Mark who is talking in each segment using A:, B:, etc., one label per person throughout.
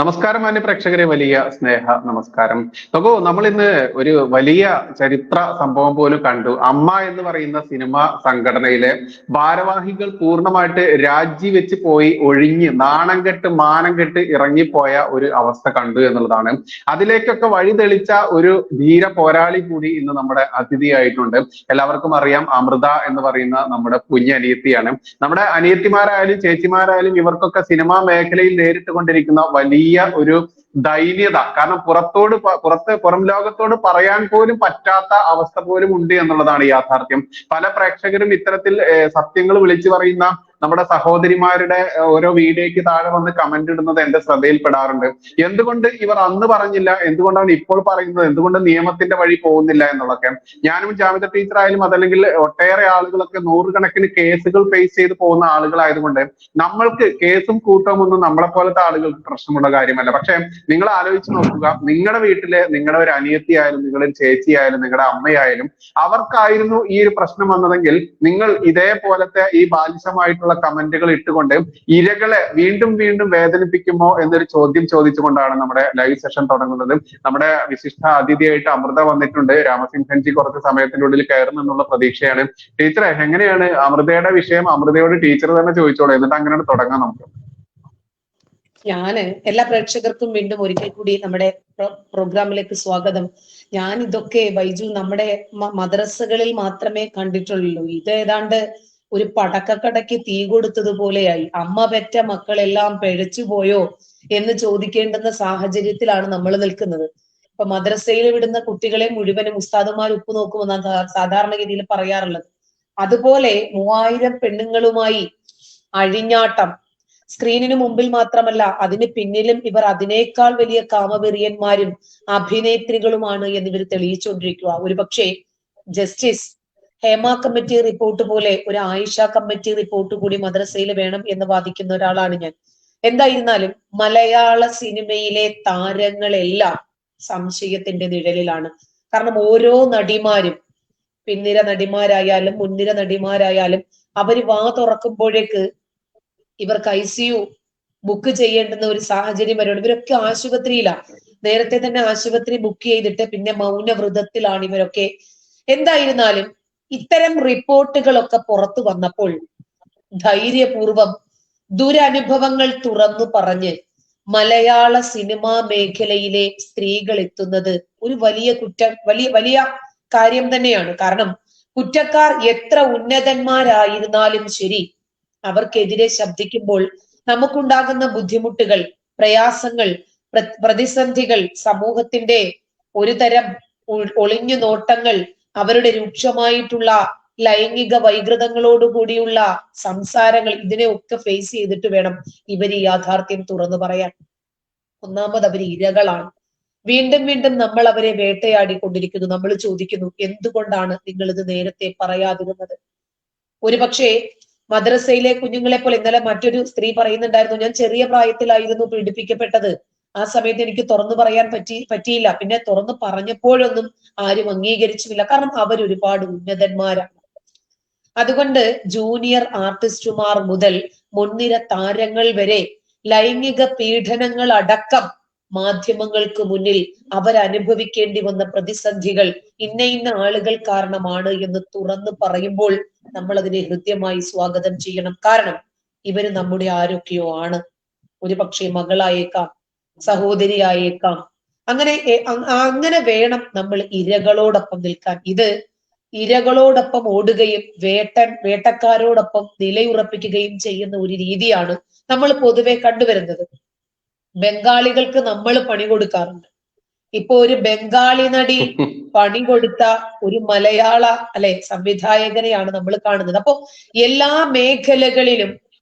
A: നമസ്കാരം മാന്യ പ്രേക്ഷകരെ, വലിയ സ്നേഹ നമസ്കാരം. നോക്കൂ, നമ്മൾ ഇന്ന് ഒരു വലിയ ചരിത്ര സംഭവം പോലും കണ്ടു. അമ്മ എന്ന് പറയുന്ന സിനിമ സംഘടനയിലെ ഭാരവാഹികൾ പൂർണ്ണമായിട്ട് രാജിവെച്ച് പോയി, ഒഴിഞ്ഞ് നാണം കെട്ട് മാനം കെട്ട് ഇറങ്ങിപ്പോയ ഒരു അവസ്ഥ കണ്ടു എന്നുള്ളതാണ്. അതിലേക്കൊക്കെ വഴി തെളിച്ച ഒരു ധീര പോരാളി കൂടി ഇന്ന് നമ്മുടെ അതിഥിയായിട്ടുണ്ട്. എല്ലാവർക്കും അറിയാം, അമൃത എന്ന് പറയുന്ന നമ്മുടെ കുഞ്ഞനിയത്തിയാണ്. നമ്മുടെ അനിയത്തിമാരായാലും ചേച്ചിമാരായാലും ഇവർക്കൊക്കെ സിനിമാ മേഖലയിൽ നേരിട്ട് കൊണ്ടിരിക്കുന്ന വലിയ ഒരു ദൈന്യത, കാരണം പുറം ലോകത്തോട് പറയാൻ പോലും പറ്റാത്ത അവസ്ഥ പോലും ഉണ്ട് എന്നുള്ളതാണ് യാഥാർത്ഥ്യം. പല പ്രേക്ഷകരും ഇത്തരത്തിൽ സത്യങ്ങൾ വിളിച്ചു പറയുന്ന നമ്മുടെ സഹോദരിമാരുടെ ഓരോ വീഡിയോയ്ക്ക് താഴെ വന്ന് കമന്റ് ഇടുന്നത് എന്റെ ശ്രദ്ധയിൽപ്പെടാറുണ്ട്. എന്തുകൊണ്ട് ഇവർ അന്ന് പറഞ്ഞില്ല, എന്തുകൊണ്ടാണ് ഇപ്പോൾ പറയുന്നത്, എന്തുകൊണ്ട് നിയമത്തിന്റെ വഴി പോകുന്നില്ല എന്നുള്ളതൊക്കെ. ഞാനും ജാമിത ടീച്ചർ ആയാലും അതല്ലെങ്കിൽ ഒട്ടേറെ ആളുകളൊക്കെ നൂറുകണക്കിന് കേസുകൾ ഫേസ് ചെയ്ത് പോകുന്ന ആളുകളായതുകൊണ്ട് നമ്മൾക്ക് കേസും കൂട്ടവും ഒന്നും നമ്മളെ പോലത്തെ ആളുകൾക്ക് പ്രശ്നമുള്ള കാര്യമല്ല. പക്ഷെ നിങ്ങൾ ആലോചിച്ച് നോക്കുക, നിങ്ങളുടെ വീട്ടിലെ നിങ്ങളുടെ ഒരു അനിയത്തിയായാലും നിങ്ങളുടെ ഒരു ചേച്ചിയായാലും നിങ്ങളുടെ അമ്മയായാലും അവർക്കായിരുന്നു ഈ ഒരു പ്രശ്നം വന്നതെങ്കിൽ നിങ്ങൾ ഇതേപോലത്തെ ഈ ബാലിശമായിട്ടുള്ള കമന്റുകൾ ഇട്ടുകൊണ്ട് ഇരകളെ വീണ്ടും വീണ്ടും വേദനിപ്പിക്കുമോ എന്നൊരു ചോദ്യം ചോദിച്ചുകൊണ്ടാണ് നമ്മുടെ ലൈവ് സെഷൻ തുടങ്ങുന്നത്. നമ്മുടെ വിശിഷ്ട അതിഥിയായിട്ട് അമൃത വന്നിട്ടുണ്ട്. രാമസിംഹൻജി കുറച്ച് സമയത്തിനുള്ളിൽ കയറും എന്നുള്ള പ്രതീക്ഷയാണ്. ടീച്ചറെ, എങ്ങനെയാണ് അമൃതയുടെ വിഷയം? അമൃതയോട് ടീച്ചർ തന്നെ ചോദിച്ചോളൂ, എന്നിട്ട് അങ്ങനെ തുടങ്ങാം നമുക്ക്.
B: ഞാന് എല്ലാ പ്രേക്ഷകർക്കും വീണ്ടും ഒരിക്കൽ കൂടി നമ്മുടെ പ്രോഗ്രാമിലേക്ക് സ്വാഗതം. ഞാൻ ഇതൊക്കെ ബൈജു നമ്മുടെ മദ്രസകളിൽ മാത്രമേ കണ്ടിട്ടുള്ളൂ. ഇത് ഏതാണ്ട് ഒരു പടക്കക്കടയ്ക്ക് തീ കൊടുത്തതുപോലെയായി. അമ്മ പെറ്റ മക്കളെല്ലാം പിഴച്ചു പോയോ എന്ന് ചോദിക്കേണ്ടുന്ന സാഹചര്യത്തിലാണ് നമ്മൾ നിൽക്കുന്നത്. ഇപ്പൊ മദ്രസയിൽ വിടുന്ന കുട്ടികളെ മുഴുവനും ഉസ്താദുമാർ ഉപ്പ് നോക്കുമെന്നാണ് സാധാരണഗതിയിൽ പറയാറുള്ളത്. അതുപോലെ 3000 പെണ്ണുങ്ങളുമായി അഴിഞ്ഞാട്ടം, സ്ക്രീനിന് മുമ്പിൽ മാത്രമല്ല അതിന് പിന്നിലും ഇവർ അതിനേക്കാൾ വലിയ കാമവെറിയന്മാരും അഭിനേത്രികളുമാണ് എന്നിവർ തെളിയിച്ചുകൊണ്ടിരിക്കുക. ഒരുപക്ഷെ ജസ്റ്റിസ് ഹേമ കമ്മിറ്റി റിപ്പോർട്ട് പോലെ ഒരു ആയിഷ കമ്മിറ്റി റിപ്പോർട്ട് കൂടി മദ്രസയിൽ വേണം എന്ന് വാദിക്കുന്ന ഒരാളാണ് ഞാൻ. എന്തായിരുന്നാലും മലയാള സിനിമയിലെ താരങ്ങളെല്ലാം സംശയത്തിന്റെ നിഴലിലാണ്. കാരണം ഓരോ നടിമാരും, പിന്നിര നടിമാരായാലും മുൻനിര നടിമാരായാലും, അവര് വാ തുറക്കുമ്പോഴേക്ക് ഇവർക്ക് ICU ബുക്ക് ചെയ്യേണ്ടുന്ന ഒരു സാഹചര്യം വരുന്നുണ്ട്. ഇവരൊക്കെ ആശുപത്രിയിലാണ്. നേരത്തെ തന്നെ ആശുപത്രി ബുക്ക് ചെയ്തിട്ട് പിന്നെ മൗനവ്രതത്തിലാണ് ഇവരൊക്കെ. എന്തായിരുന്നാലും ഇത്തരം റിപ്പോർട്ടുകളൊക്കെ പുറത്തു വന്നപ്പോൾ ധൈര്യപൂർവം ദുരനുഭവങ്ങൾ തുറന്നു പറഞ്ഞ് മലയാള സിനിമാ മേഖലയിലെ സ്ത്രീകൾ എത്തുന്നത് ഒരു വലിയ വലിയ കാര്യം തന്നെയാണ്. കാരണം കുറ്റക്കാർ എത്ര ഉന്നതന്മാരായിരുന്നാലും ശരി, അവർക്കെതിരെ ശബ്ദിക്കുമ്പോൾ നമുക്കുണ്ടാകുന്ന ബുദ്ധിമുട്ടുകൾ, പ്രയാസങ്ങൾ, പ്രതിസന്ധികൾ, സമൂഹത്തിന്റെ ഒരു തരം ഒളിഞ്ഞു നോട്ടങ്ങൾ, അവരുടെ രൂക്ഷമായിട്ടുള്ള ലൈംഗിക വൈകൃതങ്ങളോടുകൂടിയുള്ള സംസാരങ്ങൾ, ഇതിനെ ഒക്കെ ഫേസ് ചെയ്തിട്ട് വേണം ഇവർ ഈ യാഥാർത്ഥ്യം തുറന്നു പറയാൻ. ഒന്നാമത് അവർ ഇരകളാണ്. വീണ്ടും വീണ്ടും നമ്മൾ അവരെ വേട്ടയാടിക്കൊണ്ടിരിക്കുന്നു. നമ്മൾ ചോദിക്കുന്നു, എന്തുകൊണ്ടാണ് നിങ്ങൾ ഇത് നേരത്തെ പറയാതിരുന്നത്? ഒരുപക്ഷെ മദ്രസയിലെ കുഞ്ഞുങ്ങളെ പോലെ ഇന്നലെ മറ്റൊരു സ്ത്രീ പറയുന്നുണ്ടായിരുന്നു, ഞാൻ ചെറിയ പ്രായത്തിലായിരുന്നു പീഡിപ്പിക്കപ്പെട്ടത്, ആ സമയത്ത് എനിക്ക് തുറന്നു പറയാൻ പറ്റിയില്ല, പിന്നെ തുറന്നു പറഞ്ഞപ്പോഴൊന്നും ആരും അംഗീകരിച്ചുമില്ല. കാരണം അവരൊരുപാട് ഉന്നതന്മാരാണ്. അതുകൊണ്ട് ജൂനിയർ ആർട്ടിസ്റ്റുമാർ മുതൽ മുൻനിര താരങ്ങൾ വരെ ലൈംഗിക പീഡനങ്ങൾ അടക്കം മാധ്യമങ്ങൾക്ക് മുന്നിൽ അവരനുഭവിക്കേണ്ടി വന്ന പ്രതിസന്ധികൾ ഇന്ന ആളുകൾ കാരണമാണ് എന്ന് തുറന്നു പറയുമ്പോൾ നമ്മൾ അതിനെ ഹൃദ്യമായി സ്വാഗതം ചെയ്യണം. കാരണം ഇവര് നമ്മുടെ ആരൊക്കെയോ ആണ്. ഒരുപക്ഷെ മകളായേക്കാം, സഹോദരിയായേക്കാം. അങ്ങനെ വേണം നമ്മൾ ഇരകളോടൊപ്പം നിൽക്കാൻ. ഇത് ഇരകളോടൊപ്പം ഓടുകയും വേട്ടക്കാരോടൊപ്പം നിലയുറപ്പിക്കുകയും ചെയ്യുന്ന ഒരു രീതിയാണ് നമ്മൾ പൊതുവെ കണ്ടുവരുന്നത്. ബംഗാളികൾക്ക് നമ്മൾ പണി കൊടുക്കാറുണ്ട്. ഇപ്പൊ ഒരു ബംഗാളി നടി പണി കൊടുത്ത ഒരു മലയാള സംവിധായകനെയാണ് നമ്മൾ കാണുന്നത്. അപ്പൊ എല്ലാ മേഖലകളിലും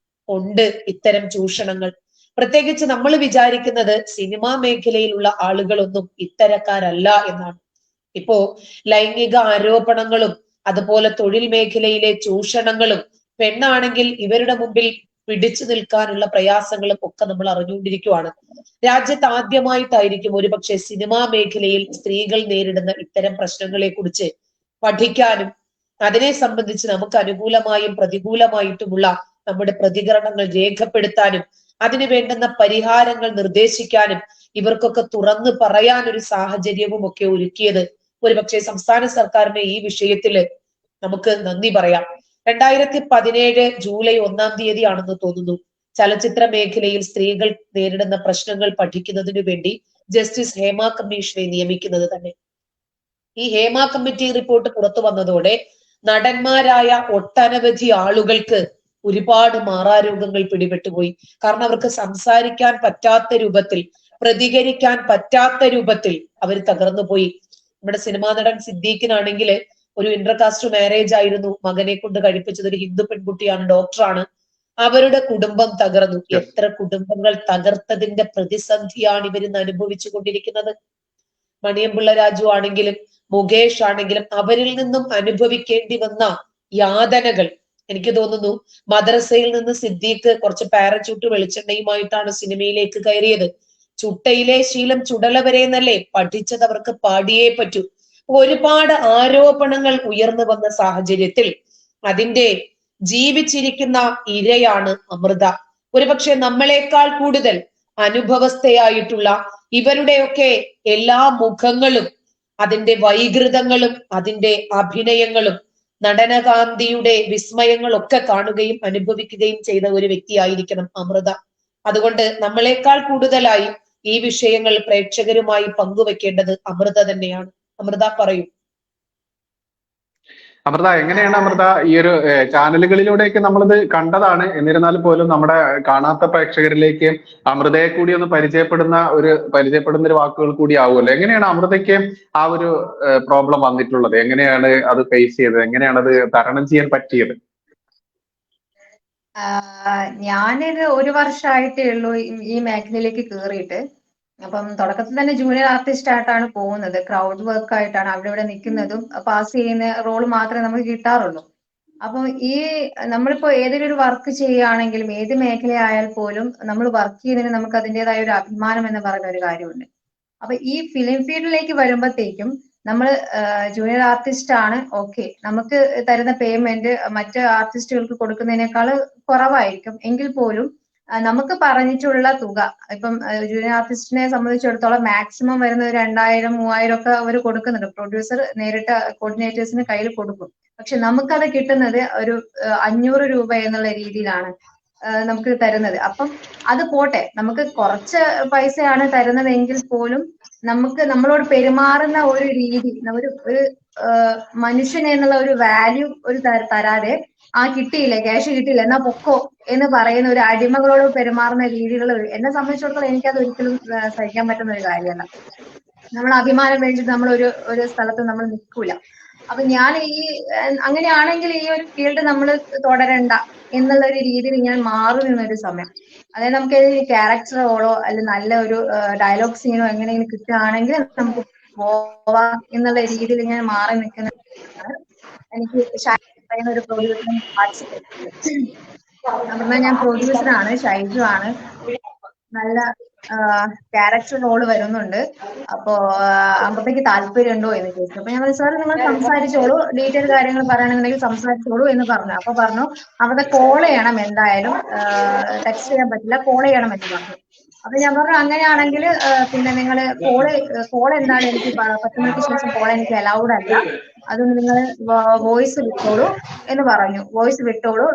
B: ഉണ്ട് ഇത്തരം ചൂഷണങ്ങൾ. പ്രത്യേകിച്ച് നമ്മൾ വിചാരിക്കുന്നത് സിനിമാ മേഖലയിലുള്ള ആളുകളൊന്നും ഇത്തരക്കാരല്ല എന്നാണ്. ഇപ്പോ ലൈംഗിക ആരോപണങ്ങളും അതുപോലെ തൊഴിൽ മേഖലയിലെ ചൂഷണങ്ങളും, പെണ്ണാണെങ്കിൽ ഇവരുടെ മുമ്പിൽ പിടിച്ചു നിൽക്കാനുള്ള പ്രയാസങ്ങളും ഒക്കെ നമ്മൾ അറിഞ്ഞുകൊണ്ടിരിക്കുവാണ്. രാജ്യത്ത് ആദ്യമായിട്ടായിരിക്കും ഒരുപക്ഷെ സിനിമാ മേഖലയിൽ സ്ത്രീകൾ നേരിടുന്ന ഇത്തരം പ്രശ്നങ്ങളെ കുറിച്ച് പഠിക്കാനും അതിനെ സംബന്ധിച്ച് നമുക്ക് അനുകൂലമായും പ്രതികൂലമായിട്ടുമുള്ള നമ്മുടെ പ്രതികരണങ്ങൾ രേഖപ്പെടുത്താനും അതിന് വേണ്ടുന്ന പരിഹാരങ്ങൾ നിർദ്ദേശിക്കാനും ഇവർക്കൊക്കെ തുറന്നു പറയാൻ ഒരു സാഹചര്യവും ഒക്കെ ഒരുക്കിയത് ഒരുപക്ഷെ സംസ്ഥാന സർക്കാരിന്റെ ഈ വിഷയത്തില് നമുക്ക് നന്ദി പറയാം. 2017 ജൂലൈ 1-ാം തീയതി ആണെന്ന് തോന്നുന്നു ചലച്ചിത്ര മേഖലയിൽ സ്ത്രീകൾ നേരിടുന്ന പ്രശ്നങ്ങൾ പഠിക്കുന്നതിനു വേണ്ടി ജസ്റ്റിസ് ഹേമ കമ്മീഷനെ നിയമിക്കുന്നത് തന്നെ. ഈ ഹേമ കമ്മിറ്റി റിപ്പോർട്ട് പുറത്തു വന്നതോടെ നടന്മാരായ ഒട്ടനവധി ആളുകൾക്ക് ഒരുപാട് മാറാരോഗങ്ങൾ പിടിപെട്ടുപോയി. കാരണം അവർക്ക് സംസാരിക്കാൻ പറ്റാത്ത രൂപത്തിൽ, പ്രതികരിക്കാൻ പറ്റാത്ത രൂപത്തിൽ അവർ തകർന്നുപോയി. നമ്മുടെ സിനിമാ നടൻ സിദ്ദീഖിനാണെങ്കിൽ ഒരു ഇന്റർകാസ്റ്റ് മാരേജ് ആയിരുന്നു, മകനെ കൊണ്ട് കഴിപ്പിച്ചത്. ഒരു ഹിന്ദു പെൺകുട്ടിയാണ്, ഡോക്ടറാണ്. അവരുടെ കുടുംബം തകർന്നു. എത്ര കുടുംബങ്ങൾ തകർത്തതിന്റെ പ്രതിസന്ധിയാണ് ഇവരിന്ന് അനുഭവിച്ചു കൊണ്ടിരിക്കുന്നത്. മണിയമ്പിള്ള രാജു ആണെങ്കിലും മുകേഷ് ആണെങ്കിലും അവരിൽ നിന്നും അനുഭവിക്കേണ്ടി വന്ന യാതനകൾ, എനിക്ക് തോന്നുന്നു മദ്രസയിൽ നിന്ന് സിദ്ദീഖ് കുറച്ച് പാരച്യൂട്ട് വെളിച്ചെണ്ണയുമായിട്ടാണ് സിനിമയിലേക്ക് കയറിയത്. ചുട്ടയിലെ ശീലം ചുടല വരെ എന്നല്ലേ, പഠിച്ചത് അവർക്ക് പാടിയേ പറ്റൂ. ഒരുപാട് ആരോപണങ്ങൾ ഉയർന്നു വന്ന സാഹചര്യത്തിൽ അതിന്റെ ജീവിച്ചിരിക്കുന്ന ഇരയാണ് അമൃത. ഒരുപക്ഷെ നമ്മളെക്കാൾ കൂടുതൽ അനുഭവസ്ഥയായിട്ടുള്ള ഇവരുടെയൊക്കെ എല്ലാ മുഖങ്ങളും, അതിന്റെ വൈകൃതങ്ങളും അതിന്റെ അഭിനയങ്ങളും നടനകാന്തിയുടെ വിസ്മയങ്ങളൊക്കെ കാണുകയും അനുഭവിക്കുകയും ചെയ്ത ഒരു വ്യക്തിയായിരിക്കണം അമൃത. അതുകൊണ്ട് നമ്മളെക്കാൾ കൂടുതലായി ഈ വിഷയങ്ങൾ പ്രേക്ഷകരുമായി പങ്കുവെക്കേണ്ടത് അമൃത തന്നെയാണ്. അമൃത പറയൂ.
A: അമൃത, എങ്ങനെയാണ് അമൃത ഈ ഒരു ചാനലുകളിലൂടെയൊക്കെ നമ്മളിത് കണ്ടതാണ്, എന്നിരുന്നാൽ പോലും നമ്മുടെ കാണാത്ത പ്രേക്ഷകരിലേക്ക് അമൃതയെ കൂടി ഒന്ന് പരിചയപ്പെടുന്ന ഒരു വാക്കുകൾ കൂടി ആവുമല്ലോ. എങ്ങനെയാണ് അമൃതയ്ക്ക് ആ ഒരു പ്രോബ്ലം വന്നിട്ടുള്ളത്? എങ്ങനെയാണ് അത് ഫേസ് ചെയ്തത്? എങ്ങനെയാണ് അത് തരണം ചെയ്യാൻ പറ്റിയത്?
C: ഞാനൊരു 1 വർഷമായിട്ടേ ഉള്ളൂ ഈ മേഖലയിലേക്ക് കേറിയിട്ട്. അപ്പം തുടക്കത്തിൽ തന്നെ ജൂനിയർ ആർട്ടിസ്റ്റ് ആയിട്ടാണ് പോകുന്നത്. ക്രൗഡ് വർക്ക് ആയിട്ടാണ് അവിടെ ഇവിടെ നിൽക്കുന്നതും പാസ് ചെയ്യുന്ന റോൾ മാത്രമേ നമുക്ക് കിട്ടാറുള്ളൂ. അപ്പം നമ്മളിപ്പോ ഏതെങ്കിലും ഒരു വർക്ക് ചെയ്യുകയാണെങ്കിലും ഏത് മേഖലയായാൽ പോലും നമ്മൾ വർക്ക് ചെയ്യുന്നതിന് നമുക്ക് അതിൻ്റെതായ ഒരു അഭിമാനം എന്ന് പറയുന്ന ഒരു കാര്യമുണ്ട്. അപ്പൊ ഈ ഫിലിം ഫീൽഡിലേക്ക് വരുമ്പോഴത്തേക്കും നമ്മൾ ജൂനിയർ ആർട്ടിസ്റ്റ് ആണ്, ഓക്കെ, നമുക്ക് തരുന്ന പേയ്മെന്റ് മറ്റ് ആർട്ടിസ്റ്റുകൾക്ക് കൊടുക്കുന്നതിനേക്കാൾ കുറവായിരിക്കും. എങ്കിൽ പോലും നമുക്ക് പറഞ്ഞിട്ടുള്ള തുക, ഇപ്പം ജൂനിയർ ആർട്ടിസ്റ്റിനെ സംബന്ധിച്ചിടത്തോളം മാക്സിമം വരുന്ന 2000-3000 ഒക്കെ അവർ കൊടുക്കുന്നുണ്ട്. പ്രൊഡ്യൂസർ നേരിട്ട് കോർഡിനേറ്റേഴ്സിന് കയ്യിൽ കൊടുക്കും. പക്ഷെ നമുക്കത് കിട്ടുന്നത് ഒരു 500 രൂപ എന്നുള്ള രീതിയിലാണ് നമുക്ക് തരുന്നത്. അപ്പം അത് പോട്ടെ, നമുക്ക് കുറച്ച് പൈസയാണ് തരുന്നതെങ്കിൽ പോലും നമുക്ക് നമ്മളോട് പെരുമാറുന്ന ഒരു രീതി, ഒരു മനുഷ്യൻ എന്നുള്ള ഒരു വാല്യൂ തരാതെ, കിട്ടിയില്ലേ, ക്യാഷ് കിട്ടിയില്ല എന്നാ പൊക്കോ എന്ന് പറയുന്ന ഒരു അടിമകളോട് പെരുമാറുന്ന രീതികൾ എന്നെ സംബന്ധിച്ചിടത്തോളം എനിക്കത് ഒരിക്കലും സഹിക്കാൻ പറ്റുന്ന ഒരു കാര്യമല്ല. നമ്മൾ അഭിമാനം വേണ്ടിയിട്ട് നമ്മൾ ഒരു സ്ഥലത്ത് നമ്മൾ നിൽക്കൂല. അപ്പൊ ഞാൻ അങ്ങനെയാണെങ്കിൽ ഈ ഒരു ഫീൽഡ് നമ്മൾ തുടരണ്ട എന്നുള്ള ഒരു രീതിയിൽ ഞാൻ മാറി നിന്നൊരു സമയം. അതായത് നമുക്ക് ക്യാരക്ടർ റോളോ അല്ലെങ്കിൽ നല്ല ഒരു ഡയലോഗ് സീനോ എങ്ങനെയെങ്കിലും കിട്ടുകയാണെങ്കിൽ നമുക്ക് പോവാം എന്നുള്ള രീതിയിൽ ഞാൻ മാറി നിൽക്കുന്ന എനിക്ക് ഒരു പ്രൊഡ്യൂസറിന് അപ്പൊ ഞാൻ പ്രൊഡ്യൂസറാണ്, ഷൈജു ആണ്. നല്ല ക്യാരക്ടർ റോള് വരുന്നുണ്ട്. അപ്പോ അമ്പത്തേക്ക് താല്പര്യം ഉണ്ടോ എന്ന് ചോദിച്ചു. അപ്പൊ ഞാൻ പറഞ്ഞു, സാർ നിങ്ങൾ സംസാരിച്ചോളൂ, ഡീറ്റെയിൽ കാര്യങ്ങൾ പറയണമെന്നുണ്ടെങ്കിൽ സംസാരിച്ചോളൂ എന്ന് പറഞ്ഞു. അപ്പൊ പറഞ്ഞു അവിടെ കോൾ ചെയ്യണം, എന്തായാലും ടെക്സ്റ്റ് ചെയ്യാൻ പറ്റില്ല, കോൾ ചെയ്യണം എന്ന് പറഞ്ഞു. അപ്പൊ ഞാൻ പറഞ്ഞു അങ്ങനെയാണെങ്കിൽ പിന്നെ നിങ്ങൾ കോൾ എന്താണ്, എനിക്ക് 10 മണിക്ക് ശേഷം കോൾ എനിക്ക് അലൗഡ് അല്ല, അതുകൊണ്ട് നിങ്ങൾ വോയിസ് വിട്ടോളൂ എന്ന് പറഞ്ഞു. വോയിസ് വിട്ടോളൂ,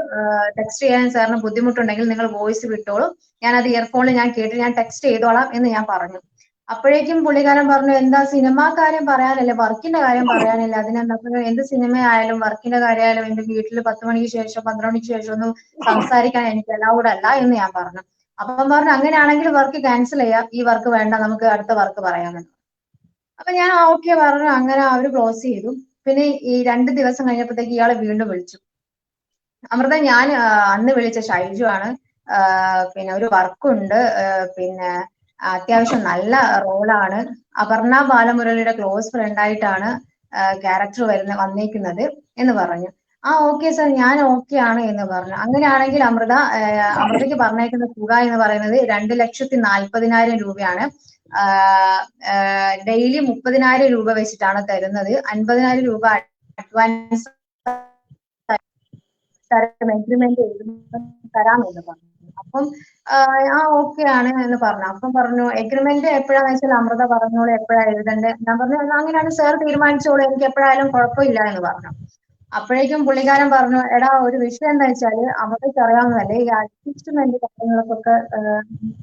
C: ടെക്സ്റ്റ് ചെയ്യാൻ സാറിന് ബുദ്ധിമുട്ടുണ്ടെങ്കിൽ നിങ്ങൾ വോയിസ് വിട്ടോളൂ, ഞാനത് ഇയർഫോണിൽ ഞാൻ കേട്ട് ഞാൻ ടെക്സ്റ്റ് ചെയ്തോളാം എന്ന് ഞാൻ പറഞ്ഞു. അപ്പോഴേക്കും പുള്ളിക്കാരൻ പറഞ്ഞു, എന്താ സിനിമ കാര്യം പറയാനല്ലേ, വർക്കിന്റെ കാര്യം പറയാനില്ല, അതിനെന്താ, എന്ത് സിനിമയായാലും വർക്കിന്റെ കാര്യമായാലും എന്റെ വീട്ടിൽ 10 മണിക്ക് ശേഷം 12 മണിക്ക് ശേഷം ഒന്നും സംസാരിക്കാൻ എനിക്ക് അലൗഡ് അല്ല എന്ന് ഞാൻ പറഞ്ഞു. അപ്പം പറഞ്ഞു അങ്ങനെയാണെങ്കിൽ വർക്ക് ക്യാൻസൽ ചെയ്യാം, ഈ വർക്ക് വേണ്ട, നമുക്ക് അടുത്ത വർക്ക് പറയാമെന്ന്. അപ്പൊ ഞാൻ ഓക്കെ പറഞ്ഞു. അങ്ങനെ അവര് ക്ലോസ് ചെയ്തു. പിന്നെ ഈ 2 ദിവസം കഴിഞ്ഞപ്പോഴത്തേക്ക് ഇയാളെ വീണ്ടും വിളിച്ചു. അമൃത, ഞാൻ അന്ന് വിളിച്ച ഷൈജു ആണ്, പിന്നെ ഒരു വർക്കുണ്ട്, പിന്നെ അത്യാവശ്യം നല്ല റോളാണ്, അപർണ ബാലമുരളിയുടെ ക്ലോസ് ഫ്രണ്ട് ആയിട്ടാണ് ക്യാരക്ടർ വന്നേക്കുന്നത് എന്ന് പറഞ്ഞു. ഓക്കെ സാർ, ഞാൻ ഓക്കെ ആണ് എന്ന് പറഞ്ഞു. അങ്ങനെയാണെങ്കിൽ അമൃതയ്ക്ക് പറഞ്ഞേക്കുന്ന തുക എന്ന് പറയുന്നത് 2,40,000 രൂപയാണ്. ഡെയിലി 30,000 രൂപ വെച്ചിട്ടാണ് തരുന്നത്. 50,000 രൂപ അഡ്വാൻസ് എഗ്രിമെന്റ് തരാമെന്ന് പറഞ്ഞു. അപ്പം ഓക്കെ ആണ് എന്ന് പറഞ്ഞു. അപ്പം പറഞ്ഞു എഗ്രിമെന്റ് എപ്പോഴാന്ന് വെച്ചാൽ അമൃത പറഞ്ഞോളൂ എപ്പോഴാ എഴുതണ്ടേ. ഞാൻ പറഞ്ഞു അങ്ങനെയാണ് സാർ തീരുമാനിച്ചോളൂ, എനിക്ക് എപ്പോഴായാലും കുഴപ്പമില്ല എന്ന് പറഞ്ഞു. അപ്പോഴേക്കും പുള്ളിക്കാരൻ പറഞ്ഞു, എടാ ഒരു വിഷയം എന്താ വെച്ചാല് അമൃതയ്ക്ക് അറിയാവുന്നതല്ലേ ഈ അഡ്ജസ്റ്റ്മെന്റ് കാര്യങ്ങളൊക്കെ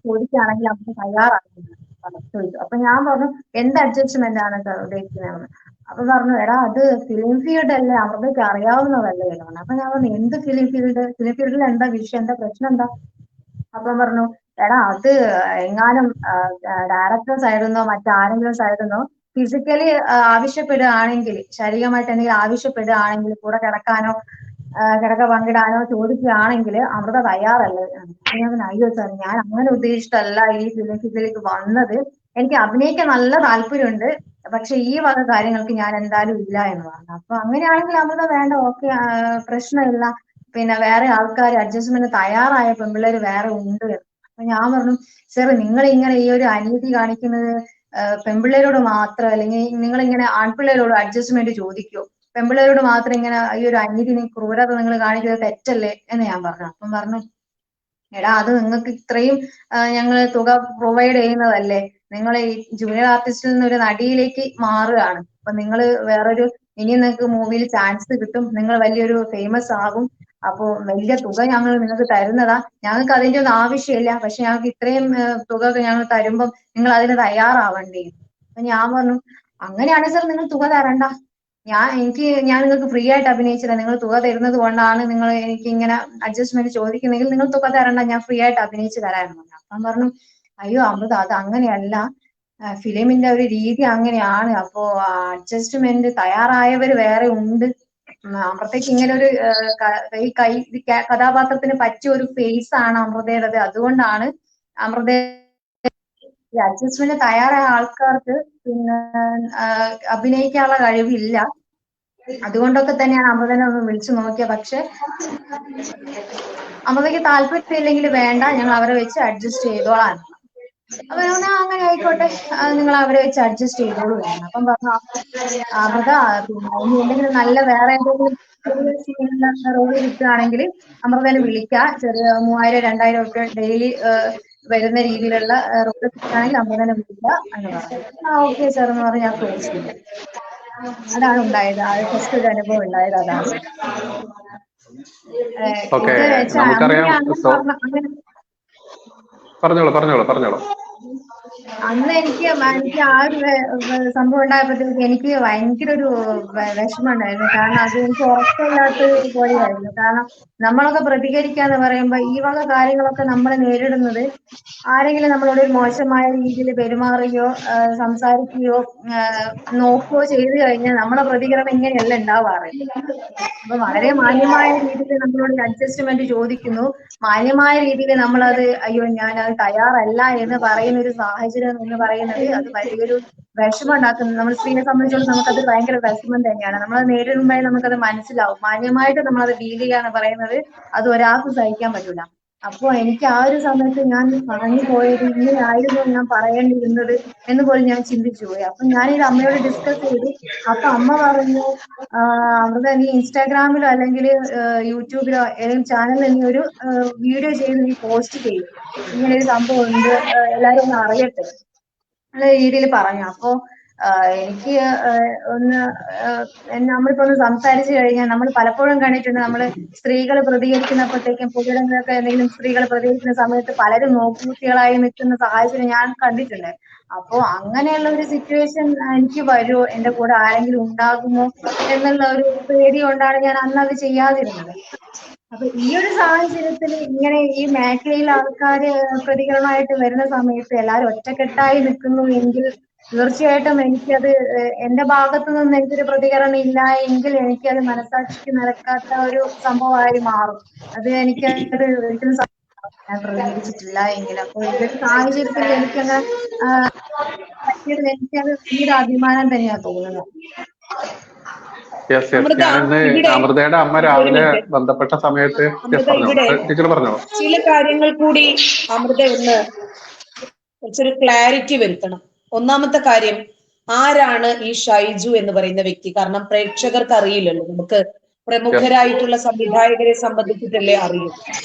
C: ചോദിക്കുകയാണെങ്കിൽ അമൃത തയ്യാറാക്കുന്നു ചോദിച്ചു. അപ്പൊ ഞാൻ പറഞ്ഞു എന്ത് അഡ്ജസ്റ്റ്മെന്റ് ആണ് സാർ ഉദ്ദേശിക്കുന്നത്. അപ്പൊ പറഞ്ഞു എടാ അത് ഫിലിം ഫീൽഡ് അല്ലേ, അമൃതയ്ക്ക് അറിയാവുന്നതല്ലേ എന്ന് പറഞ്ഞു. അപ്പൊ ഞാൻ പറഞ്ഞു എന്ത് ഫിലിം ഫീൽഡിൽ എന്താ വിഷയം, എന്താ പ്രശ്നം എന്താ. അപ്പം പറഞ്ഞു എടാ അത് എങ്ങാനും ഡയറക്ടർ സൈഡിൽ നിന്നോ മറ്റാരെങ്കിലും സൈഡിൽ നിന്നോ ഫിസിക്കലി ആവശ്യപ്പെടുകയാണെങ്കിൽ, ശാരീരികമായിട്ട് എന്തെങ്കിലും ആവശ്യപ്പെടുകയാണെങ്കിൽ കൂടെ കിടക്കാനോ കിടക്ക പങ്കിടാനോ ചോദിക്കുകയാണെങ്കിൽ അമൃത തയ്യാറല്ലേ. ഞാൻ അയ്യോ സാർ ഞാൻ അങ്ങനെ ഉദ്ദേശിച്ചിട്ടല്ല ഈ ഫിലിം ഫീൽഡിലേക്ക് വന്നത്, എനിക്ക് അഭിനയിക്കാൻ നല്ല താല്പര്യമുണ്ട്, പക്ഷെ ഈ വക കാര്യങ്ങൾക്ക് ഞാൻ എന്തായാലും ഇല്ല എന്ന് പറഞ്ഞു. അപ്പൊ അങ്ങനെയാണെങ്കിൽ അമൃത വേണ്ട, ഓക്കെ പ്രശ്നമില്ല, പിന്നെ വേറെ ആൾക്കാർ അഡ്ജസ്റ്റ്മെന്റ് തയ്യാറായ പെൺപിള്ളേര് വേറെ ഉണ്ട്. അപ്പൊ ഞാൻ പറഞ്ഞു സാർ നിങ്ങൾ ഇങ്ങനെ ഈ ഒരു അനീതി കാണിക്കുന്നത് പെൺപിള്ളേരോട് മാത്രം, അല്ലെങ്കിൽ നിങ്ങൾ ഇങ്ങനെ ആൺപിള്ളേരോട് അഡ്ജസ്റ്റ്മെന്റ് ചോദിക്കോ, പെൺപിള്ളേരോട് മാത്രം ഇങ്ങനെ ഈ ഒരു അനീതി ക്രൂരത നിങ്ങൾ കാണിക്കുന്നത് തെറ്റല്ലേ എന്ന് ഞാൻ പറഞ്ഞു. അപ്പം പറഞ്ഞു എടാ അത് നിങ്ങൾക്ക് ഇത്രയും ഞങ്ങൾ തുക പ്രൊവൈഡ് ചെയ്യുന്നതല്ലേ, നിങ്ങൾ ഈ ജൂനിയർ ആർട്ടിസ്റ്റിൽ നിന്ന് ഒരു നടിയിലേക്ക് മാറുകയാണ്, അപ്പൊ നിങ്ങൾ വേറൊരു ഇനി നിങ്ങൾക്ക് മൂവിയിൽ ചാൻസ് കിട്ടും, നിങ്ങൾ വലിയൊരു ഫേമസ് ആകും, അപ്പോ വലിയ തുക ഞങ്ങൾ നിങ്ങൾക്ക് തരുന്നതാ, ഞങ്ങൾക്ക് അതിന്റെ ഒന്നും ആവശ്യമില്ല, പക്ഷെ ഞങ്ങൾക്ക് ഇത്രയും തുക ഞങ്ങൾ തരുമ്പം നിങ്ങൾ അതിന് തയ്യാറാവണ്ടേ. അപ്പൊ ഞാൻ പറഞ്ഞു അങ്ങനെയാണ് സാർ നിങ്ങൾ തുക തരണ്ട, ഞാൻ നിങ്ങൾക്ക് ഫ്രീ ആയിട്ട് അഭിനയിച്ചില്ല, നിങ്ങൾ തുക തരുന്നത് കൊണ്ടാണ് നിങ്ങൾ എനിക്ക് ഇങ്ങനെ അഡ്ജസ്റ്റ്മെന്റ് ചോദിക്കുന്നെങ്കിൽ നിങ്ങൾ തുക തരണ്ട, ഞാൻ ഫ്രീ ആയിട്ട് അഭിനയിച്ച് തരാമെന്ന് പറഞ്ഞു. അപ്പം പറഞ്ഞു അയ്യോ അമൃത അത് അങ്ങനെയല്ല, ഫിലിമിന്റെ ഒരു രീതി അങ്ങനെയാണ്, അപ്പോ അഡ്ജസ്റ്റ്മെന്റ് തയ്യാറായവർ വേറെ ഉണ്ട്, അമൃതയ്ക്ക് ഇങ്ങനെ ഒരു ഈ കഥാപാത്രത്തിന് പറ്റിയ ഒരു ഫേസ് ആണ് അമൃതയുടേത്, അതുകൊണ്ടാണ് അമൃത ഈ അഡ്ജസ്റ്റ്മെന്റ് തയ്യാറായ ആൾക്കാർക്ക് പിന്നെ അഭിനയിക്കാനുള്ള കഴിവില്ല, അതുകൊണ്ടൊക്കെ തന്നെയാണ് അമൃതനെ ഒന്ന് വിളിച്ചു നോക്കിയത്, പക്ഷെ അമൃതയ്ക്ക് താല്പര്യമില്ലെങ്കിൽ വേണ്ട, ഞങ്ങൾ അവരെ വെച്ച് അഡ്ജസ്റ്റ് ചെയ്തോളാം. അപ്പൊ അങ്ങനെ ആയിക്കോട്ടെ, നിങ്ങൾ അവരെ വെച്ച് അഡ്ജസ്റ്റ് ചെയ്തോളൂ എന്ന്. അപ്പം പറഞ്ഞു അമൃത പിന്നെ ഇനി എന്തെങ്കിലും നല്ല വേറെ എന്തെങ്കിലും ചെറിയ സീനുള്ള റോള് കിട്ടുകയാണെങ്കിൽ അമൃതനെ വിളിക്കാം, ചെറിയ 3000-2000 ഒക്കെ ഡെയിലി വരുന്ന രീതിയിലുള്ള റോള് കിട്ടുകയാണെങ്കിൽ അമൃതനെ വിളിക്കാം എന്ന് പറഞ്ഞു. ഓക്കെ സാർ എന്ന് പറഞ്ഞ് ഞാൻ ക്ലോസ് ചെയ്തു. അതാണ് ഉണ്ടായത്, ഫസ്റ്റ് ഒരു അനുഭവം ഉണ്ടായത് അതാണ്.
A: ഓക്കെ,
C: ഇത് വെച്ചാൽ
A: നമുക്കറിയാം.
C: അങ്ങനെ
A: പറഞ്ഞോളൂ.
C: അന്ന് എനിക്ക് ആ ഒരു സംഭവം ഉണ്ടായപ്പോഴത്തേക്ക് എനിക്ക് ഭയങ്കര ഒരു വിഷമം ഉണ്ടായിരുന്നു. കാരണം അത് എനിക്ക് ഉറക്കമില്ലാത്തൊരു പോലെയായിരുന്നു. കാരണം നമ്മളൊക്കെ പ്രതികരിക്കാന്ന് പറയുമ്പോ ഈ വക കാര്യങ്ങളൊക്കെ നമ്മൾ നേരിടുന്നത് ആരെങ്കിലും നമ്മളോട് ഒരു മോശമായ രീതിയിൽ പെരുമാറുകയോ സംസാരിക്കുകയോ നോക്കുകയോ ചെയ്തു കഴിഞ്ഞാൽ നമ്മുടെ പ്രതികരണം ഇങ്ങനെയല്ല ഉണ്ടാവാറ്. അപ്പൊ വളരെ മാന്യമായ രീതിയിൽ നമ്മളോട് അഡ്ജസ്റ്റ്മെന്റ് ചോദിക്കുന്നു, മാന്യമായ രീതിയിൽ നമ്മളത് അയ്യോ ഞാൻ അത് തയ്യാറല്ല എന്ന് പറയുന്ന ഒരു സാഹചര്യം എന്ന് പറയുന്നത് അത് വലിയൊരു വിഷമം ഉണ്ടാക്കുന്നത്. നമ്മൾ സ്ത്രീയെ സംബന്ധിച്ചോളം നമുക്കത് ഭയങ്കര വിഷമം തന്നെയാണ്. നമ്മൾ നേരിടുമ്പോഴേ നമുക്കത് മനസ്സിലാവും. മാന്യമായിട്ട് നമ്മളത് ഡീൽ ചെയ്യാന്ന് പറയുന്നത് അത് ഒരാൾക്ക് സഹിക്കാൻ പറ്റൂല. അപ്പൊ എനിക്ക് ആ ഒരു സമയത്ത് ഞാൻ പറഞ്ഞു പോയത് ഇങ്ങനെയായിരുന്നു ഞാൻ പറയേണ്ടിയിരുന്നത് എന്ന് പോലും ഞാൻ ചിന്തിച്ചു പോയി. അപ്പൊ ഞാനിത് അമ്മയോട് ഡിസ്കസ് ചെയ്തു. അപ്പൊ അമ്മ പറഞ്ഞു അമൃത നീ ഇൻസ്റ്റാഗ്രാമിലോ അല്ലെങ്കിൽ യൂട്യൂബിലോ ഏതെങ്കിലും ചാനലിൽ നീ ഒരു വീഡിയോ ചെയ്ത് നീ പോസ്റ്റ് ചെയ്യും, ഇങ്ങനെ ഒരു സംഭവം ഉണ്ട്, എല്ലാരും ഒന്ന് അറിയട്ടെ എന്നുള്ള രീതിയിൽ പറഞ്ഞു. അപ്പോ എനിക്ക് ഒന്ന് നമ്മളിപ്പോ ഒന്ന് സംസാരിച്ചു കഴിഞ്ഞാൽ നമ്മൾ പലപ്പോഴും കണ്ടിട്ടുണ്ട്, നമ്മൾ സ്ത്രീകൾ പ്രതികരിക്കുന്നപ്പോഴത്തേക്കും പൊതുയിടങ്ങളിലൊക്കെ എന്തെങ്കിലും സ്ത്രീകൾ പ്രതികരിക്കുന്ന സമയത്ത് പലരും നോക്കുകുത്തികളായി നിൽക്കുന്ന സാഹചര്യം ഞാൻ കണ്ടിട്ടുണ്ട്. അപ്പോ അങ്ങനെയുള്ള ഒരു സിറ്റുവേഷൻ എനിക്ക് വരുമോ, എന്റെ കൂടെ ആരെങ്കിലും ഉണ്ടാകുമോ എന്നുള്ള ഒരു പേടി കൊണ്ടാണ് ഞാൻ അന്ന് അത് ചെയ്യാതിരുന്നത്. അപ്പൊ ഈ ഒരു സാഹചര്യത്തിൽ ഇങ്ങനെ ഈ മേഖലയിൽ ആൾക്കാര് പ്രതികരണമായിട്ട് വരുന്ന സമയത്ത് എല്ലാവരും ഒറ്റക്കെട്ടായി നിൽക്കുന്നു എങ്കിൽ തീർച്ചയായിട്ടും എനിക്കത് എന്റെ ഭാഗത്തു നിന്ന് എനിക്കൊരു പ്രതികരണം ഇല്ല എങ്കിൽ എനിക്കത് മനസാക്ഷിക്ക് നിരക്കാത്ത ഒരു സംഭവമായി മാറും. അത് എനിക്കത് ഒരിക്കലും ഞാൻ പ്രതികരിച്ചിട്ടില്ല എങ്കിൽ. അപ്പൊ ഈ ഒരു സാഹചര്യത്തിൽ എനിക്കങ്ങനെ പറ്റിയത് എനിക്കത് വലിയൊരു അഭിമാനം തന്നെയാ തോന്നുന്നത്.
A: ഞാനിന്ന് അമൃതയുടെ അമ്മ രാവിലെ ബന്ധപ്പെട്ട സമയത്ത് പറഞ്ഞോളൂ.
B: ചില കാര്യങ്ങൾ കൂടി അമൃത ഒന്ന് കുറച്ചൊരു ക്ലാരിറ്റി വരുത്തണം. ഒന്നാമത്തെ കാര്യം, ആരാണ് ഈ ഷൈജു എന്ന് പറയുന്ന വ്യക്തി? കാരണം പ്രേക്ഷകർക്ക് അറിയില്ലല്ലോ. നമുക്ക് പ്രമുഖരായിട്ടുള്ള സംവിധായകരെ സംബന്ധിച്ചിട്ടല്ലേ അറിയൂ.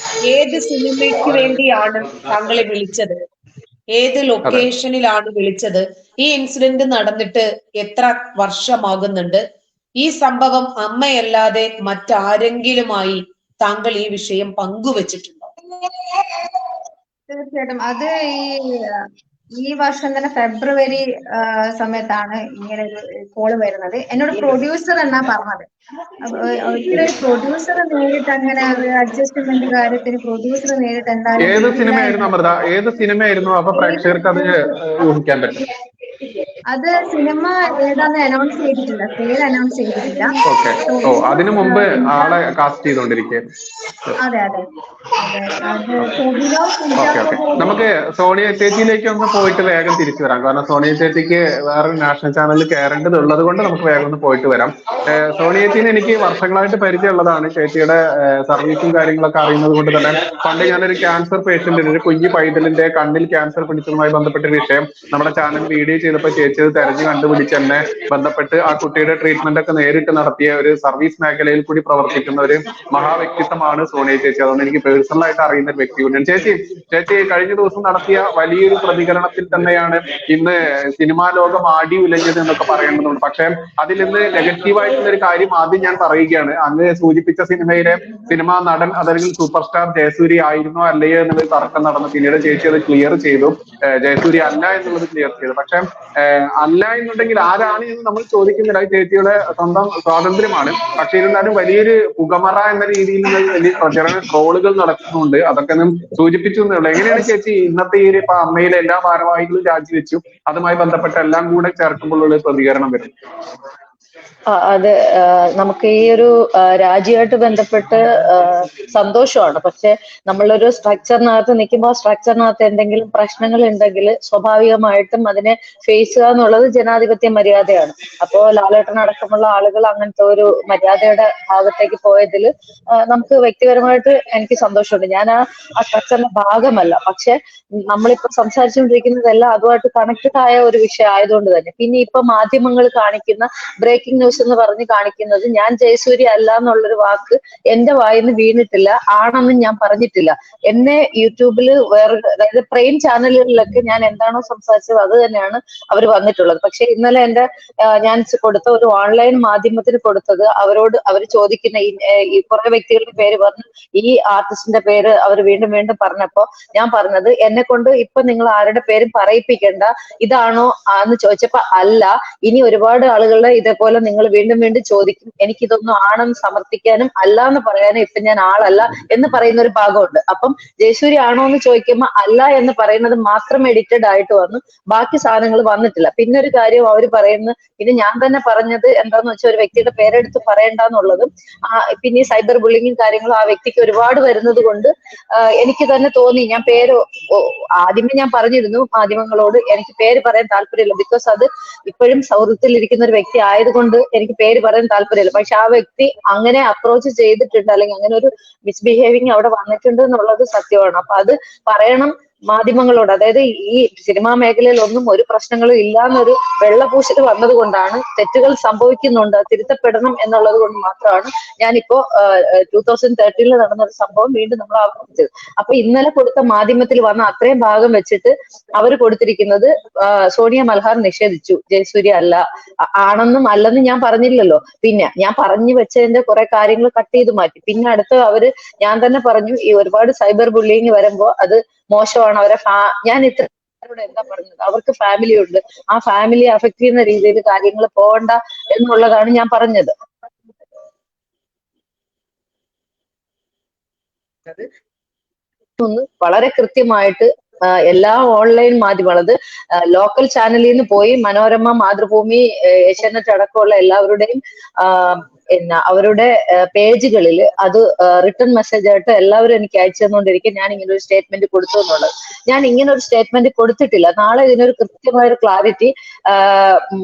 B: ഏത് സിനിമയ്ക്ക് വേണ്ടിയാണ് താങ്കളെ വിളിച്ചത്, ഏത് ലൊക്കേഷനിലാണ് വിളിച്ചത്, ഈ ഇൻസിഡന്റ് നടന്നിട്ട് എത്ര വർഷമാകുന്നുണ്ട്, ഈ സംഭവം അമ്മയല്ലാതെ മറ്റാരെങ്കിലുമായി താങ്കൾ ഈ വിഷയം പങ്കുവച്ചിട്ടുണ്ടോ?
C: തീർച്ചയായിട്ടും അത് ഈ വർഷം തന്നെ ഫെബ്രുവരി സമയത്താണ് ഇങ്ങനെ ഒരു കോള് വരുന്നത്. എന്നോട് പ്രൊഡ്യൂസർ എന്നാ പറഞ്ഞത്. ഒരിക്കലും ഒരു പ്രൊഡ്യൂസർ നേരിട്ട് അങ്ങനെ ഒരു അഡ്ജസ്റ്റ്മെന്റ് കാര്യത്തിന് പ്രൊഡ്യൂസർ നേരിട്ട് എന്തായാലും
A: ഏത് സിനിമയായിരുന്നു അമൃത? ഏത് സിനിമയായിരുന്നു? അപ്പൊ പ്രേക്ഷകർക്ക് അത് ഊഹിക്കാൻ പറ്റും.
C: അത് സിനിമ ഏതാന്ന് അനൗൺസ് ചെയ്തിട്ടില്ല, പേര് അനൗൺസ് ചെയ്തിട്ടില്ല.
A: ഓക്കെ. ഓ, അതിനു മുമ്പ് ആളെ കാസ്റ്റ് ചെയ്തോണ്ടിരിക്കുകയായിരുന്നു.
C: അതെ അതെ അതെ, അത് ടോബിനോ
A: ഓക്കെ ഓക്കെ. നമുക്ക് സോണിയ ചേച്ചിയിലേക്ക് ഒന്ന് പോയിട്ട് വേഗം തിരിച്ചു വരാം. കാരണം സോണിയ ചേച്ചിക്ക് വേറൊരു നാഷണൽ ചാനലിൽ കയറേണ്ടതുള്ളത് കൊണ്ട് നമുക്ക് വേഗം ഒന്ന് പോയിട്ട് വരാം. സോണിയ ചേച്ചിനെ എനിക്ക് വർഷങ്ങളായിട്ട് പരിചയമുള്ളതാണ്. ചേച്ചിയുടെ സർവീസും കാര്യങ്ങളൊക്കെ അറിയുന്നത് കൊണ്ട് തന്നെ പണ്ട് ഞാനൊരു ക്യാൻസർ പേഷ്യന്റിന്, ഒരു കുഞ്ഞു പൈതലിന്റെ കണ്ണിൽ ക്യാൻസർ പിടിച്ചതുമായി ബന്ധപ്പെട്ട വിഷയം നമ്മുടെ ചാനൽ വീഡിയോ ചെയ്തപ്പോൾ ചേച്ചി അത് തെരഞ്ഞു കണ്ടുപിടിച്ച് എന്നെ ബന്ധപ്പെട്ട് ആ കുട്ടിയുടെ ട്രീറ്റ്മെന്റ് ഒക്കെ നേരിട്ട് നടത്തിയ ഒരു സർവീസ് മേഖലയിൽ കൂടി പ്രവർത്തിക്കുന്ന ഒരു മഹാവ്യക്തിത്വമാണ് സോണിയ ചേച്ചി. അതുകൊണ്ട് എനിക്ക് പേഴ്സണലായിട്ട് അറിയുന്ന ഒരു വ്യക്തി കൂടിയാണ് ചേച്ചി. കഴിഞ്ഞ ദിവസം നടത്തിയ വലിയൊരു പ്രതികരണത്തിൽ തന്നെയാണ് ഇന്ന് സിനിമാ ലോകം ആടി ഉലഞ്ഞത് എന്നൊക്കെ പറയേണ്ടതുണ്ട്. പക്ഷെ അതിൽ ഇന്ന് നെഗറ്റീവായിട്ടുള്ള ഒരു കാര്യം ആദ്യം ഞാൻ പറയുകയാണ്. അങ്ങ് സൂചിപ്പിച്ച സിനിമാ നടൻ അല്ലെങ്കിൽ സൂപ്പർ സ്റ്റാർ ജയസൂര്യ ആയിരുന്നോ അല്ലയോ എന്നുള്ളത് തർക്കം നടന്നു. പിന്നീട് ചേച്ചി അത് ക്ലിയർ ചെയ്തു, ജയസൂര്യ അല്ല എന്നുള്ളത് ക്ലിയർ ചെയ്തു. പക്ഷെ അല്ല എന്നുണ്ടെങ്കിൽ ആരാണ് എന്ന് നമ്മൾ ചോദിക്കുന്നില്ല. ചേച്ചിയുടെ സ്വന്തം സ്വാതന്ത്ര്യമാണ്. പക്ഷെ ഇരുന്നാലും വലിയൊരു പുകമറ എന്ന രീതിയിൽ വലിയ പ്രചരണ ട്രോളുകൾ നടക്കുന്നുണ്ട്. അതൊക്കെ സൂചിപ്പിച്ചു എന്നുള്ളൂ. എങ്ങനെയാണ് ചേച്ചി ഇന്നത്തെ ഈ ഇപ്പൊ അമ്മയിലെ എല്ലാ ഭാരവാഹികളും രാജിവെച്ചു, അതുമായി ബന്ധപ്പെട്ട എല്ലാം കൂടെ ചേർക്കുമ്പോഴുള്ള പ്രതികരണം വരും?
D: അത് നമുക്ക് ഈ ഒരു രാജിയായിട്ട് ബന്ധപ്പെട്ട് സന്തോഷമാണ്. പക്ഷെ നമ്മളൊരു സ്ട്രക്ചറിനകത്ത് നിൽക്കുമ്പോൾ ആ സ്ട്രക്ചറിനകത്ത് എന്തെങ്കിലും പ്രശ്നങ്ങൾ ഉണ്ടെങ്കിൽ സ്വാഭാവികമായിട്ടും അതിനെ ഫേസ് ചെയ്യുക എന്നുള്ളത് ജനാധിപത്യ മര്യാദയാണ്. അപ്പോ ലാലേട്ടൻ അടക്കമുള്ള ആളുകൾ അങ്ങനത്തെ ഒരു മര്യാദയുടെ ഭാഗത്തേക്ക് പോയതിൽ നമുക്ക് വ്യക്തിപരമായിട്ട് എനിക്ക് സന്തോഷമുണ്ട്. ഞാൻ ആ സ്ട്രക്ചറിന്റെ ഭാഗമല്ല. പക്ഷെ നമ്മളിപ്പോ സംസാരിച്ചുകൊണ്ടിരിക്കുന്നതെല്ലാം അതുമായിട്ട് കണക്റ്റഡ് ആയ ഒരു വിഷയം ആയതുകൊണ്ട് തന്നെ പിന്നെ ഇപ്പൊ മാധ്യമങ്ങൾ കാണിക്കുന്ന ബ്രേക്കിംഗ് ന്യൂസ് എന്ന് പറഞ്ഞ് കാണിക്കുന്നത് ഞാൻ ജയസൂര്യ അല്ല എന്നുള്ളൊരു വാക്ക് എന്റെ വായിന്ന് വീണിട്ടില്ല, ആണെന്നും ഞാൻ പറഞ്ഞിട്ടില്ല. എന്നെ യൂട്യൂബിൽ വേറെ, അതായത് പ്രൈം ചാനലുകളിലൊക്കെ ഞാൻ എന്താണോ സംസാരിച്ചത് അത് തന്നെയാണ് അവർ വന്നിട്ടുള്ളത്. പക്ഷെ ഇന്നലെ ഞാൻ കൊടുത്ത ഒരു ഓൺലൈൻ മാധ്യമത്തിന് കൊടുത്തത് അവർ ചോദിക്കുന്ന ഈ കുറെ വ്യക്തികളുടെ പേര് പറഞ്ഞു, ഈ ആർട്ടിസ്റ്റിന്റെ പേര് അവർ വീണ്ടും വീണ്ടും പറഞ്ഞപ്പോ ഞാൻ പറഞ്ഞത് എന്നെ കൊണ്ട് ഇപ്പൊ നിങ്ങൾ ആരുടെ പേരും പറയിപ്പിക്കേണ്ട, ഇതാണോ എന്ന് ചോദിച്ചപ്പോ അല്ല, ഇനി ഒരുപാട് ആളുകളുടെ ഇതേപോലെ നിങ്ങൾ വീണ്ടും വീണ്ടും ചോദിക്കും, എനിക്കിതൊന്നും ആണെന്ന് സമർത്ഥിക്കാനും അല്ല എന്ന് പറയാനും ഇപ്പൊ ഞാൻ ആളല്ല എന്ന് പറയുന്ന ഒരു ഭാഗമുണ്ട്. അപ്പം ജയസൂര്യ ആണോ എന്ന് ചോദിക്കുമ്പോൾ അല്ല എന്ന് പറയുന്നത് മാത്രം എഡിറ്റഡ് ആയിട്ട് വന്നു, ബാക്കി സാധനങ്ങൾ വന്നിട്ടില്ല. പിന്നെ ഒരു കാര്യം അവർ പറയുന്നത്, പിന്നെ ഞാൻ തന്നെ പറഞ്ഞത് എന്താന്ന് വെച്ചാൽ ഒരു വ്യക്തിയുടെ പേരെടുത്ത് പറയണ്ടെന്നുള്ളതും പിന്നെ ഈ സൈബർ ബുള്ളിങ്ങും കാര്യങ്ങളും ആ വ്യക്തിക്ക് ഒരുപാട് വരുന്നത് കൊണ്ട് എനിക്ക് തന്നെ തോന്നി, ഞാൻ പേര് ആദ്യമേ ഞാൻ പറഞ്ഞിരുന്നു മാധ്യമങ്ങളോട് എനിക്ക് പേര് പറയാൻ താല്പര്യമില്ല, ബിക്കോസ് അത് ഇപ്പോഴും സൗഹൃദത്തിലിരിക്കുന്ന ഒരു വ്യക്തി ആയതുകൊണ്ട് എനിക്ക് പേര് പറയാൻ താല്പര്യമില്ല. പക്ഷെ ആ വ്യക്തി അങ്ങനെ അപ്രോച്ച് ചെയ്തിട്ടുണ്ട്, അല്ലെങ്കിൽ അങ്ങനെ ഒരു മിസ്ബിഹേവിങ് അവിടെ വന്നിട്ടുണ്ട് എന്നുള്ളത് സത്യമാണ്. അപ്പൊ അത് പറയണം മാധ്യമങ്ങളോട്. അതായത് ഈ സിനിമാ മേഖലയിൽ ഒന്നും ഒരു പ്രശ്നങ്ങളും ഇല്ലാന്നൊരു വെള്ളപൂശൽ വന്നത് കൊണ്ടാണ്, തെറ്റുകൾ സംഭവിക്കുന്നുണ്ട്, തിരുത്തപ്പെടണം എന്നുള്ളത് കൊണ്ട് മാത്രമാണ് ഞാനിപ്പോ 2013 നടന്നൊരു സംഭവം വീണ്ടും നമ്മൾ ആവർത്തിച്ചത്. അപ്പൊ ഇന്നലെ കൊടുത്ത മാധ്യമത്തിൽ വന്ന അത്രയും ഭാഗം വെച്ചിട്ട് അവർ കൊടുത്തിരിക്കുന്നത് സോണിയ മൽഹാർ നിഷേധിച്ചു, ജയസൂര്യ അല്ല, ആണെന്നും അല്ലെന്നും ഞാൻ പറഞ്ഞില്ലല്ലോ. പിന്നെ ഞാൻ പറഞ്ഞു വെച്ചതിന്റെ കുറെ കാര്യങ്ങൾ കട്ട് ചെയ്ത് മാറ്റി. പിന്നെ അടുത്ത ഞാൻ തന്നെ പറഞ്ഞു, ഈ ഒരുപാട് സൈബർ ബുള്ളിങ് വരുമ്പോ അത് മോശമാണ്. ഞാൻ ഇത്ര എന്താ പറഞ്ഞത്, അവർക്ക് ഫാമിലി ഉണ്ട്, ആ ഫാമിലിയെ അഫക്ട് ചെയ്യുന്ന രീതിയിൽ കാര്യങ്ങൾ പോകണ്ട എന്നുള്ളതാണ് ഞാൻ പറഞ്ഞത്. വളരെ കൃത്യമായിട്ട് എല്ലാ ഓൺലൈൻ മാധ്യമങ്ങൾ, അത് ലോക്കൽ ചാനലിൽ നിന്ന് പോയി മനോരമ, മാതൃഭൂമി, ഏഷ്യാനെറ്റ് അടക്കമുള്ള എല്ലാവരുടെയും അവരുടെ പേജുകളിൽ അത് റിട്ടേൺ മെസ്സേജ് ആയിട്ട് എല്ലാവരും എനിക്ക് അയച്ചു തന്നുകൊണ്ടിരിക്കും ഞാൻ ഇങ്ങനെ ഒരു സ്റ്റേറ്റ്മെന്റ് കൊടുത്തു എന്നുള്ളത്. ഞാൻ ഇങ്ങനെ ഒരു സ്റ്റേറ്റ്മെന്റ് കൊടുത്തിട്ടില്ല. നാളെ ഇതിനൊരു കൃത്യമായ ഒരു ക്ലാരിറ്റി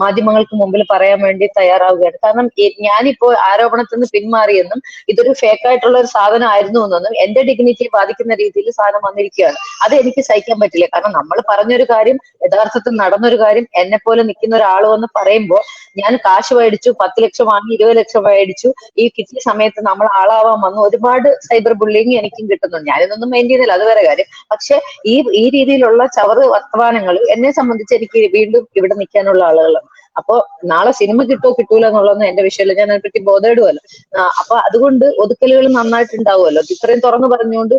D: മാധ്യമങ്ങൾക്ക് മുമ്പിൽ പറയാൻ വേണ്ടി തയ്യാറാവുകയാണ്. കാരണം ഞാനിപ്പോ ആരോപണത്തിൽ നിന്ന് പിന്മാറിയെന്നും ഇതൊരു ഫേക്ക് ആയിട്ടുള്ള ഒരു സാധനം ആയിരുന്നു എന്നും എന്റെ ഡിഗ്നിറ്റിയെ ബാധിക്കുന്ന രീതിയിൽ സാധനം വന്നിരിക്കുകയാണ്. അത് എനിക്ക് സഹിക്കാൻ പറ്റില്ല. കാരണം നമ്മൾ പറഞ്ഞൊരു കാര്യം, യഥാർത്ഥത്തിൽ നടന്നൊരു കാര്യം, എന്നെ പോലെ നിൽക്കുന്ന ഒരാൾ വന്ന് പറയുമ്പോൾ ഞാൻ കാശ് മേടിച്ചു 10 ലക്ഷം വാങ്ങി 20 ലക്ഷം മേടിച്ചു, ഈ കിട്ടിയ സമയത്ത് നമ്മൾ ആളാവാൻ വന്നു, ഒരുപാട് സൈബർ ബുള്ളിങ് എനിക്കും കിട്ടുന്നുണ്ട്. ഞാനിതൊന്നും മെയിൻ ചെയ്യുന്നില്ല, അത് വേറെ കാര്യം. പക്ഷെ ഈ രീതിയിലുള്ള ചവറ് വർത്തമാനങ്ങൾ എന്നെ സംബന്ധിച്ച് എനിക്ക് വീണ്ടും ഇവിടെ നിൽക്കാനുള്ള ആളുകളാണ്. അപ്പൊ നാളെ സിനിമ കിട്ടുമോ കിട്ടൂല എന്നുള്ളതൊന്നും എന്റെ വിഷയമല്ല, ഞാൻ അതിനെപ്പറ്റി ബോധേടുമല്ലോ. അപ്പൊ അതുകൊണ്ട് ഒതുക്കലുകൾ നന്നായിട്ടുണ്ടാവുമല്ലോ. ഇത്രയും തുറന്നു പറഞ്ഞുകൊണ്ട്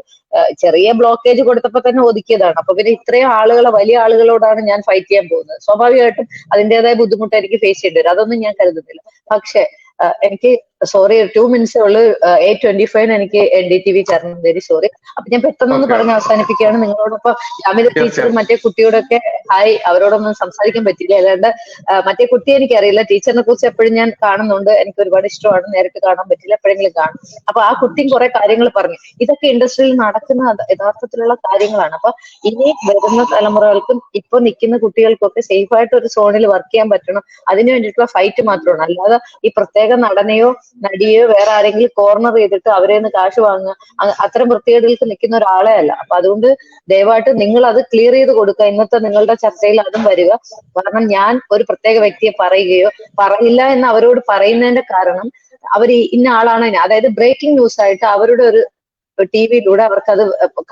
D: ചെറിയ ബ്ലോക്കേജ് കൊടുത്തപ്പോ തന്നെ ഒതുക്കിയതാണ്. അപ്പൊ പിന്നെ ഇത്രയും ആളുകളെ, വലിയ ആളുകളോടാണ് ഞാൻ ഫൈറ്റ് ചെയ്യാൻ പോകുന്നത്. സ്വാഭാവികമായിട്ടും അതിന്റേതായ ബുദ്ധിമുട്ട് എനിക്ക് ഫേസ് ചെയ്യേണ്ടി വരും, അതൊന്നും ഞാൻ കരുതുന്നില്ല. പക്ഷെ എനിക്ക് സോറി 2 minutes ഉള്ളു. 8:25 എനിക്ക് NDTV തരണം, വെരി സോറി. അപ്പൊ ഞാൻ പെട്ടെന്നൊന്ന് പറഞ്ഞ് അവസാനിപ്പിക്കുകയാണ്. നിങ്ങളോടൊപ്പം ജാമിദ ടീച്ചറും മറ്റേ കുട്ടിയോടൊക്കെ ഹായ്, അവരോടൊന്നും സംസാരിക്കാൻ പറ്റില്ല. അല്ലാണ്ട് മറ്റേ കുട്ടിയെ എനിക്കറിയില്ല, ടീച്ചറിനെ കുറിച്ച് എപ്പോഴും ഞാൻ കാണുന്നുണ്ട്, എനിക്ക് ഒരുപാട് ഇഷ്ടമാണ്. നേരിട്ട് കാണാൻ പറ്റില്ല, എപ്പോഴെങ്കിലും കാണും. അപ്പൊ ആ കുട്ടിയും കുറെ കാര്യങ്ങൾ പറഞ്ഞു. ഇതൊക്കെ ഇൻഡസ്ട്രിയിൽ നടക്കുന്ന യഥാർത്ഥത്തിലുള്ള കാര്യങ്ങളാണ്. അപ്പൊ ഇനി വരുന്ന തലമുറകൾക്കും ഇപ്പൊ നിൽക്കുന്ന കുട്ടികൾക്കൊക്കെ സേഫ് ആയിട്ട് ഒരു സോണിൽ വർക്ക് ചെയ്യാൻ പറ്റണം. അതിനു വേണ്ടിയിട്ടുള്ള ഫൈറ്റ് മാത്രമാണ്. അല്ലാതെ ഈ പ്രത്യേക നടനെയോ നടിയോ വേറെ ആരെങ്കിലും കോർണർ ചെയ്തിട്ട് അവരെ നിന്ന് കാശ് വാങ്ങുക, അത്തരം വൃത്തികേടുകൾക്ക് നിൽക്കുന്ന ഒരാളെ അല്ല. അപ്പൊ അതുകൊണ്ട് ദയവായിട്ട് നിങ്ങൾ അത് ക്ലിയർ ചെയ്ത് കൊടുക്കുക. ഇന്നത്തെ നിങ്ങളുടെ ചർച്ചയിൽ അതും വരിക. കാരണം ഞാൻ ഒരു പ്രത്യേക വ്യക്തിയെ പറയുകയോ പറയില്ല എന്ന് അവരോട് പറയുന്നതിന്റെ കാരണം അവർ ഇന്ന ആളാണ്, അതായത് ബ്രേക്കിംഗ് ന്യൂസ് ആയിട്ട് അവരുടെ ഒരു TV-യിലൂടെ അവർക്ക് അത്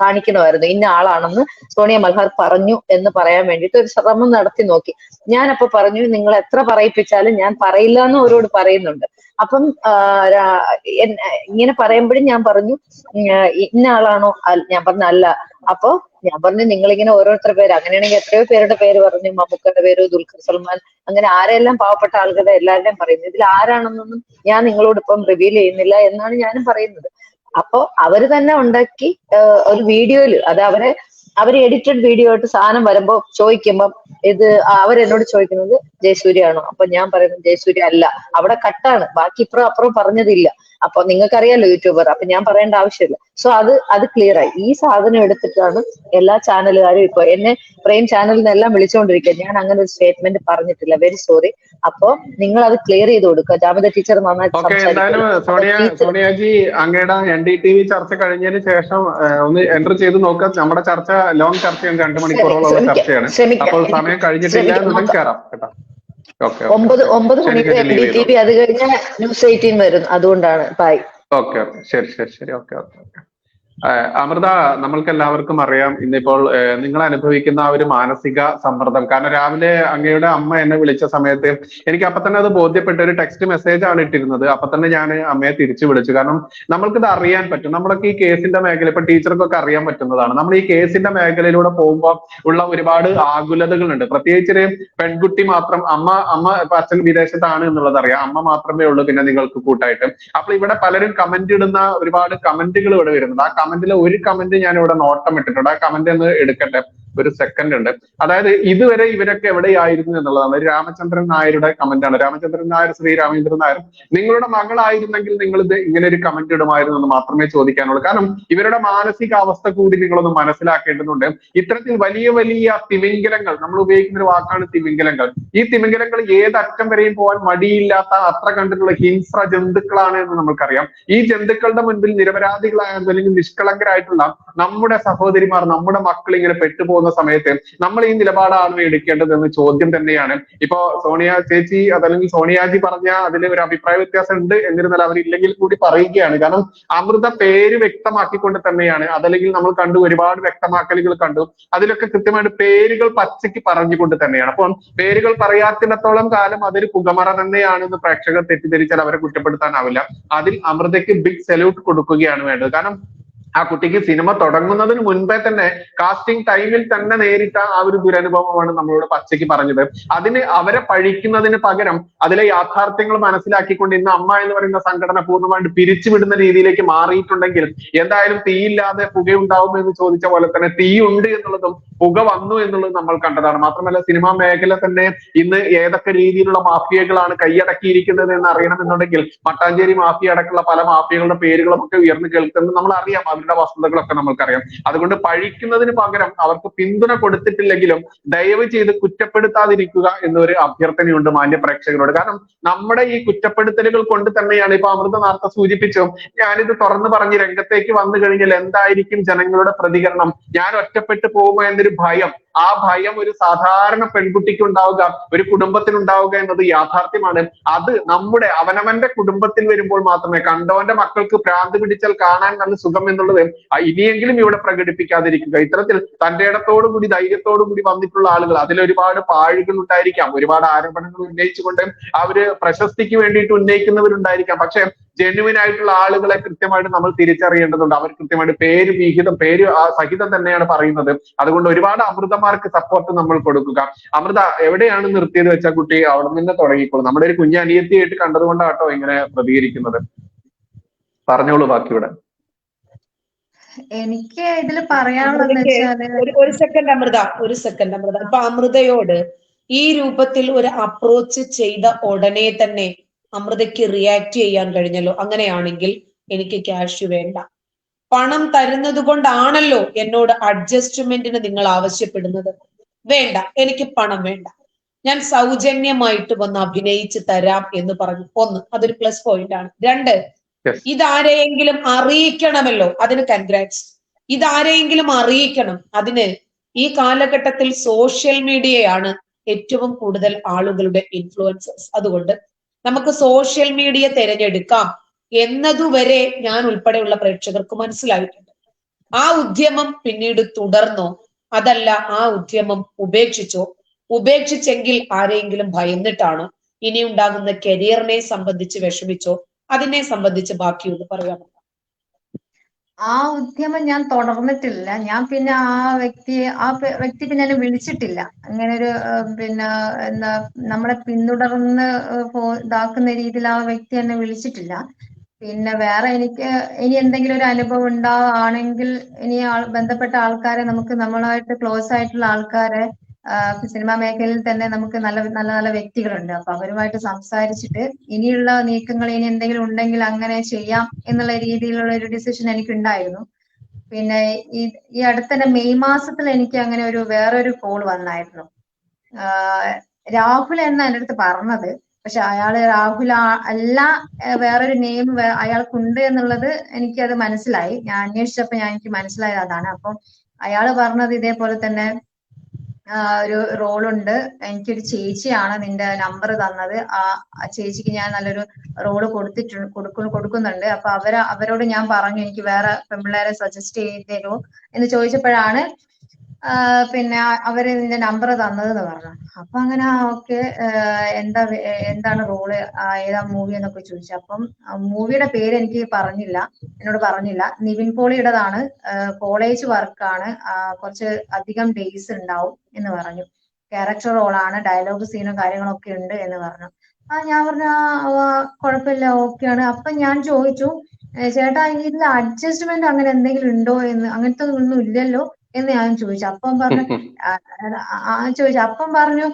D: കാണിക്കണമായിരുന്നു. ഇന്ന ആളാണെന്ന് സോണിയ മൽഹാർ പറഞ്ഞു എന്ന് പറയാൻ വേണ്ടിയിട്ട് ഒരു ശ്രമം നടത്തി നോക്കി. ഞാനപ്പോ പറഞ്ഞു, നിങ്ങൾ എത്ര പറയിപ്പിച്ചാലും ഞാൻ പറയില്ല എന്ന് അവരോട് പറയുന്നുണ്ട്. അപ്പം ഇങ്ങനെ പറയുമ്പോഴും ഞാൻ പറഞ്ഞു ഇന്ന ആളാണോ, ഞാൻ പറഞ്ഞു അല്ല. അപ്പൊ ഞാൻ പറഞ്ഞു നിങ്ങളിങ്ങനെ ഓരോരുത്തരുടെ പേര്, അങ്ങനെയാണെങ്കിൽ എത്രയോ പേരുടെ പേര് പറഞ്ഞു, മമ്മൂക്കയുടെ പേര്, ദുൽഖർ സൽമാൻ, അങ്ങനെ ആരെല്ലാം പാവപ്പെട്ട ആളുകളുടെ എല്ലാവരുടെയും പറയുന്നു. ഇതിൽ ആരാണെന്നൊന്നും ഞാൻ നിങ്ങളോട് ഇപ്പം റിവീൽ ചെയ്യുന്നില്ല എന്നാണ് ഞാനും പറയുന്നത്. അപ്പൊ അവര് തന്നെ ഉണ്ടാക്കി ഒരു വീഡിയോയില്, അത് അവര് എഡിറ്റഡ് വീഡിയോ ആയിട്ട് സാധനം വരുമ്പോ ചോദിക്കുമ്പം ഇത് അവരെന്നോട് ചോദിക്കുന്നത് ജയസൂര്യാണോ? അപ്പൊ ഞാൻ പറയുന്നത് ജയസൂര്യ അല്ല, അവിടെ കട്ടാണ്, ബാക്കി ഇപ്പുറം അപ്പുറം പറഞ്ഞതില്ല. അപ്പൊ നിങ്ങൾക്കറിയാലോ യൂട്യൂബർ, അപ്പൊ ഞാൻ പറയേണ്ട ആവശ്യമില്ല. സോ അത് ക്ലിയർ ആയി. ഈ സാധനം എടുത്തിട്ടാണ് എല്ലാ ചാനലുകാരും ഇപ്പൊ എന്നെ പ്രൈം ചാനലിൽ നിന്നെല്ലാം വിളിച്ചുകൊണ്ടിരിക്കുക. ഞാൻ അങ്ങനെ ഒരു സ്റ്റേറ്റ്മെന്റ് പറഞ്ഞിട്ടില്ല, വെരി സോറി. അപ്പൊ നിങ്ങൾ അത് ക്ലിയർ ചെയ്ത് കൊടുക്കുക. ജാമിദ ടീച്ചർ നന്നായിട്ട്
A: എന്തായാലും സോണിയാജി, അങ്ങയുടെ NDTV ചർച്ച കഴിഞ്ഞതിന് ശേഷം ഒന്ന് എൻ്റർ ചെയ്ത് നോക്കാം. നമ്മുടെ ചർച്ച ലോങ് ചർച്ചയാണ്, 2 മണിക്കൂറോളം ചർച്ചയാണ്. അപ്പോൾ സമയം കഴിഞ്ഞിട്ടില്ല എന്നുണ്ടെങ്കിൽ കയറാം കേട്ടോ.
C: 9 മണിക്ക് NDTV, അത് കഴിഞ്ഞ News 18 വരും, അതുകൊണ്ടാണ്. ബൈ.
A: ഓക്കെ ശരി. ഓക്കെ. അമൃത, നമ്മൾക്ക് എല്ലാവർക്കും അറിയാം ഇന്നിപ്പോൾ നിങ്ങൾ അനുഭവിക്കുന്ന ആ ഒരു മാനസിക സമ്മർദ്ദം. കാരണം രാവിലെ അങ്ങയുടെ അമ്മ എന്നെ വിളിച്ച സമയത്ത് എനിക്ക് അപ്പൊ തന്നെ അത് ബോധ്യപ്പെട്ട ഒരു ടെക്സ്റ്റ് മെസ്സേജ് ആണ് ഇട്ടിരുന്നത്. അപ്പൊ തന്നെ ഞാൻ അമ്മയെ തിരിച്ചു വിളിച്ചു. കാരണം നമ്മൾക്കിത് അറിയാൻ പറ്റും. നമ്മളൊക്കെ ഈ കേസിന്റെ മേഖല, ഇപ്പൊ ടീച്ചർക്കൊക്കെ അറിയാൻ പറ്റുന്നതാണ്. നമ്മൾ ഈ കേസിന്റെ മേഖലയിലൂടെ പോകുമ്പോൾ ഉള്ള ഒരുപാട് ആകുലതകളുണ്ട്. പ്രത്യേകിച്ച് പെൺകുട്ടി മാത്രം, അമ്മ ഇപ്പൊ അച്ഛൻ വിദേശത്താണ് എന്നുള്ളത് അറിയാം, അമ്മ മാത്രമേ ഉള്ളൂ പിന്നെ നിങ്ങൾക്ക് കൂട്ടായിട്ട്. അപ്പോൾ ഇവിടെ പലരും കമന്റ് ഇടുന്ന ഒരുപാട് കമന്റുകൾ ഇവിടെ വരുന്നുണ്ട്. ആ കമന്റിലെ ഒരു കമന്റ് ഞാൻ ഇവിടെ നോട്ടം ഇട്ടിട്ടുണ്ട്. ആ കമന്റ് ഒന്ന് എടുക്കട്ടെ, ഒരു സെക്കൻഡ് ഉണ്ട്. അതായത് ഇതുവരെ ഇവരൊക്കെ എവിടെയായിരുന്നു എന്നുള്ളതാണ്. രാമചന്ദ്രൻ നായരുടെ കമന്റ് ആണ്. രാമചന്ദ്രൻ നായർ, ശ്രീ രാമചന്ദ്രൻ നായർ, നിങ്ങളുടെ മകളായിരുന്നെങ്കിൽ നിങ്ങൾ ഇത് ഇങ്ങനെ ഒരു കമന്റ് ഇടുമായിരുന്നു എന്ന് മാത്രമേ ചോദിക്കാനുള്ളൂ. കാരണം ഇവരുടെ മാനസികാവസ്ഥ കൂടി നിങ്ങളൊന്ന് മനസ്സിലാക്കേണ്ടതുണ്ട്. ഇത്തരത്തിൽ വലിയ വലിയ തിമിംഗലങ്ങൾ, നമ്മൾ ഉപയോഗിക്കുന്ന ഒരു വാക്കാണ് തിമിംഗലങ്ങൾ. ഈ തിമിംഗലങ്ങൾ ഏതറ്റം വരെയും പോകാൻ മടിയില്ലാത്ത അത്ര കണ്ടിട്ടുള്ള ഹിംസ്ര ജന്തുക്കളാണ് എന്ന് നമുക്കറിയാം. ഈ ജന്തുക്കളുടെ മുൻപിൽ നിരപരാധികളായ അല്ലെങ്കിൽ നിഷ്കളങ്കരായിട്ടുള്ള നമ്മുടെ സഹോദരിമാർ, നമ്മുടെ മക്കൾ ഇങ്ങനെ പെട്ടുപോകുന്ന സമയത്ത് നമ്മൾ ഈ നിലപാടാണ് എടുക്കേണ്ടതെന്ന് ചോദ്യം തന്നെയാണ്. ഇപ്പോ സോണിയ ചേച്ചി അതല്ലെങ്കിൽ സോണിയാജി പറഞ്ഞ അതിൽ ഒരു അഭിപ്രായ വ്യത്യാസം ഉണ്ട്, എന്നിരുന്നാൽ അവരില്ലെങ്കിൽ കൂടി പറയുകയാണ്. കാരണം അമൃത പേര് വ്യക്തമാക്കിക്കൊണ്ട് തന്നെയാണ്, അതല്ലെങ്കിൽ നമ്മൾ കണ്ടു ഒരുപാട് വ്യക്തമാക്കലുകൾ കണ്ടു, അതിലൊക്കെ കൃത്യമായിട്ട് പേരുകൾ പച്ചയ്ക്ക് പറഞ്ഞുകൊണ്ട് തന്നെയാണ്. അപ്പം പേരുകൾ പറയാത്തിടത്തോളം കാലം അതൊരു പുകമറ തന്നെയാണെന്ന് പ്രേക്ഷകർ തെറ്റിദ്ധരിച്ചാൽ അവരെ കുറ്റപ്പെടുത്താനാവില്ല. അതിൽ അമൃതയ്ക്ക് ബിഗ് സല്യൂട്ട് കൊടുക്കുകയാണ് വേണ്ടത്. കാരണം ആ കുട്ടിക്ക് സിനിമ തുടങ്ങുന്നതിന് മുൻപേ തന്നെ കാസ്റ്റിംഗ് ടൈമിൽ തന്നെ നേരിട്ട ആ ഒരു ദുരനുഭവമാണ് നമ്മളോട് പച്ചയ്ക്ക് പറഞ്ഞത്. അതിന് അവരെ പഴിക്കുന്നതിന് പകരം അതിലെ യാഥാർത്ഥ്യങ്ങൾ മനസ്സിലാക്കിക്കൊണ്ട് ഇന്ന് അമ്മ എന്ന് പറയുന്ന സംഘടന പൂർണ്ണമായിട്ട് പിരിച്ചുവിടുന്ന രീതിയിലേക്ക് മാറിയിട്ടുണ്ടെങ്കിൽ എന്തായാലും തീയില്ലാതെ പുകയുണ്ടാവും എന്ന് ചോദിച്ച പോലെ തന്നെ തീ ഉണ്ട് എന്നുള്ളതും പുക വന്നു എന്നുള്ളതും നമ്മൾ കണ്ടതാണ്. മാത്രമല്ല സിനിമാ മേഖല തന്നെ ഇന്ന് ഏതൊക്കെ രീതിയിലുള്ള മാഫിയകളാണ് കൈയടക്കിയിരിക്കുന്നത് എന്ന് അറിയണമെന്നുണ്ടെങ്കിൽ മട്ടാഞ്ചേരി മാഫിയ അടക്കമുള്ള പല മാഫിയകളുടെ പേരുകളും ഒക്കെ ഉയർന്നു കേൾക്കുന്നത് നമ്മൾ അറിയാം. അവരുടെ വസ്തുതകളൊക്കെ നമ്മൾക്കറിയാം. അതുകൊണ്ട് പഴിക്കുന്നതിന് പകരം അവർക്ക് പിന്തുണ കൊടുത്തിട്ടില്ലെങ്കിലും ദയവ് ചെയ്ത് കുറ്റപ്പെടുത്താതിരിക്കുക എന്നൊരു അഭ്യർത്ഥനയുണ്ട് മാന്യ പ്രേക്ഷകരോട്. കാരണം നമ്മുടെ ഈ കുറ്റപ്പെടുത്തലുകൾ കൊണ്ട് തന്നെയാണ് ഇപ്പൊ അമൃത നേരത്തെ സൂചിപ്പിച്ചു, ഞാനിത് തുറന്നു പറഞ്ഞ് രംഗത്തേക്ക് വന്നു കഴിഞ്ഞാൽ എന്തായിരിക്കും ജനങ്ങളുടെ പ്രതികരണം, ഞാൻ ഒറ്റപ്പെട്ടു പോകുമോ എന്നൊരു ഭയം, ആ ഭയം ഒരു സാധാരണ പെൺകുട്ടിക്ക് ഉണ്ടാവുക, ഒരു കുടുംബത്തിനുണ്ടാവുക എന്നത് യാഥാർത്ഥ്യമാണ്. അത് നമ്മുടെ അവനവന്റെ കുടുംബത്തിൽ വരുമ്പോൾ മാത്രമേ, കണ്ടവന്റെ മക്കൾക്ക് ഭ്രാന്ത് പിടിച്ചാൽ കാണാൻ നല്ല സുഖം എന്നുള്ളത് ഇനിയെങ്കിലും ഇവിടെ പ്രകടിപ്പിക്കാതിരിക്കുക. ഇത്തരത്തിൽ തന്റെ ഇടത്തോടു കൂടി ധൈര്യത്തോടു കൂടി വന്നിട്ടുള്ള ആളുകൾ, അതിലൊരുപാട് പാഴുകൾ ഉണ്ടായിരിക്കാം, ഒരുപാട് ആരോപണങ്ങൾ ഉന്നയിച്ചുകൊണ്ട് അവര് പ്രശസ്തിക്ക് വേണ്ടിയിട്ട് ഉന്നയിക്കുന്നവരുണ്ടായിരിക്കാം. പക്ഷെ ജെന്യുവിൻ ആയിട്ടുള്ള ആളുകളെ കൃത്യമായിട്ട് നമ്മൾ തിരിച്ചറിയേണ്ടതുണ്ട്. അവർ കൃത്യമായിട്ട് പേര് സഹിതം തന്നെയാണ് പറയുന്നത്. അതുകൊണ്ട് ഒരുപാട് അമൃതമാർക്ക് സപ്പോർട്ട് നമ്മൾ കൊടുക്കുക. അമൃത എവിടെയാണ് നിർത്തിയത് വെച്ചാൽ കുട്ടി അവിടെ നിന്ന് തുടങ്ങിക്കോളും. നമ്മുടെ ഒരു കുഞ്ഞ് അനിയത്തിയായിട്ട് കണ്ടതുകൊണ്ടാട്ടോ ഇങ്ങനെ പ്രതികരിക്കുന്നത്. പറഞ്ഞോളൂ ബാക്കിയുടെ.
C: എനിക്ക് ഇതിൽ പറയാനുള്ളത്
B: ഒരു സെക്കൻഡ് അമൃത, ഇപ്പൊ അമൃതയോട് ഈ രൂപത്തിൽ ഒരു അപ്രോച്ച് ചെയ്ത ഉടനെ തന്നെ അമൃതയ്ക്ക് റിയാക്ട് ചെയ്യാൻ കഴിഞ്ഞല്ലോ. അങ്ങനെയാണെങ്കിൽ എനിക്ക് ക്യാഷ് വേണ്ട, പണം തരുന്നത് കൊണ്ടാണല്ലോ എന്നോട് അഡ്ജസ്റ്റ്മെന്റിന് നിങ്ങൾ ആവശ്യപ്പെടുന്നത്. വേണ്ട, എനിക്ക് പണം വേണ്ട, ഞാൻ സൗജന്യമായിട്ട് വന്ന് അഭിനയിച്ച് തരാം എന്ന് പറഞ്ഞു. ഒന്ന്, അതൊരു പ്ലസ് പോയിന്റ് ആണ്. രണ്ട്, ഇതാരെയെങ്കിലും അറിയിക്കണമല്ലോ, അതിന് കൺഗ്രാറ്റ്സ്. ഇതാരെയെങ്കിലും അറിയിക്കണം. അതിന് ഈ കാലഘട്ടത്തിൽ സോഷ്യൽ മീഡിയയാണ് ഏറ്റവും കൂടുതൽ ആളുകളുടെ ഇൻഫ്ലുവൻസേഴ്സ്. അതുകൊണ്ട് നമുക്ക് സോഷ്യൽ മീഡിയ തിരഞ്ഞെടുക്കാം എന്നതുവരെ ഞാൻ ഉൾപ്പെടെയുള്ള പ്രേക്ഷകർക്ക് മനസ്സിലായിട്ടുണ്ട്. ആ ഉദ്യമം പിന്നീട് തുടർന്നോ അതല്ല ആ ഉദ്യമം ഉപേക്ഷിച്ചോ? ഉപേക്ഷിച്ചെങ്കിൽ ആരെങ്കിലും ഭയന്നിട്ടാണോ? ഇനി ഉണ്ടാകുന്ന കരിയറിനെ സംബന്ധിച്ച് വിഷമിച്ചോ? അതിനെ സംബന്ധിച്ച് ബാക്കിയൊന്ന് പറയാമോ?
C: ആ ഉദ്യമം ഞാൻ തുടർന്നിട്ടില്ല. ഞാൻ പിന്നെ ആ വ്യക്തി പിന്നെ എന്നെ വിളിച്ചിട്ടില്ല. അങ്ങനെ ഒരു പിന്നെ എന്താ നമ്മളെ പിന്തുടർന്ന് ഇതാക്കുന്ന രീതിയിൽ ആ വ്യക്തി എന്നെ വിളിച്ചിട്ടില്ല. പിന്നെ വേറെ എനിക്ക് ഇനി എന്തെങ്കിലും ഒരു അനുഭവം ഉണ്ടാവുകയാണെങ്കിൽ ഇനി ബന്ധപ്പെട്ട ആൾക്കാരെ, നമുക്ക് നമ്മളായിട്ട് ക്ലോസ് ആയിട്ടുള്ള ആൾക്കാരെ, സിനിമാ മേഖലയിൽ തന്നെ നമുക്ക് നല്ല നല്ല നല്ല വ്യക്തികളുണ്ട്. അപ്പൊ അവരുമായിട്ട് സംസാരിച്ചിട്ട് ഇനിയുള്ള നീക്കങ്ങൾ ഇനി എന്തെങ്കിലും ഉണ്ടെങ്കിൽ അങ്ങനെ ചെയ്യാം എന്നുള്ള രീതിയിലുള്ള ഒരു ഡിസിഷൻ എനിക്ക് ഉണ്ടായിരുന്നു. പിന്നെ ഈ അടുത്ത മെയ് മാസത്തിൽ എനിക്ക് അങ്ങനെ വേറൊരു കോൾ വന്നായിരുന്നു. രാഹുൽ എന്നാ എൻ്റെ അടുത്ത് പറഞ്ഞത്. പക്ഷെ രാഹുൽ അല്ല, വേറൊരു നെയിം അയാൾക്കുണ്ട് എന്നുള്ളത് എനിക്കത് മനസ്സിലായി. ഞാൻ അന്വേഷിച്ചപ്പോ എനിക്ക് മനസ്സിലായത് അതാണ്. അപ്പം അയാള് പറഞ്ഞത് ഇതേപോലെ തന്നെ ഒരു റോളുണ്ട്, എനിക്കൊരു ചേച്ചിയാണ് നിന്റെ നമ്പർ തന്നത്, ആ ചേച്ചിക്ക് ഞാൻ നല്ലൊരു റോള് കൊടുക്കുന്നുണ്ട്. അപ്പൊ അവരോട് ഞാൻ പറഞ്ഞു എനിക്ക് വേറെ പെൺപിള്ളേരെ സജസ്റ്റ് ചെയ്ത് തരുമോ എന്ന് ചോദിച്ചപ്പോഴാണ് പിന്നെ അവര് നിന്റെ നമ്പർ തന്നതെന്ന് പറഞ്ഞു. അപ്പൊ അങ്ങനെ ഓക്കെ, എന്താണ് റോള്, ഏതാ മൂവി എന്നൊക്കെ ചോദിച്ചു. അപ്പം മൂവിയുടെ പേര് എന്നോട് പറഞ്ഞില്ല. നിവിൻ പോളിയുടേതാണ്, കോളേജ് വർക്കാണ്, കുറച്ച് അധികം ഡേയ്സ് ഉണ്ടാവും എന്ന് പറഞ്ഞു. ക്യാരക്ടർ റോളാണ്, ഡയലോഗ് സീനും കാര്യങ്ങളൊക്കെ ഉണ്ട് എന്ന് പറഞ്ഞു. ഞാൻ പറഞ്ഞു കുഴപ്പമില്ല, ഓക്കെയാണ്. അപ്പൊ ഞാൻ ചോദിച്ചു, ചേട്ടാ ഇതിൽ അഡ്ജസ്റ്റ്മെന്റ് അങ്ങനെ എന്തെങ്കിലും ഉണ്ടോ എന്ന്. അങ്ങനത്തെ ഒന്നും ഇല്ലല്ലോ എന്ന് ഞാൻ ചോദിച്ചു. അപ്പം പറഞ്ഞു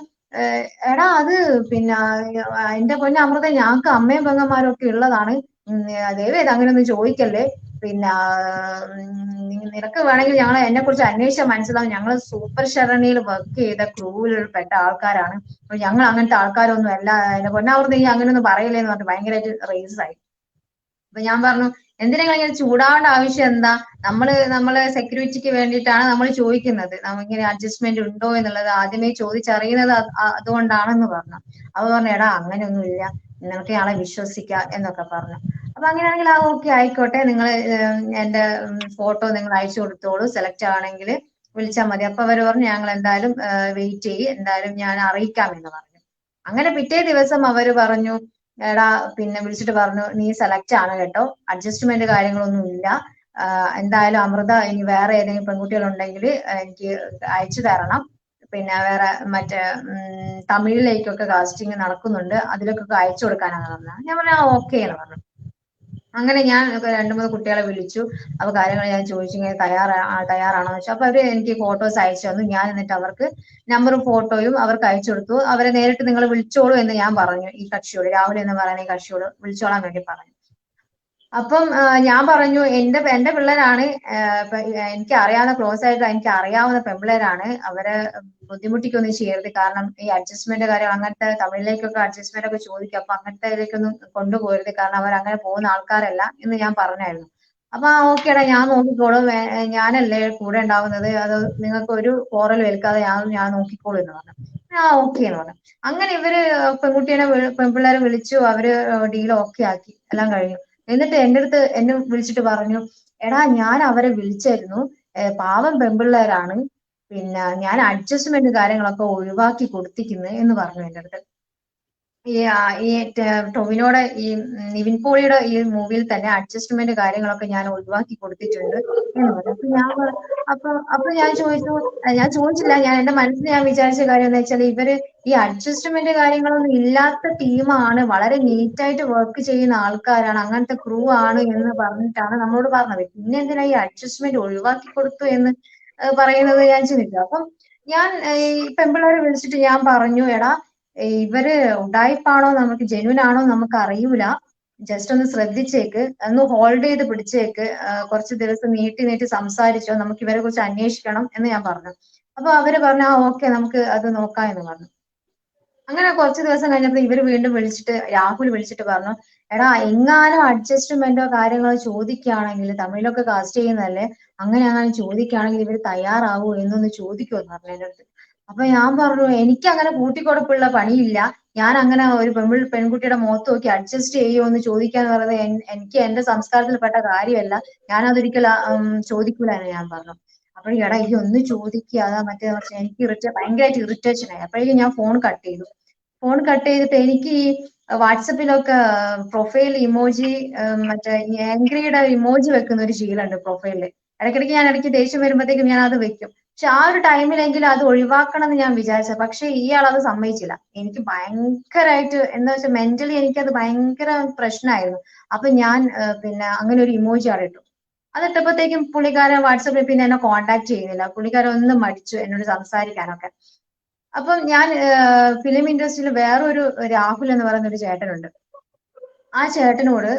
C: എടാ അത് പിന്നെ എന്റെ പൊന്നെ അമൃത, ഞങ്ങൾക്ക് അമ്മയും പെങ്ങന്മാരും ഒക്കെ ഉള്ളതാണ്, ദയവേത് അങ്ങനെയൊന്നും ചോദിക്കല്ലേ. പിന്നെ നിനക്ക് വേണമെങ്കിൽ എന്നെ കുറിച്ച് അന്വേഷിച്ചാൽ മനസ്സിലാവും, ഞങ്ങൾ സൂപ്പർ ശരണിയിൽ വർക്ക് ചെയ്ത ക്രൂവിൽ പെട്ട ആൾക്കാരാണ്, അപ്പൊ ഞങ്ങൾ അങ്ങനത്തെ ആൾക്കാരൊന്നും അല്ല, എന്റെ പൊന്നമൃത നീ അങ്ങനെയൊന്നും പറയില്ലേന്ന് പറഞ്ഞിട്ട് ഭയങ്കരമായിട്ട് റേസ് ആയി. അപ്പൊ ഞാൻ പറഞ്ഞു എന്തിനെങ്കിലും ഇങ്ങനെ ചൂടാവേണ്ട ആവശ്യം എന്താ, നമ്മളെ സെക്യൂരിറ്റിക്ക് വേണ്ടിയിട്ടാണ് നമ്മൾ ചോദിക്കുന്നത്, ഇങ്ങനെ അഡ്ജസ്റ്റ്മെന്റ് ഉണ്ടോ എന്നുള്ളത് ആദ്യമേ ചോദിച്ചറിയുന്നത് അതുകൊണ്ടാണെന്ന് പറഞ്ഞു. അപ്പൊ പറഞ്ഞു എടാ അങ്ങനെയൊന്നുമില്ല, നിനക്ക് ഞങ്ങളെ വിശ്വസിക്കാം എന്നൊക്കെ പറഞ്ഞു. അപ്പൊ അങ്ങനെയാണെങ്കിൽ ഓക്കെ ആയിക്കോട്ടെ, നിങ്ങൾ എന്റെ ഫോട്ടോ നിങ്ങൾ അയച്ചു കൊടുത്തോളൂ, സെലക്ട് ആണെങ്കിൽ വിളിച്ചാൽ മതി. അപ്പൊ അവര് പറഞ്ഞു ഞങ്ങൾ എന്തായാലും വെയിറ്റ് ചെയ്യ്, എന്തായാലും ഞാൻ അറിയിക്കാം എന്ന് പറഞ്ഞു. അങ്ങനെ പിറ്റേ ദിവസം അവര് പറഞ്ഞു എടാ പിന്നെ വിളിച്ചിട്ട് പറഞ്ഞു നീ സെലക്ട് ആണ് കേട്ടോ, അഡ്ജസ്റ്റ്മെന്റ് കാര്യങ്ങളൊന്നും ഇല്ല, എന്തായാലും അമൃത ഇനി വേറെ ഏതെങ്കിലും പെൺകുട്ടികൾ ഉണ്ടെങ്കിൽ എനിക്ക് അയച്ചു തരണം, പിന്നെ വേറെ മറ്റേ തമിഴിലേക്കൊക്കെ കാസ്റ്റിംഗ് നടക്കുന്നുണ്ട്, അതിലേക്കൊക്കെ അയച്ചു കൊടുക്കാനാണ് പറഞ്ഞത്. ഞാൻ പറഞ്ഞു ഓക്കെ എന്ന് പറഞ്ഞു. അങ്ങനെ ഞാൻ 2-3 കുട്ടികളെ വിളിച്ചു. അപ്പൊ കാര്യങ്ങൾ ഞാൻ ചോദിച്ചു ഇങ്ങനെ തയ്യാറാണോ വെച്ചാൽ. അപ്പൊ അവര് എനിക്ക് ഫോട്ടോസ് അയച്ചു തന്നു. ഞാൻ എന്നിട്ട് അവർക്ക് നമ്പറും ഫോട്ടോയും അവർക്ക് അയച്ചു കൊടുത്തു. അവരെ നേരിട്ട് നിങ്ങൾ വിളിച്ചോളൂ എന്ന് ഞാൻ പറഞ്ഞു. ഈ കക്ഷിയോട്, രാഹുൽ എന്ന് പറയുന്ന ഈ കക്ഷിയോട് വിളിച്ചോളാൻ വേണ്ടി പറഞ്ഞു. അപ്പം ഞാൻ പറഞ്ഞു എന്റെ പിള്ളേരാണ്, എനിക്ക് അറിയാവുന്ന ക്ലോസ് ആയിട്ട് എനിക്ക് അറിയാവുന്ന പെൺപിള്ളേരാണ്, അവരെ ബുദ്ധിമുട്ടിക്കൊന്നും ചെയ്യരുത്, കാരണം ഈ അഡ്ജസ്റ്റ്മെന്റ് കാര്യം അങ്ങനത്തെ തമിഴിലേക്കൊക്കെ അഡ്ജസ്റ്റ്മെന്റ് ഒക്കെ ചോദിക്കും, അപ്പൊ അങ്ങനത്തെ ഇതിലേക്കൊന്നും കൊണ്ടുപോകരുത്, കാരണം അവർ അങ്ങനെ പോകുന്ന ആൾക്കാരല്ല എന്ന് ഞാൻ പറഞ്ഞായിരുന്നു. അപ്പൊ ഓക്കേടാ ഞാൻ നോക്കിക്കോളും, ഞാനല്ലേ കൂടെ ഉണ്ടാവുന്നത്, അത് നിങ്ങൾക്ക് ഒരു പോറൽ ഏൽക്കാതെ ഞാൻ നോക്കിക്കോളും എന്ന് പറഞ്ഞു. ഓക്കെ എന്ന് പറഞ്ഞു. അങ്ങനെ ഇവര് പെൺപിള്ളേരെ വിളിച്ചു, അവര് ഡീൽ ഓക്കെ ആക്കി, എല്ലാം കഴിഞ്ഞു. എന്നിട്ട് എന്നെ വിളിച്ചിട്ട് പറഞ്ഞു, എടാ ഞാൻ അവരെ വിളിച്ചായിരുന്നു, പാവം പെൺപിള്ളേരാണ്, പിന്നെ ഞാൻ അഡ്ജസ്റ്റ്മെന്റ് കാര്യങ്ങളൊക്കെ ഒഴിവാക്കി കൊടുത്തിരിക്കുന്നു എന്ന് പറഞ്ഞു എന്റെ അടുത്ത്. ഈ ടൊവിനോടെ ഈ നിവിൻ പോളിയുടെ ഈ മൂവിയിൽ തന്നെ അഡ്ജസ്റ്റ്മെന്റ് കാര്യങ്ങളൊക്കെ ഞാൻ ഒഴിവാക്കി കൊടുത്തിട്ടുണ്ട് എന്ന് പറഞ്ഞു. അപ്പൊ ഞാൻ ചോദിച്ചില്ല, എന്റെ മനസ്സിൽ ഞാൻ വിചാരിച്ച കാര്യം എന്ന് വെച്ചാൽ ഇവര് ഈ അഡ്ജസ്റ്റ്മെന്റ് കാര്യങ്ങളൊന്നും ഇല്ലാത്ത ടീമാണ്, വളരെ നീറ്റായിട്ട് വർക്ക് ചെയ്യുന്ന ആൾക്കാരാണ്, അങ്ങനത്തെ ക്രൂ ആണ് എന്ന് പറഞ്ഞിട്ടാണ് നമ്മളോട് പറഞ്ഞത്. പിന്നെ എന്തിനാ ഈ അഡ്ജസ്റ്റ്മെന്റ് ഒഴിവാക്കി കൊടുത്തു എന്ന് പറയുന്നത് ഞാൻ ചിന്തിച്ചു. അപ്പം ഞാൻ ഈ പെൺപിള്ളേരെ വിളിച്ചിട്ട് ഞാൻ പറഞ്ഞു, എടാ ഇവര് ഉഡായിപ്പാണോ നമുക്ക് ജെന്യൂൻ ആണോ നമുക്ക് അറിയൂല, ജസ്റ്റ് ഒന്ന് ശ്രദ്ധിച്ചേക്ക്, ഒന്ന് ഹോൾഡ് ചെയ്ത് പിടിച്ചേക്ക്, കുറച്ച് ദിവസം നീട്ടി സംസാരിച്ചോ, നമുക്ക് ഇവരെ കുറിച്ച് അന്വേഷിക്കണം എന്ന് ഞാൻ പറഞ്ഞു. അപ്പൊ അവര് പറഞ്ഞു ഓക്കെ നമുക്ക് അത് നോക്കാം എന്ന് പറഞ്ഞു. അങ്ങനെ കുറച്ച് ദിവസം കഴിഞ്ഞപ്പോൾ ഇവര് വീണ്ടും രാഹുൽ വിളിച്ചിട്ട് പറഞ്ഞു, എടാ എങ്ങാനും അഡ്ജസ്റ്റ്മെന്റോ കാര്യങ്ങളോ ചോദിക്കുകയാണെങ്കിൽ, തമിഴിലൊക്കെ കാസ്റ്റ് ചെയ്യുന്നതല്ലേ, അങ്ങനെ ചോദിക്കുകയാണെങ്കിൽ ഇവര് തയ്യാറാവൂ എന്നൊന്ന് ചോദിക്കുമെന്ന് പറഞ്ഞു എന്റെ അടുത്ത്. അപ്പൊ ഞാൻ പറഞ്ഞു എനിക്ക് അങ്ങനെ കൂട്ടിക്കൊടുപ്പുള്ള പണിയില്ല, ഞാൻ അങ്ങനെ ഒരു പെൺകുട്ടിയുടെ മുഖത്ത് നോക്കി അഡ്ജസ്റ്റ് ചെയ്യുമോ എന്ന് ചോദിക്കാന്ന് പറയുന്നത് എനിക്ക് എന്റെ സംസ്കാരത്തിൽപ്പെട്ട കാര്യമല്ല, ഞാൻ അതൊരിക്കലും ചോദിക്കൂല എന്ന് ഞാൻ പറഞ്ഞു. അപ്പോഴേക്കും എടാ ഈ ഒന്ന് ചോദിക്കുക, അതാ മറ്റേ എനിക്ക് ഭയങ്കരമായിട്ട് ഇറിറ്റേഷൻ ആയി. അപ്പോഴേക്കും ഞാൻ ഫോൺ കട്ട് ചെയ്തിട്ട് എനിക്ക് ഈ വാട്സപ്പിലൊക്കെ പ്രൊഫൈൽ ഇമോജി, മറ്റേ ആംഗ്രിയുടെ ഇമോജി വെക്കുന്ന ഒരു ശീലമുണ്ട് പ്രൊഫൈലില്. ഇടയ്ക്ക് ദേഷ്യം വരുമ്പോഴത്തേക്കും ഞാൻ അത് വെക്കും. പക്ഷെ ആ ഒരു ടൈമിലെങ്കിലും അത് ഒഴിവാക്കണം എന്ന് ഞാൻ വിചാരിച്ച, പക്ഷെ ഇയാൾ അത് സമ്മതിച്ചില്ല. എനിക്ക് ഭയങ്കരമായിട്ട് എന്താ വെച്ചാൽ മെന്റലി എനിക്കത് ഭയങ്കര പ്രശ്നമായിരുന്നു. അപ്പൊ ഞാൻ പിന്നെ അങ്ങനെ ഒരു ഇമോജി അവിടെ ഇട്ടു. അതിട്ടപ്പോഴത്തേക്കും പുള്ളിക്കാരൻ വാട്സപ്പിൽ പിന്നെ എന്നെ കോണ്ടാക്ട് ചെയ്യുന്നില്ല. പുള്ളിക്കാരൻ ഒന്നും മടിച്ചു എന്നോട് സംസാരിക്കാനൊക്കെ. അപ്പം ഞാൻ ഫിലിം ഇൻഡസ്ട്രിയിൽ വേറൊരു രാഹുൽ എന്ന് പറയുന്ന ഒരു ചേട്ടനുണ്ട്. ആ ചേട്ടനോട്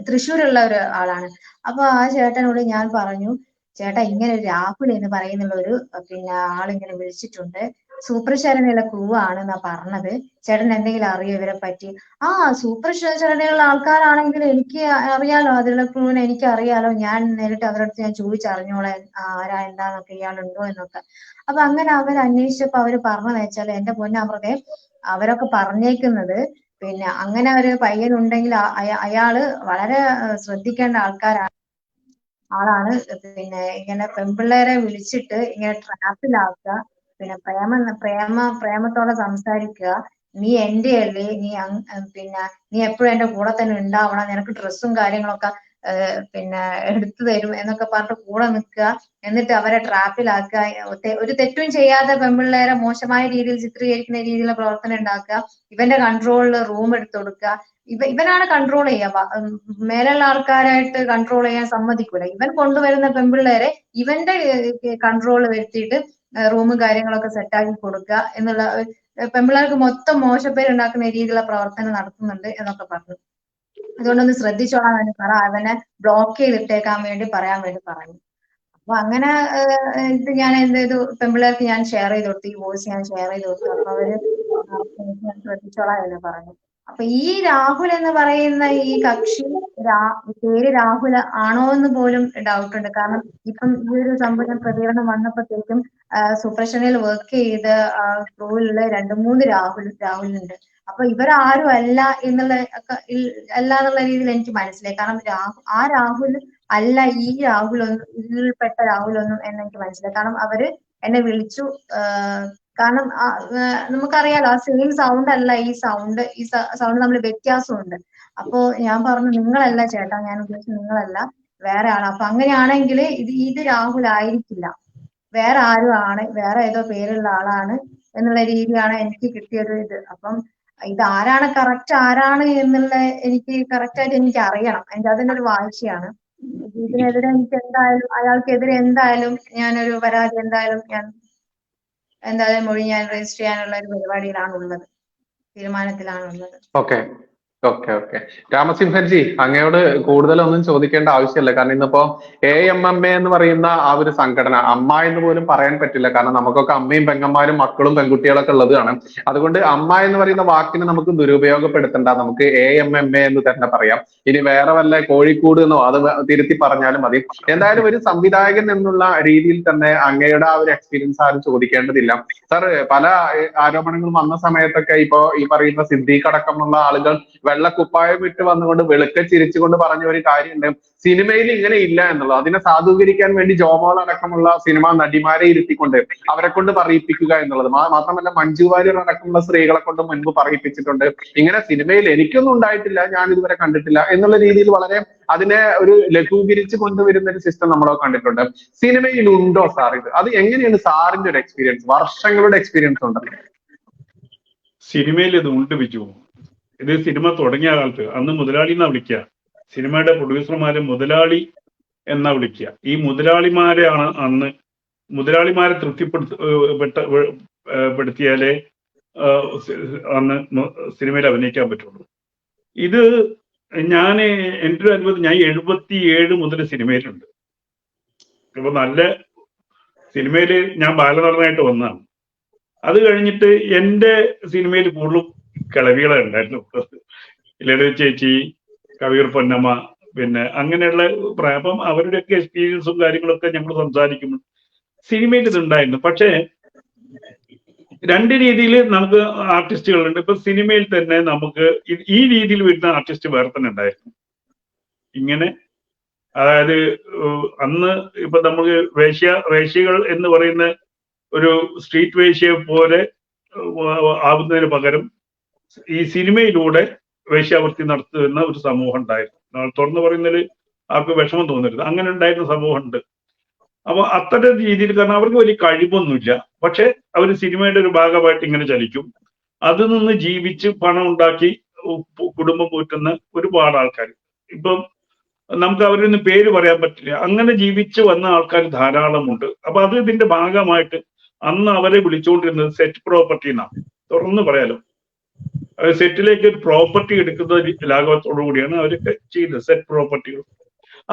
C: തൃശ്ശൂരുള്ള ഒരു ആളാണ്. അപ്പൊ ആ ചേട്ടനോട് ഞാൻ പറഞ്ഞു, ചേട്ടാ ഇങ്ങനെ രാഹുൽ എന്ന് പറയുന്നുള്ള ഒരു പിന്നെ ആളിങ്ങനെ വിളിച്ചിട്ടുണ്ട്, സൂപ്പർ ശരണിയുള്ള ക്രൂ ആണ് എന്നാ പറഞ്ഞത്, ചേട്ടൻ എന്തെങ്കിലും അറിയോ ഇവരെ പറ്റി? സൂപ്പർ ശരണിയുള്ള ആൾക്കാരാണെങ്കിൽ എനിക്ക് അറിയാലോ, അതിലുള്ള ക്രൂവിനെ എനിക്ക് അറിയാലോ, ഞാൻ നേരിട്ട് അവരുടെ ഞാൻ ചോദിച്ചറിഞ്ഞോളെ ആരാ എന്താന്നൊക്കെ, ഇയാളുണ്ടോ എന്നൊക്കെ. അപ്പൊ അങ്ങനെ അവർ അന്വേഷിച്ചപ്പോ അവര് പറഞ്ഞതെന്ന് വെച്ചാൽ, എന്റെ പൊന്നമൃതേ, അവരൊക്കെ പറഞ്ഞേക്കുന്നത് പിന്നെ അങ്ങനെ ഒരു പയ്യനുണ്ടെങ്കിൽ അയാള് വളരെ ശ്രദ്ധിക്കേണ്ട ആളാണ്, പിന്നെ ഇങ്ങനെ പെൺപിള്ളേരെ വിളിച്ചിട്ട് ഇങ്ങനെ ട്രാപ്പിലാക്കുക, പിന്നെ പ്രേമത്തോടെ സംസാരിക്കുക, നീ എന്റെ അല്ലേ, പിന്നെ നീ എപ്പോഴും എന്റെ കൂടെ തന്നെ ഉണ്ടാവണം, നിനക്ക് ഡ്രസ്സും കാര്യങ്ങളൊക്കെ പിന്നെ എടുത്തു തരും എന്നൊക്കെ പറഞ്ഞിട്ട് കൂടെ നിൽക്കുക, എന്നിട്ട് അവരെ ട്രാപ്പിലാക്കുക, ഒരു തെറ്റും ചെയ്യാതെ പെൺപിള്ളേരെ മോശമായ രീതിയിൽ ചിത്രീകരിക്കുന്ന രീതിയിലുള്ള പ്രവർത്തനം ഉണ്ടാക്കുക, ഇവന്റെ കൺട്രോളിൽ റൂം എടുത്തു കൊടുക്കുക, ഇവനാണ് കൺട്രോൾ ചെയ്യുക, മേലുള്ള ആൾക്കാരായിട്ട് കൺട്രോൾ ചെയ്യാൻ സമ്മതിക്കൂല. ഇവൻ കൊണ്ടുവരുന്ന പെൺപിള്ളേരെ ഇവന്റെ കൺട്രോൾ വരുത്തിയിട്ട് റൂമും കാര്യങ്ങളൊക്കെ സെറ്റാക്കി കൊടുക്കുക എന്നുള്ള, പെൺപിള്ളേർക്ക് മൊത്തം മോശപ്പേര് ഉണ്ടാക്കുന്ന രീതിയിലുള്ള പ്രവർത്തനം നടത്തുന്നുണ്ട് എന്നൊക്കെ പറഞ്ഞു. അതുകൊണ്ടൊന്ന് ശ്രദ്ധിച്ചോളാൻ വേണ്ടി പറ, അവനെ ബ്ലോക്ക് ചെയ്തിട്ടേക്കാൻ വേണ്ടി പറയാൻ വേണ്ടി പറഞ്ഞു. അപ്പൊ അങ്ങനെ ഇത് ഞാൻ എന്ത് ചെയ്തു, പെൺപിള്ളേർക്ക് ഞാൻ ഷെയർ ചെയ്ത് കൊടുത്തു, ഈ വോയിസ് ഞാൻ ഷെയർ ചെയ്ത് കൊടുത്തു. അപ്പൊ അവര് ശ്രദ്ധിച്ചോളാം എന്ന് പറഞ്ഞു. അപ്പൊ ഈ രാഹുൽ എന്ന് പറയുന്ന ഈ കക്ഷി പേര് രാഹുൽ ആണോ എന്ന് പോലും ഡൗട്ട് ഉണ്ട്. കാരണം ഇപ്പം ഈ ഒരു സംഭവം പ്രതികരണം വന്നപ്പോഴത്തേക്കും സുപ്രഷനിൽ വർക്ക് ചെയ്ത ക്രൂവിലുള്ള 2-3 രാഹുലുണ്ട്. അപ്പൊ ഇവരാരും അല്ല എന്നുള്ള രീതിയിൽ എനിക്ക് മനസ്സിലായി. കാരണം ആ രാഹുൽ അല്ല ഈ ഇതിൽപ്പെട്ട രാഹുലൊന്നും എന്നെനിക്ക് മനസ്സിലായി. കാരണം അവര് എന്നെ വിളിച്ചു, കാരണം നമുക്കറിയാലോ ആ സെയിം സൗണ്ട് അല്ല ഈ സൗണ്ട് തമ്മിൽ വ്യത്യാസമുണ്ട്. അപ്പോ ഞാൻ പറഞ്ഞു, നിങ്ങളല്ല ചേട്ടാ, ഞാൻ ഉദ്ദേശിച്ചത് നിങ്ങളല്ല, വേറെ ആളാ. അപ്പൊ അങ്ങനെയാണെങ്കിൽ ഇത് രാഹുൽ ആയിരിക്കില്ല, വേറെ ആരും ആണ്, വേറെ ഏതോ പേരുള്ള ആളാണ് എന്നുള്ള രീതിയാണ് എനിക്ക് കിട്ടിയൊരു ഇത്. അപ്പം ഇത് ആരാണ് കറക്റ്റ് ആരാണ് എന്നുള്ള എനിക്ക് കറക്റ്റ് ആയിട്ട് എനിക്ക് അറിയണം. അതിന്റെ ഒരു വാശിയാണ്. ഇതിനെതിരെ എനിക്ക് എന്തായാലും അയാൾക്കെതിരെ എന്തായാലും ഞാനൊരു പരാതി എന്തായാലും മൊഴി ഞാൻ രജിസ്റ്റർ ചെയ്യാനുള്ള ഒരു പരിപാടിയിലാണുള്ളത്, തീരുമാനത്തിലാണുള്ളത്.
A: ഓക്കെ. Okay okay. രാമസിംഹൻജി, അങ്ങയോട് കൂടുതലൊന്നും ചോദിക്കേണ്ട ആവശ്യമില്ല. കാരണം ഇന്നിപ്പോ AMMA എന്ന് പറയുന്ന ആ ഒരു സംഘടന, അമ്മ എന്ന് പോലും പറയാൻ പറ്റില്ല, കാരണം നമുക്കൊക്കെ അമ്മയും പെങ്ങന്മാരും മക്കളും പെൺകുട്ടികളൊക്കെ ഉള്ളതാണ്. അതുകൊണ്ട് അമ്മ എന്ന് പറയുന്ന വാക്കിനെ നമുക്ക് ദുരുപയോഗപ്പെടുത്തണ്ട, നമുക്ക് AMMA എന്ന് തന്നെ പറയാം. ഇനി വേറെ വല്ല കോഴിക്കോട് എന്നോ അത് തിരുത്തി പറഞ്ഞാലും മതി. എന്തായാലും ഒരു സംവിധായകൻ എന്നുള്ള രീതിയിൽ തന്നെ അങ്ങയുടെ ആ ഒരു എക്സ്പീരിയൻസ് ആരും ചോദിക്കേണ്ടതില്ല. സാർ, പല ആരോപണങ്ങളും വന്ന സമയത്തൊക്കെ ഇപ്പോ ഈ പറയുന്ന സിദ്ദീഖ് അടക്കമുള്ള ആളുകൾ വെള്ളക്കുപ്പായം ഇട്ട് വന്നുകൊണ്ട് വെളുക്കെ ചിരിച്ചുകൊണ്ട് പറഞ്ഞ ഒരു കാര്യമുണ്ട്, സിനിമയിൽ ഇങ്ങനെ ഇല്ല എന്നുള്ളത്. അതിനെ സാധൂകരിക്കാൻ വേണ്ടി ജോമോൾ അടക്കമുള്ള സിനിമാ നടിമാരെ ഇരുത്തിക്കൊണ്ട് അവരെ കൊണ്ട് പറയിപ്പിക്കുക എന്നുള്ളത്. മാത്രമല്ല മഞ്ജു വാര്യർ അടക്കമുള്ള സ്ത്രീകളെ കൊണ്ട് മുൻപ് പറയിപ്പിച്ചിട്ടുണ്ട്. ഇങ്ങനെ സിനിമയിൽ എനിക്കൊന്നും ഉണ്ടായിട്ടില്ല, ഞാൻ ഇതുവരെ കണ്ടിട്ടില്ല എന്നുള്ള രീതിയിൽ വളരെ അതിനെ ഒരു ലഘൂകരിച്ച് കൊണ്ടുവരുന്ന ഒരു സിസ്റ്റം നമ്മളൊക്കെ കണ്ടിട്ടുണ്ട്. സിനിമയിൽ ഉണ്ടോ സാർ ഇത്? അത് എങ്ങനെയാണ് സാറിന്റെ ഒരു എക്സ്പീരിയൻസ്? വർഷങ്ങളുടെ എക്സ്പീരിയൻസ് ഉണ്ടല്ലോ.
E: സിനിമയിൽ ഇത് ഉണ്ട് ബിജു. ഇത് സിനിമ തുടങ്ങിയ കാലത്ത് അന്ന് മുതലാളി എന്നാ വിളിക്കുക, സിനിമയുടെ പ്രൊഡ്യൂസർമാരെ മുതലാളി എന്നാ വിളിക്കുക. ഈ മുതലാളിമാരെയാണ് അന്ന്, മുതലാളിമാരെ തൃപ്തിപ്പെടുത്തിയാലേ അന്ന് സിനിമയിൽ അഭിനയിക്കാൻ പറ്റുള്ളൂ. ഇത് എൻ്റെ ഒരു അനുഭവം, ഞാൻ 77 മുതൽ സിനിമയിലുണ്ട്. അപ്പൊ നല്ല സിനിമയിൽ ഞാൻ ബാലനടനായിട്ട് വന്നതാണ്. അത് കഴിഞ്ഞിട്ട് എൻ്റെ സിനിമയിൽ കൂടുതലും കിളവികളെ ഉണ്ടായിരുന്നു. ലളിത ചേച്ചി, കവിയൂർ പൊന്നമ്മ, പിന്നെ അങ്ങനെയുള്ള അപ്പം അവരുടെയൊക്കെ എക്സ്പീരിയൻസും കാര്യങ്ങളൊക്കെ ഞങ്ങൾ സംസാരിക്കുമ്പോൾ സിനിമയിൽ ഇതുണ്ടായിരുന്നു. പക്ഷേ രണ്ട് രീതിയിൽ നമുക്ക് ആർട്ടിസ്റ്റുകളുണ്ട്. ഇപ്പൊ സിനിമയിൽ തന്നെ നമുക്ക് ഈ രീതിയിൽ വരുന്ന ആർട്ടിസ്റ്റ് വേറെ തന്നെ ഉണ്ടായിരുന്നു. ഇങ്ങനെ, അതായത് അന്ന് ഇപ്പൊ നമുക്ക് വേശ്യകൾ എന്ന് പറയുന്ന ഒരു സ്ട്രീറ്റ് വേശ്യയെ പോലെ ആവുന്നതിന് പകരം ഈ സിനിമയിലൂടെ വേശ്യാവൃത്തി നടത്തുന്ന ഒരു സമൂഹം ഉണ്ടായിരുന്നു. തുറന്നു പറയുന്നതിൽ ആർക്ക് വിഷമം തോന്നരുത്, അങ്ങനെ ഉണ്ടായിരുന്ന സമൂഹമുണ്ട്. അപ്പൊ അത്തരം രീതിയിൽ, കാരണം അവർക്ക് വലിയ കഴിവൊന്നുമില്ല, പക്ഷെ അവർ സിനിമയുടെ ഒരു ഭാഗമായിട്ട് ഇങ്ങനെ ചലിക്കും. അതിൽ നിന്ന് ജീവിച്ച് പണം ഉണ്ടാക്കി കുടുംബം പോറ്റുന്ന ഒരുപാട് ആൾക്കാർ, ഇപ്പം നമുക്ക് അവരൊന്നും പേര് പറയാൻ പറ്റില്ല, അങ്ങനെ ജീവിച്ച് വന്ന ആൾക്കാർ ധാരാളമുണ്ട്. അപ്പൊ അത് ഇതിന്റെ ഭാഗമായിട്ട് അന്ന് അവരെ വിളിച്ചുകൊണ്ടിരുന്നത് സെറ്റ് പ്രോപ്പർട്ടി എന്നാണ്. തുറന്നു പറയാലോ, സെറ്റിലേക്ക് ഒരു പ്രോപ്പർട്ടി എടുക്കുന്ന ലാഘവത്തോടു കൂടിയാണ് അവരൊക്കെ ചെയ്തത്. സെറ്റ് പ്രോപ്പർട്ടികൾ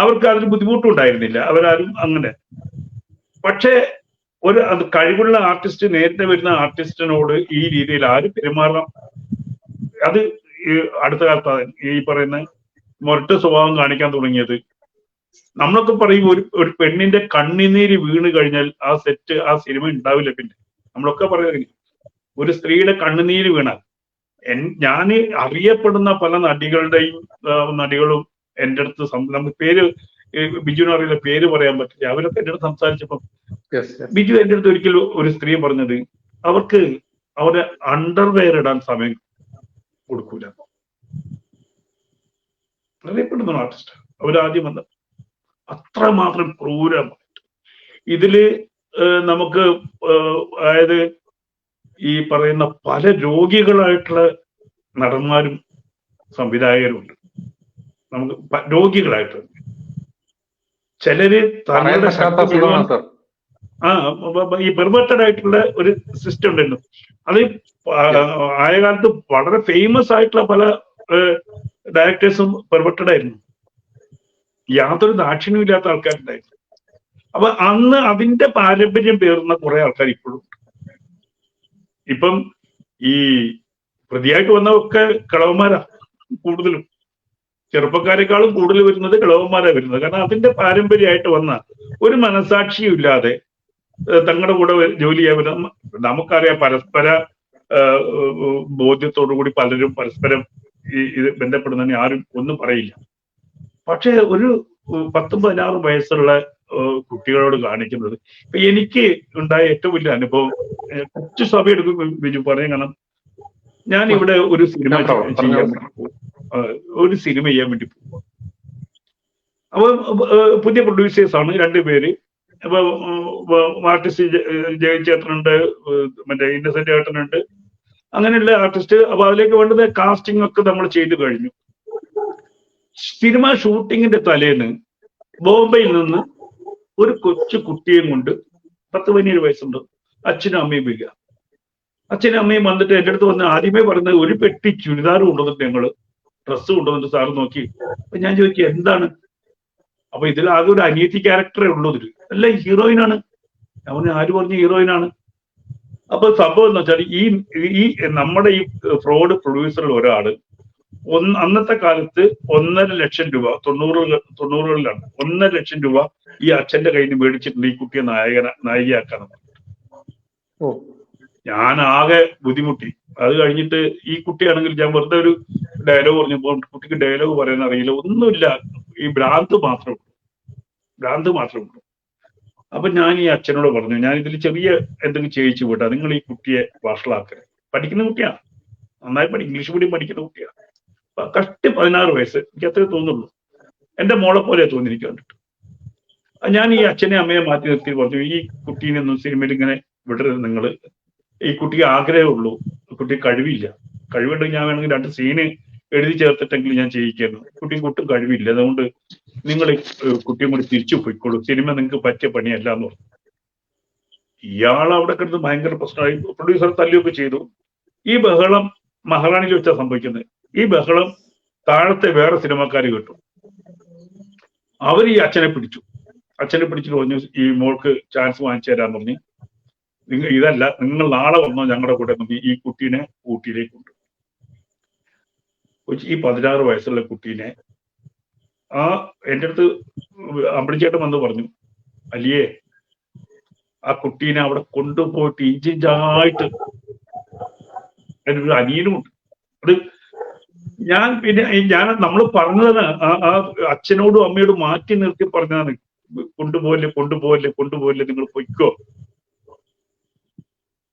E: അവർക്ക് അതിന് ബുദ്ധിമുട്ടുണ്ടായിരുന്നില്ല, അവരാരും അങ്ങനെ. പക്ഷേ അത് കഴിവുള്ള ആർട്ടിസ്റ്റ്, നേരത്തെ വരുന്ന ആർട്ടിസ്റ്റിനോട് ഈ രീതിയിൽ ആര് പെരുമാറണം, അത് അടുത്ത കാലത്താണ് ഈ പറയുന്ന മൊരട്ട് സ്വഭാവം കാണിക്കാൻ തുടങ്ങിയത്. നമ്മളൊക്കെ പറയും ഒരു പെണ്ണിന്റെ കണ്ണുനീര് വീണ് കഴിഞ്ഞാൽ ആ സിനിമ ഉണ്ടാവില്ല. പിന്നെ നമ്മളൊക്കെ പറയുന്നത്, ഒരു സ്ത്രീയുടെ കണ്ണുനീര് വീണാൽ, ഞാൻ അറിയപ്പെടുന്ന പല നടികളും എൻ്റെ അടുത്ത് നമുക്ക് പേര് ബിജുവിന് അറിയില്ല, പേര് പറയാൻ പറ്റില്ല, അവരൊക്കെ എൻ്റെ അടുത്ത് സംസാരിച്ചപ്പം ബിജു എൻ്റെ അടുത്ത് ഒരിക്കലും ഒരു സ്ത്രീ പറഞ്ഞത്, അവരെ അണ്ടർവെയർ ഇടാൻ സമയം കൊടുക്കൂല. അറിയപ്പെടുന്ന ആർട്ടിസ്റ്റ് അവരാദ്യം വന്ന അത്രമാത്രം ക്രൂരമായിട്ട് ഇതില് നമുക്ക് അതായത് ഈ പറയുന്ന പല രോഗികളായിട്ടുള്ള നടന്മാരും സംവിധായകരും ഉണ്ട്. നമുക്ക് രോഗികളായിട്ട് ചിലര് തങ്ങളുടെ ഈ പെർവേർട്ടഡ് ആയിട്ടുള്ള ഒരു സിസ്റ്റം ഉണ്ടായിരുന്നു. അത് ആയ കാലത്ത് വളരെ ഫേമസ് ആയിട്ടുള്ള പല ഡയറക്ടേഴ്സും പെർവേർട്ടഡ് ആയിരുന്നു. യാതൊരു ദാക്ഷിണ്യം ഇല്ലാത്ത ആൾക്കാരുണ്ടായിരുന്നു. അപ്പൊ അന്ന് അതിന്റെ പാരമ്പര്യം പേറുന്ന കുറെ ആൾക്കാർ ഇപ്പോഴും ഉണ്ട്. ഇപ്പം ഈ പ്രതിയായിട്ട് വന്നതൊക്കെ കിളവന്മാരാ കൂടുതലും. ചെറുപ്പക്കാരെക്കാളും കൂടുതൽ വരുന്നത് കിളവന്മാരാ വരുന്നത്. കാരണം അതിന്റെ പാരമ്പര്യമായിട്ട് വന്ന ഒരു മനസാക്ഷിയും ഇല്ലാതെ തങ്ങളുടെ കൂടെ ജോലി ചെയ്യാൻ പറ്റുന്ന, നമുക്കറിയാം പരസ്പര ബോധ്യത്തോടു കൂടി പലരും പരസ്പരം ഇത് ബന്ധപ്പെടുന്നതിന് ആരും ഒന്നും പറയില്ല. പക്ഷെ ഒരു 10-16 വയസ്സുള്ള കുട്ടികളോട് കാണിക്കുന്നത്, ഇപ്പൊ എനിക്ക് ഉണ്ടായ ഏറ്റവും വലിയ അനുഭവം, കുറച്ച് സമയം എടുക്കും ബിജു പറയാൻ. കാരണം ഞാൻ ഇവിടെ ഒരു സിനിമ ചെയ്യാൻ വേണ്ടി പോകും. അപ്പൊ പുതിയ പ്രൊഡ്യൂസേഴ്സ് ആണ് 2 പേര്. അപ്പൊ ആർട്ടിസ്റ്റ് ജയചേട്ടനുണ്ട്, മറ്റേ ഇന്നസെന്റ് ചേട്ടനുണ്ട്, അങ്ങനെയുള്ള ആർട്ടിസ്റ്റ്. അപ്പൊ അതിലേക്ക് വേണ്ടത് കാസ്റ്റിംഗ് ഒക്കെ നമ്മൾ ചെയ്തു കഴിഞ്ഞു. സിനിമ ഷൂട്ടിങ്ങിന്റെ തലേന്ന് ബോംബെയിൽ നിന്ന് ഒരു കൊച്ചു കുട്ടിയെയും കൊണ്ട്, 10-17 വയസ്സുണ്ട്, അച്ഛനും അമ്മയും വരിക. അച്ഛനും അമ്മയും വന്നിട്ട് എൻ്റെ അടുത്ത് വന്ന് ആദ്യമേ പറയുന്നത്, ഒരു പെട്ടി ചുരിദാർ കൊണ്ടുവന്നിട്ട് ഞങ്ങള് ഡ്രസ്സ് കൊണ്ടുവന്നിട്ട് സാറ് നോക്കി. അപ്പൊ ഞാൻ ചോദിക്കുക എന്താണ്? അപ്പൊ ഇതിൽ ആകെ ഒരു അനിയത്തി ക്യാരക്ടറേ ഉള്ളൂ ഇതിൽ, അല്ല ഹീറോയിനാണ്. അവന് ആര് പറഞ്ഞ ഹീറോയിനാണ്? അപ്പൊ സംഭവം എന്ന് വെച്ചാൽ ഈ നമ്മുടെ ഈ ഫ്രോഡ് പ്രൊഡ്യൂസറിൽ ഒരാള് അന്നത്തെ കാലത്ത് 1.5 ലക്ഷം രൂപ 90കളിലാണ് 1.5 ലക്ഷം രൂപ ഈ അച്ഛന്റെ കയ്യിൽ നിന്ന് മേടിച്ചിട്ടുണ്ട് ഈ കുട്ടിയെ നായികയാക്കണം. ഞാൻ ആകെ ബുദ്ധിമുട്ടി. അത് കഴിഞ്ഞിട്ട് ഈ കുട്ടിയാണെങ്കിൽ ഞാൻ വെറുതെ ഒരു ഡയലോഗ് പറഞ്ഞപ്പോൾ കുട്ടിക്ക് ഡയലോഗ് പറയാൻ അറിയില്ല, ഒന്നുമില്ല, ഈ ഭ്രാന്ത് മാത്രമേ ഉള്ളൂ. അപ്പൊ ഞാൻ ഈ അച്ഛനോട് പറഞ്ഞു, ഞാൻ ഇതിൽ ചെറിയ എന്തെങ്കിലും ചെയ്യിച്ചു വിട്ടാ, നിങ്ങൾ ഈ കുട്ടിയെ വഷളാക്കരുത്. പഠിക്കുന്ന കുട്ടിയാണ്, നന്നായി ഇംഗ്ലീഷ് മീഡിയം പഠിക്കുന്ന കുട്ടിയാണ്. കഷ്ടി 16 വയസ്സ്, എനിക്ക് അത്രേ തോന്നുള്ളൂ. എന്റെ മോളെ പോലെ തോന്നി എനിക്ക് കണ്ടിട്ട്. ഞാൻ ഈ അച്ഛനെ അമ്മയെ മാറ്റി നിർത്തി പറഞ്ഞു, ഈ കുട്ടീനെ ഒന്നും സിനിമയിൽ ഇങ്ങനെ വിടരുത് നിങ്ങൾ. ഈ കുട്ടിക്ക് ആഗ്രഹമുള്ളൂ, കുട്ടി കഴിവുണ്ടെങ്കിൽ ഞാൻ വേണമെങ്കിൽ 2 സീന് എഴുതി ചേർത്തിട്ടെങ്കിലും ഞാൻ ചെയ്യിക്കുന്നു. കുട്ടിക്ക് ഒട്ടും കഴിവില്ല, അതുകൊണ്ട് നിങ്ങൾ കുട്ടിയും കൂടി തിരിച്ചു പോയിക്കോളൂ, സിനിമ നിങ്ങൾക്ക് പറ്റിയ പണിയല്ല എന്ന് പറഞ്ഞു. ഇയാൾ അവിടെ കിടന്ന് ഭയങ്കര പ്രശ്നമായി. പ്രൊഡ്യൂസർ തല്ലുകയൊക്കെ ചെയ്തു. ഈ ബഹളം മഹാറാണിയിൽ വെച്ചാൽ സംഭവിക്കുന്നത്. ഈ ബഹളം താഴത്തെ വേറെ സിനിമക്കാർ കേട്ടു. അവർ ഈ അച്ഛനെ പിടിച്ചിട്ട് പറഞ്ഞു, ഈ മോൾക്ക് ചാൻസ് വാങ്ങിച്ചു തരാൻ പറഞ്ഞു. ഇതല്ല, നിങ്ങൾ നാളെ വന്നോ ഞങ്ങളുടെ കൂടെ നോക്കി ഈ കുട്ടീനെ ഊട്ടിയിലേക്ക് കൊണ്ടു. ഈ 16 വയസ്സുള്ള കുട്ടീനെ എൻ്റെ അടുത്ത് അമ്പിളിച്ചേട്ടൻ വന്ന് പറഞ്ഞു, അലിയേ ആ കുട്ടീനെ അവിടെ കൊണ്ടുപോയിട്ട് ഇഞ്ചിഞ്ചായിട്ട് എൻ്റെ ഒരു അനിയനുമുണ്ട്. അത് നമ്മൾ പറഞ്ഞതാണ്, ആ അച്ഛനോടും അമ്മയോടും മാറ്റി നിർത്തി പറഞ്ഞതാണ്, കൊണ്ടുപോകല്ലേ നിങ്ങൾ പൊയ്ക്കോ,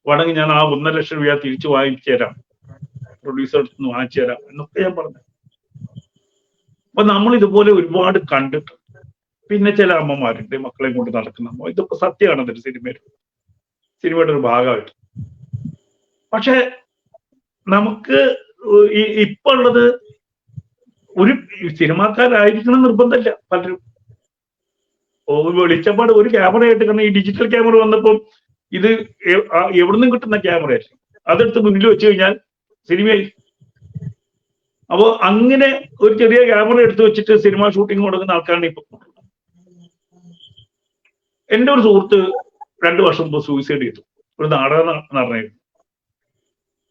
E: വേണമെങ്കിൽ ഞാൻ ആ 1.5 ലക്ഷം രൂപ തിരിച്ചു വാങ്ങിച്ചു തരാം, പ്രൊഡ്യൂസർ നിന്ന് വാങ്ങിച്ചു തരാം എന്നൊക്കെ ഞാൻ പറഞ്ഞു. അപ്പൊ നമ്മൾ ഇതുപോലെ ഒരുപാട് കണ്ടിട്ടുണ്ട്. പിന്നെ ചില അമ്മമാരുണ്ട് മക്കളെയും കൊണ്ട് നടക്കുന്ന അമ്മ, ഇതൊക്കെ സത്യമാണ് അതിന്റെ സിനിമയുടെ ഒരു ഭാഗമായിട്ട്. പക്ഷെ നമുക്ക് ഇപ്പൊ ഉള്ളത് ഒരു സിനിമാക്കാരായിരിക്കണം നിർബന്ധമില്ല. പലരും വെളിച്ചപ്പാട് ഒരു ക്യാമറ ആയിട്ട്, കാരണം ഈ ഡിജിറ്റൽ ക്യാമറ വന്നപ്പം ഇത് എവിടുന്നും കിട്ടുന്ന ക്യാമറയായിരിക്കും, അതെടുത്ത് മുന്നിൽ വെച്ച് കഴിഞ്ഞാൽ സിനിമയായി. അപ്പൊ അങ്ങനെ ഒരു ചെറിയ ക്യാമറ എടുത്ത് വെച്ചിട്ട് സിനിമ ഷൂട്ടിംഗ് കൊടുക്കുന്ന ആൾക്കാരാണ് ഇപ്പൊ. എൻ്റെ ഒരു സുഹൃത്ത് 2 വർഷം മുമ്പ് സൂയിസൈഡ് ചെയ്തു. ഒരു നാടകം നടനായിരുന്നു.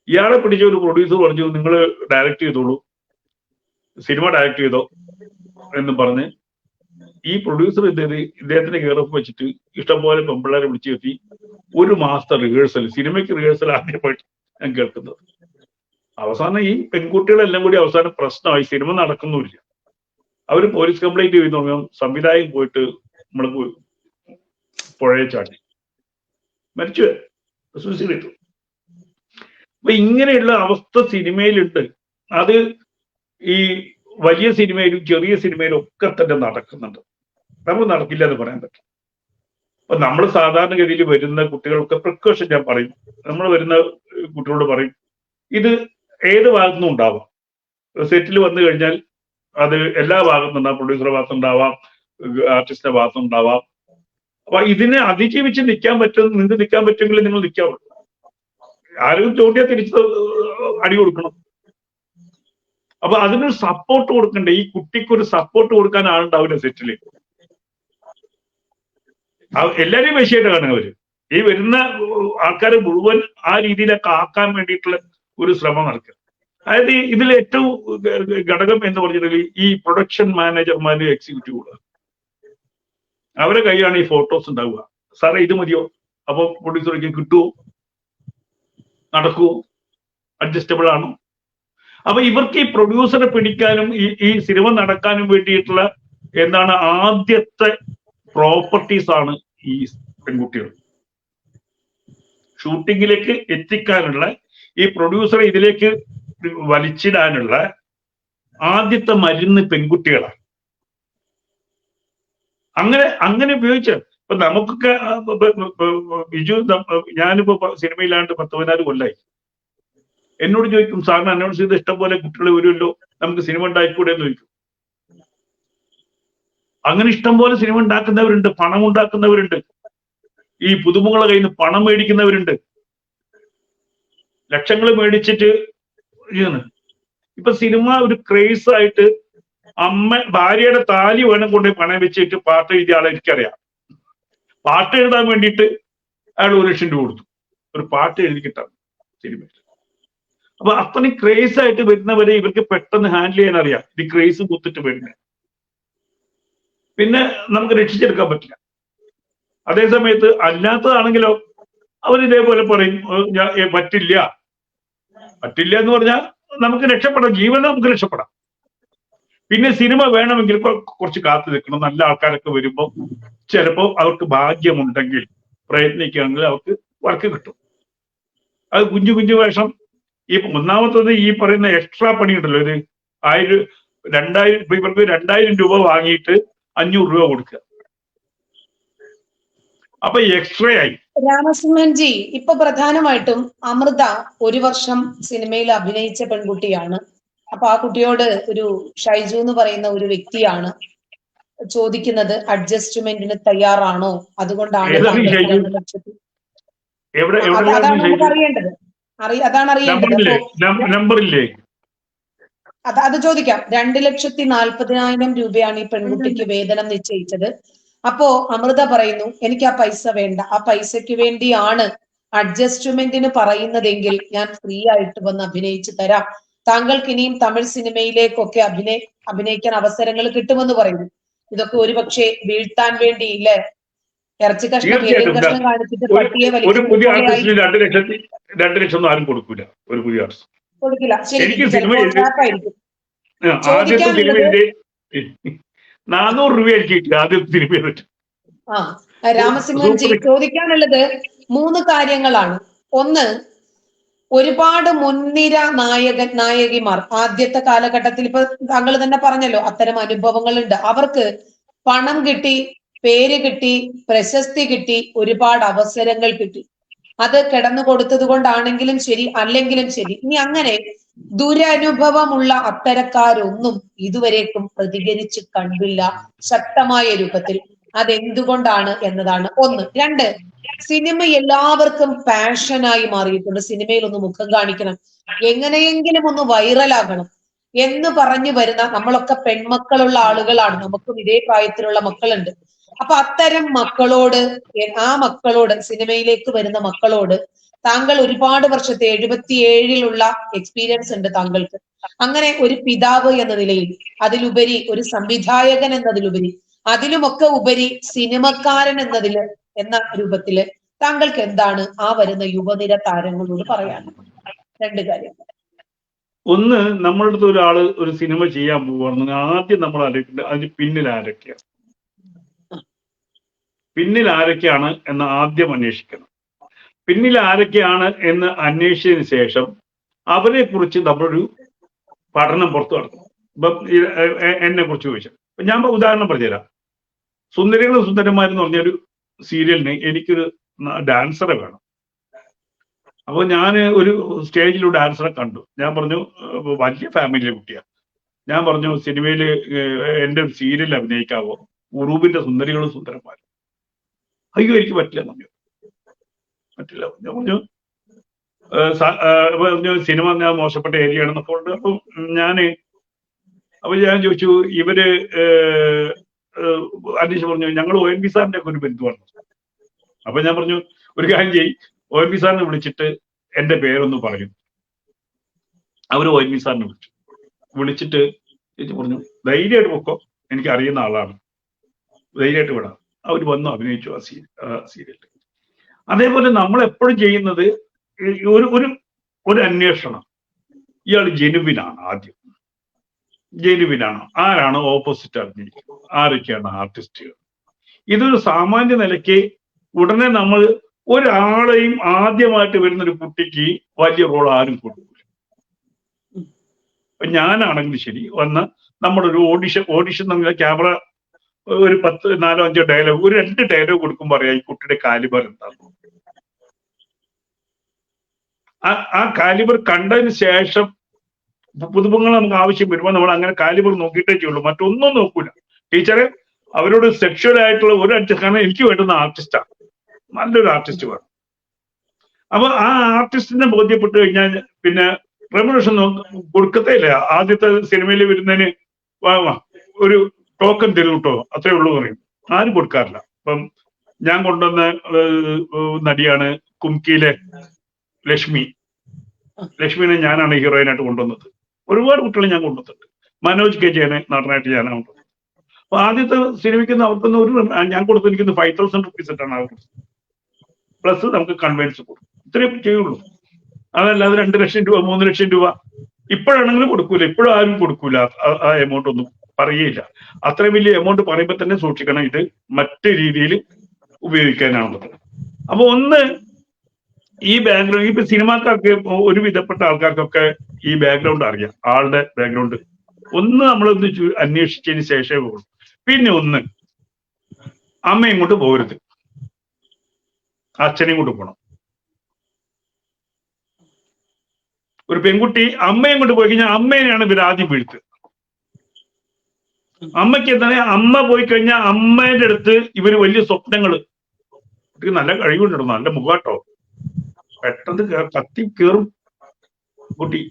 E: ഇയാളെ പിടിച്ച ഒരു പ്രൊഡ്യൂസർ പറഞ്ഞു, നിങ്ങൾ ഡയറക്റ്റ് ചെയ്തോളൂ, സിനിമ ഡയറക്റ്റ് ചെയ്തോ എന്ന് പറഞ്ഞ് ഈ പ്രൊഡ്യൂസർ ഇദ്ദേഹത്തിന്റെ കെയറോഫ് വെച്ചിട്ട് ഇഷ്ടംപോലെ പെമ്പിള്ളേരെ വിളിച്ചു കെട്ടി 1 മാസത്തെ റിഹേഴ്സൽ, സിനിമയ്ക്ക് റിഹേഴ്സൽ ആദ്യമായിട്ട് ഞാൻ കേൾക്കുന്നത്. അവസാനം ഈ പെൺകുട്ടികളെല്ലാം കൂടി അവസാനം പ്രശ്നമായി, സിനിമ നടക്കുന്നുമില്ല. അവർ പോലീസ് കംപ്ലൈന്റ് ചെയ്തു തുടങ്ങും. സംവിധായകൻ പോയിട്ട് നമ്മൾക്ക് പുഴയെ ചാടി മരിച്ചു, സൂയിസൈഡ് ചെയ്തു. അപ്പൊ ഇങ്ങനെയുള്ള അവസ്ഥ സിനിമയിലുണ്ട്. അത് ഈ വലിയ സിനിമയിലും ചെറിയ സിനിമയിലും ഒക്കെ തന്നെ നടക്കുന്നുണ്ട്. നമുക്ക് നടക്കില്ല എന്ന് പറയാൻ പറ്റും. അപ്പൊ നമ്മൾ സാധാരണഗതിയിൽ വരുന്ന കുട്ടികൾക്ക് പ്രിക്കോഷൻ ഞാൻ പറയും, നമ്മൾ വരുന്ന കുട്ടികളോട് പറയും, ഇത് ഏത് ഭാഗത്തുനിന്നും ഉണ്ടാവാം. സെറ്റിൽ വന്നു കഴിഞ്ഞാൽ അത് എല്ലാ ഭാഗത്തുനിന്നുണ്ടാവാം, പ്രൊഡ്യൂസറുടെ ഭാഗത്തുണ്ടാവാം, ആർട്ടിസ്റ്റിന്റെ ഭാഗത്തുണ്ടാവാം. അപ്പൊ ഇതിനെ അതിജീവിച്ച് നിങ്ങൾക്ക് നിൽക്കാൻ പറ്റുമെങ്കിൽ നിങ്ങൾ നിൽക്കാവുള്ളൂ. ആരും ചോദ്യം തിരിച്ച് അടി കൊടുക്കണം. അപ്പൊ അതിനൊരു സപ്പോർട്ട് കൊടുക്കണ്ടേ? ഈ കുട്ടിക്കൊരു സപ്പോർട്ട് കൊടുക്കാൻ ആളുണ്ടാവില്ല സെറ്റില്. എല്ലാരെയും വിഷയമായിട്ട് കാണുക അവര്. ഈ വരുന്ന ആൾക്കാരെ മുഴുവൻ ആ രീതിയിലൊക്കെ ആക്കാൻ വേണ്ടിയിട്ടുള്ള ഒരു ശ്രമം നടക്കുക. അതായത് ഇതിൽ ഏറ്റവും ഘടകം എന്ന് പറഞ്ഞിട്ടുണ്ടെങ്കിൽ ഈ പ്രൊഡക്ഷൻ മാനേജർമാര്, എക്സിക്യൂട്ടീവുകൾ, അവരെ കയ്യിലാണ് ഈ ഫോട്ടോസ് ഉണ്ടാവുക. സാറേ ഇത് മതിയോ? അപ്പൊ പ്രൊഡ്യൂസർക്ക് കിട്ടുമോ, നടക്കുമോ, അഡ്ജസ്റ്റബിൾ ആണോ? അപ്പൊ ഇവർക്ക് ഈ പ്രൊഡ്യൂസറെ പിടിക്കാനും ഈ സിനിമ നടക്കാനും വേണ്ടിയിട്ടുള്ള എന്താണ് ആദ്യത്തെ പ്രോപ്പർട്ടീസ് ആണ് ഈ പെൺകുട്ടികൾ. ഷൂട്ടിങ്ങിലേക്ക് എത്തിക്കാനുള്ള, ഈ പ്രൊഡ്യൂസറെ ഇതിലേക്ക് വലിച്ചിടാനുള്ള ആദ്യത്തെ മരുന്ന് പെൺകുട്ടികളാണ്. അങ്ങനെ ഉപയോഗിച്ച ഇപ്പൊ നമുക്കൊക്കെ ബിജു, ഞാനിപ്പോ സിനിമയിലാണ്ട് 10-14 കൊല്ലായി. എന്നോട് ചോദിക്കും, സാറിന് അനൗൺസ് ചെയ്ത ഇഷ്ടംപോലെ കുട്ടികൾ വരുമല്ലോ, നമുക്ക് സിനിമ ഉണ്ടായിക്കൂടെ എന്ന് ചോദിക്കും. അങ്ങനെ ഇഷ്ടംപോലെ സിനിമ ഉണ്ടാക്കുന്നവരുണ്ട്, പണം ഉണ്ടാക്കുന്നവരുണ്ട്, ഈ പുതുമുകളെ കയ്യിൽ നിന്ന് പണം മേടിക്കുന്നവരുണ്ട്, ലക്ഷങ്ങൾ മേടിച്ചിട്ട് ഇപ്പൊ സിനിമ ഒരു ക്രേസ് ആയിട്ട് ഭാര്യയുടെ താലി വേണം കൊണ്ടുപോയി പണയം വെച്ചിട്ട് പാട്ട് എഴുതിയ ആളെ എനിക്കറിയാം. പാട്ട് എഴുതാൻ വേണ്ടിയിട്ട് അയാൾ 1 ലക്ഷം രൂപ കൊടുത്തു ഒരു പാട്ട് എഴുതി കിട്ടാൻ സിനിമയിൽ. അപ്പൊ അത്രയും ക്രേസ് ആയിട്ട് വരുന്നവരെ ഇവർക്ക് പെട്ടെന്ന് ഹാൻഡിൽ ചെയ്യാൻ അറിയാം. ഈ ക്രേസ് കുത്തിട്ട് വരുന്നത് പിന്നെ നമുക്ക് രക്ഷിച്ചെടുക്കാൻ പറ്റില്ല. അതേ സമയത്ത് അല്ലാത്തതാണെങ്കിലോ അവരിതേപോലെ പറയും പറ്റില്ല എന്ന് പറഞ്ഞാൽ നമുക്ക് രക്ഷപ്പെടാം, ജീവൻ നമുക്ക് രക്ഷപ്പെടാം. പിന്നെ സിനിമ വേണമെങ്കിൽ കുറച്ച് കാത്തു നിൽക്കണം. നല്ല ആൾക്കാരൊക്കെ വരുമ്പോൾ ചിലപ്പോൾ അവർക്ക് ഭാഗ്യമുണ്ടെങ്കിൽ പ്രയത്നിക്കുകയാണെങ്കിൽ അവർക്ക് വർക്ക് കിട്ടും. അത് കുഞ്ഞു കുഞ്ഞു വേഷം. ഈ ഒന്നാമത്തത് ഈ പറയുന്ന എക്സ്ട്രാ പണി ഉണ്ടല്ലോ, ഒരു 2000 ഇവർക്ക് 2000 രൂപ വാങ്ങിയിട്ട് 500 രൂപ കൊടുക്കുക. അപ്പൊ എക്സ്ട്രാ ആയി.
B: രാമസിംഹൻജി, ഇപ്പൊ പ്രധാനമായിട്ടും അമൃത 1 വർഷം സിനിമയിൽ അഭിനയിച്ച പെൺകുട്ടിയാണ്. അപ്പൊ ആ കുട്ടിയോട് ഒരു ഷൈജു എന്ന് പറയുന്ന ഒരു വ്യക്തിയാണ് ചോദിക്കുന്നത്, അഡ്ജസ്റ്റ്മെന്റിന് തയ്യാറാണോ? അതുകൊണ്ടാണ് അതാണ് നമുക്ക് അറിയേണ്ടത്. അതാണ് അറിയേണ്ടത്. അത് ചോദിക്കാം. 2,40,000 രൂപയാണ് ഈ പെൺകുട്ടിക്ക് വേതനം നിശ്ചയിച്ചത്. അപ്പോ അമൃത പറയുന്നു, എനിക്ക് ആ പൈസ വേണ്ട, ആ പൈസയ്ക്ക് വേണ്ടിയാണ് അഡ്ജസ്റ്റ്മെന്റിന് പറയുന്നതെങ്കിൽ ഞാൻ ഫ്രീ ആയിട്ട് വന്ന് അഭിനയിച്ചു തരാം, താങ്കൾക്ക് ഇനിയും തമിഴ് സിനിമയിലേക്കൊക്കെ അഭിനയിക്കാൻ അവസരങ്ങൾ കിട്ടുമെന്ന് പറയുന്നു. ഇതൊക്കെ ഒരുപക്ഷെ വീഴ്ത്താൻ വേണ്ടി ഇല്ലേ, ഇറച്ചി കഷ്ണം കഷ്ണം കാണിച്ചിട്ട് പട്ടിയെ വലിക്കും
E: 2 ലക്ഷം ആരും കൊടുക്കില്ല. ഒരു പുതിയ
B: കൊടുക്കില്ല. ശരി,
E: 400 രൂപ എനിക്ക് ആദ്യം സിനിമ.
B: രാമസിംഹൻജി, ചോദിക്കാനുള്ളത് 3 കാര്യങ്ങളാണ്. ഒന്ന്, ഒരുപാട് മുൻനിര നായകിമാർ ആദ്യത്തെ കാലഘട്ടത്തിൽ, ഇപ്പൊ താങ്കൾ തന്നെ പറഞ്ഞല്ലോ അത്തരം അനുഭവങ്ങളുണ്ട്. അവർക്ക് പണം കിട്ടി, പേര് കിട്ടി, പ്രശസ്തി കിട്ടി, ഒരുപാട് അവസരങ്ങൾ കിട്ടി. അത് കിടന്നു കൊടുത്തത് കൊണ്ടാണെങ്കിലും ശരി, അല്ലെങ്കിലും ശരി. ഇനി അങ്ങനെ ദുരനുഭവമുള്ള അത്തരക്കാരൊന്നും ഇതുവരേക്കും പ്രതികരിച്ച് കണ്ടില്ല ശക്തമായ രൂപത്തിൽ. അതെന്തുകൊണ്ടാണ് എന്നതാണ് ഒന്ന്. 2, സിനിമ എല്ലാവർക്കും പാഷനായി മാറിയിട്ടുണ്ട്. സിനിമയിൽ ഒന്ന് മുഖം കാണിക്കണം, എങ്ങനെയെങ്കിലും ഒന്ന് വൈറലാകണം എന്ന് പറഞ്ഞു വരുന്ന നമ്മളൊക്കെ പെൺമക്കളുള്ള ആളുകളാണ്. നമുക്കും ഇതേ പ്രായത്തിലുള്ള മക്കളുണ്ട്. അപ്പൊ അത്തരം മക്കളോട്, ആ മക്കളോട്, സിനിമയിലേക്ക് വരുന്ന മക്കളോട് താങ്കൾ ഒരുപാട് വർഷത്തെ 77-ലുള്ള എക്സ്പീരിയൻസ് ഉണ്ട് താങ്കൾക്ക്. അങ്ങനെ ഒരു പിതാവ് എന്ന നിലയിൽ, അതിലുപരി ഒരു സംവിധായകൻ എന്നതിലുപരി, അതിലുമൊക്കെ ഉപരി സിനിമക്കാരൻ എന്ന രൂപത്തില് താങ്കൾക്ക് എന്താണ് ആ വരുന്ന യുവനിര താരങ്ങളോട് പറയാനുള്ളത്? 2 കാര്യം.
E: ഒന്ന്, നമ്മളുടെ അടുത്ത് ഒരാള് ഒരു സിനിമ ചെയ്യാൻ പോവുകയാണെന്ന് ആദ്യം നമ്മൾ ആലോചിക്കേണ്ടത് അതിന് പിന്നിൽ ആരൊക്കെയാണ് എന്ന് ആദ്യം അന്വേഷിക്കണം. പിന്നിൽ ആരൊക്കെയാണ് എന്ന് അന്വേഷിച്ചതിന് ശേഷം അവരെ കുറിച്ച് നമ്മളൊരു പഠനം പുറത്തു നടത്തണം. ഇപ്പം എന്നെ കുറിച്ച് ചോദിച്ചാൽ ഞാൻ ഉദാഹരണം പറഞ്ഞുതരാം. സുന്ദരികളും സുന്ദരന്മാരെന്ന് പറഞ്ഞൊരു സീരിയലിന് എനിക്കൊരു ഡാൻസറെ വേണം. അപ്പോൾ ഞാൻ ഒരു സ്റ്റേജിലൊരു ഡാൻസറെ കണ്ടു. ഞാൻ പറഞ്ഞു, വലിയ ഫാമിലിയിലെ കുട്ടിയാണ്. ഞാൻ പറഞ്ഞു, സിനിമയിൽ എൻ്റെ ഒരു സീരിയലിൽ അഭിനയിക്കാവോ, ഉറൂബിന്റെ സുന്ദരികളും സുന്ദരന്മാരും. അയ്യോ, എനിക്ക് പറ്റില്ല. ഞാൻ പറഞ്ഞു സിനിമ ഞാൻ മോശപ്പെട്ട ഏരിയ ആണെന്നൊക്കെ ഉണ്ട്. അപ്പൊ ഞാൻ ചോദിച്ചു, ഇവര് അന്വേഷിച്ച് പറഞ്ഞു, ഞങ്ങൾ ONV സാറിന്റെ ഒക്കെ ഒരു ബന്ധുവാണ്. അപ്പൊ ഞാൻ പറഞ്ഞു, ഒരു കാര്യം ചെയ്യ്, ONV സാറിനെ വിളിച്ചിട്ട് എന്റെ പേരൊന്ന് പറയും. അവര് ONV സാറിനെ വിളിച്ചിട്ട് പറഞ്ഞു, ധൈര്യമായിട്ട് പൊക്കോ, എനിക്ക് അറിയുന്ന ആളാണ്, ധൈര്യമായിട്ട് വിടാം. അവർ വന്നു അഭിനയിച്ചു ആ സീരിയലിൽ. അതേപോലെ നമ്മൾ എപ്പോഴും ചെയ്യുന്നത് ഒരു അന്വേഷണം. ഇയാൾ ജെനുവിനാണ്, ആദ്യം ജെനുവിനാണ്, ആരാണ് ഓപ്പോസിറ്റ് അഭിനയിക്കുന്നത്, ആരൊക്കെയാണ് ആർട്ടിസ്റ്റുകൾ. ഇതൊരു സാമാന്യ നിലയ്ക്ക് ഉടനെ നമ്മൾ ഒരാളെയും ആദ്യമായിട്ട് വരുന്ന ഒരു കുട്ടിക്ക് വലിയ റോൾ ആരും കൊടുക്കില്ല. ഞാനാണെങ്കിലും ശരി, വന്ന് നമ്മളൊരു ഓഡിഷൻ നമ്മൾ ക്യാമറ ഒരു 10, 4, 5 ഡയലോഗ്, ഒരു 2 ഡയലോഗ് കൊടുക്കുമ്പോൾ അറിയാം ഈ കുട്ടിയുടെ കാലിബർ എന്താണ്. ആ കാലിബർ കണ്ടതിന് ശേഷം പുതുമുഖങ്ങൾ നമുക്ക് ആവശ്യം വരുമ്പോൾ നമ്മൾ അങ്ങനെ കാലിബർ നോക്കിയിട്ടേ ചെയ്യുള്ളൂ, മറ്റൊന്നും നോക്കൂല. ടീച്ചറെ, അവരോട് സെക്ഷൽ ആയിട്ടുള്ള ഒരു ആർട്ടിസ്റ്റ്, കാരണം എനിക്ക് വേണ്ടുന്ന ആർട്ടിസ്റ്റാണ്, നല്ലൊരു ആർട്ടിസ്റ്റ് വേണം. അപ്പൊ ആ ആർട്ടിസ്റ്റിനെ ബോധ്യപ്പെട്ട് കഴിഞ്ഞാൽ പിന്നെ റെമ്യൂണറേഷൻ കൊടുക്കത്തേ ഇല്ല. ആദ്യത്തെ സിനിമയിൽ വരുന്നതിന് ഒരു ടോക്കൺ തരും കേട്ടോ, അത്രേ ഉള്ളൂ പറയും. ആരും കൊടുക്കാറില്ല. ഇപ്പം ഞാൻ കൊണ്ടുവന്ന നടിയാണ് കുംകിയിലെ ലക്ഷ്മി. ലക്ഷ്മിനെ ഞാനാണ് ഹീറോയിനായിട്ട് കൊണ്ടുവന്നത്. ഒരുപാട് കുട്ടികളെ ഞാൻ കൊണ്ടുവന്നിട്ടുണ്ട്. മനോജ് കെജിയാണ് നടനായിട്ട് ഞാനാണ് കൊണ്ടുവന്നത്. അപ്പൊ ആദ്യത്തെ സിനിമയ്ക്ക് അവർക്കൊന്നും ഒരു ഞാൻ കൊടുത്തിരിക്കുന്നത് 5,000 rupees ഇട്ടാണ് അവർ, പ്ലസ് നമുക്ക് കൺവെൻസ് കൊടുക്കും. ഇത്രയും ചെയ്യുള്ളൂ. അതല്ലാതെ 2 ലക്ഷം രൂപ 3 ലക്ഷം രൂപ ഇപ്പോഴാണെങ്കിലും കൊടുക്കൂല. ഇപ്പോഴും ആരും കൊടുക്കൂല. ആ എമൗണ്ട് ഒന്നും പറയുകയില്ല. അത്രയും വലിയ എമൗണ്ട് പറയുമ്പോൾ തന്നെ സൂക്ഷിക്കണം, ഇത് മറ്റു രീതിയിൽ ഉപയോഗിക്കാനാണുള്ളത്. അപ്പൊ ഒന്ന് ഈ ബാക്ക്ഗ്രൗണ്ട്, ഇപ്പൊ സിനിമാക്കാർക്ക് ഒരു വിധപ്പെട്ട ആൾക്കാർക്കൊക്കെ ഈ ബാക്ക്ഗ്രൗണ്ട് അറിയാം, ആളുടെ ബാക്ക്ഗ്രൗണ്ട് ഒന്ന് നമ്മളൊന്ന് അന്വേഷിച്ചതിന് ശേഷമേ പോകുള്ളൂ. പിന്നെ ഒന്ന്, അമ്മയും കൊണ്ട് പോകരുത്, അച്ഛനെയും കൊണ്ട് പോകണം. ഒരു പെൺകുട്ടി അമ്മയും കൊണ്ട് പോയി കഴിഞ്ഞാൽ അമ്മേനെയാണ് ഇവർ ആദ്യം വീഴ്ത്തുക. അമ്മയ്ക്ക് എന്താണ്, അമ്മ പോയി കഴിഞ്ഞാൽ അമ്മേന്റെ അടുത്ത് ഇവര് വലിയ സ്വപ്നങ്ങള്, നല്ല കഴിവുണ്ടോ, നല്ല മുഖാട്ടോ, പെട്ടെന്ന് കത്തി കയറും കുട്ടി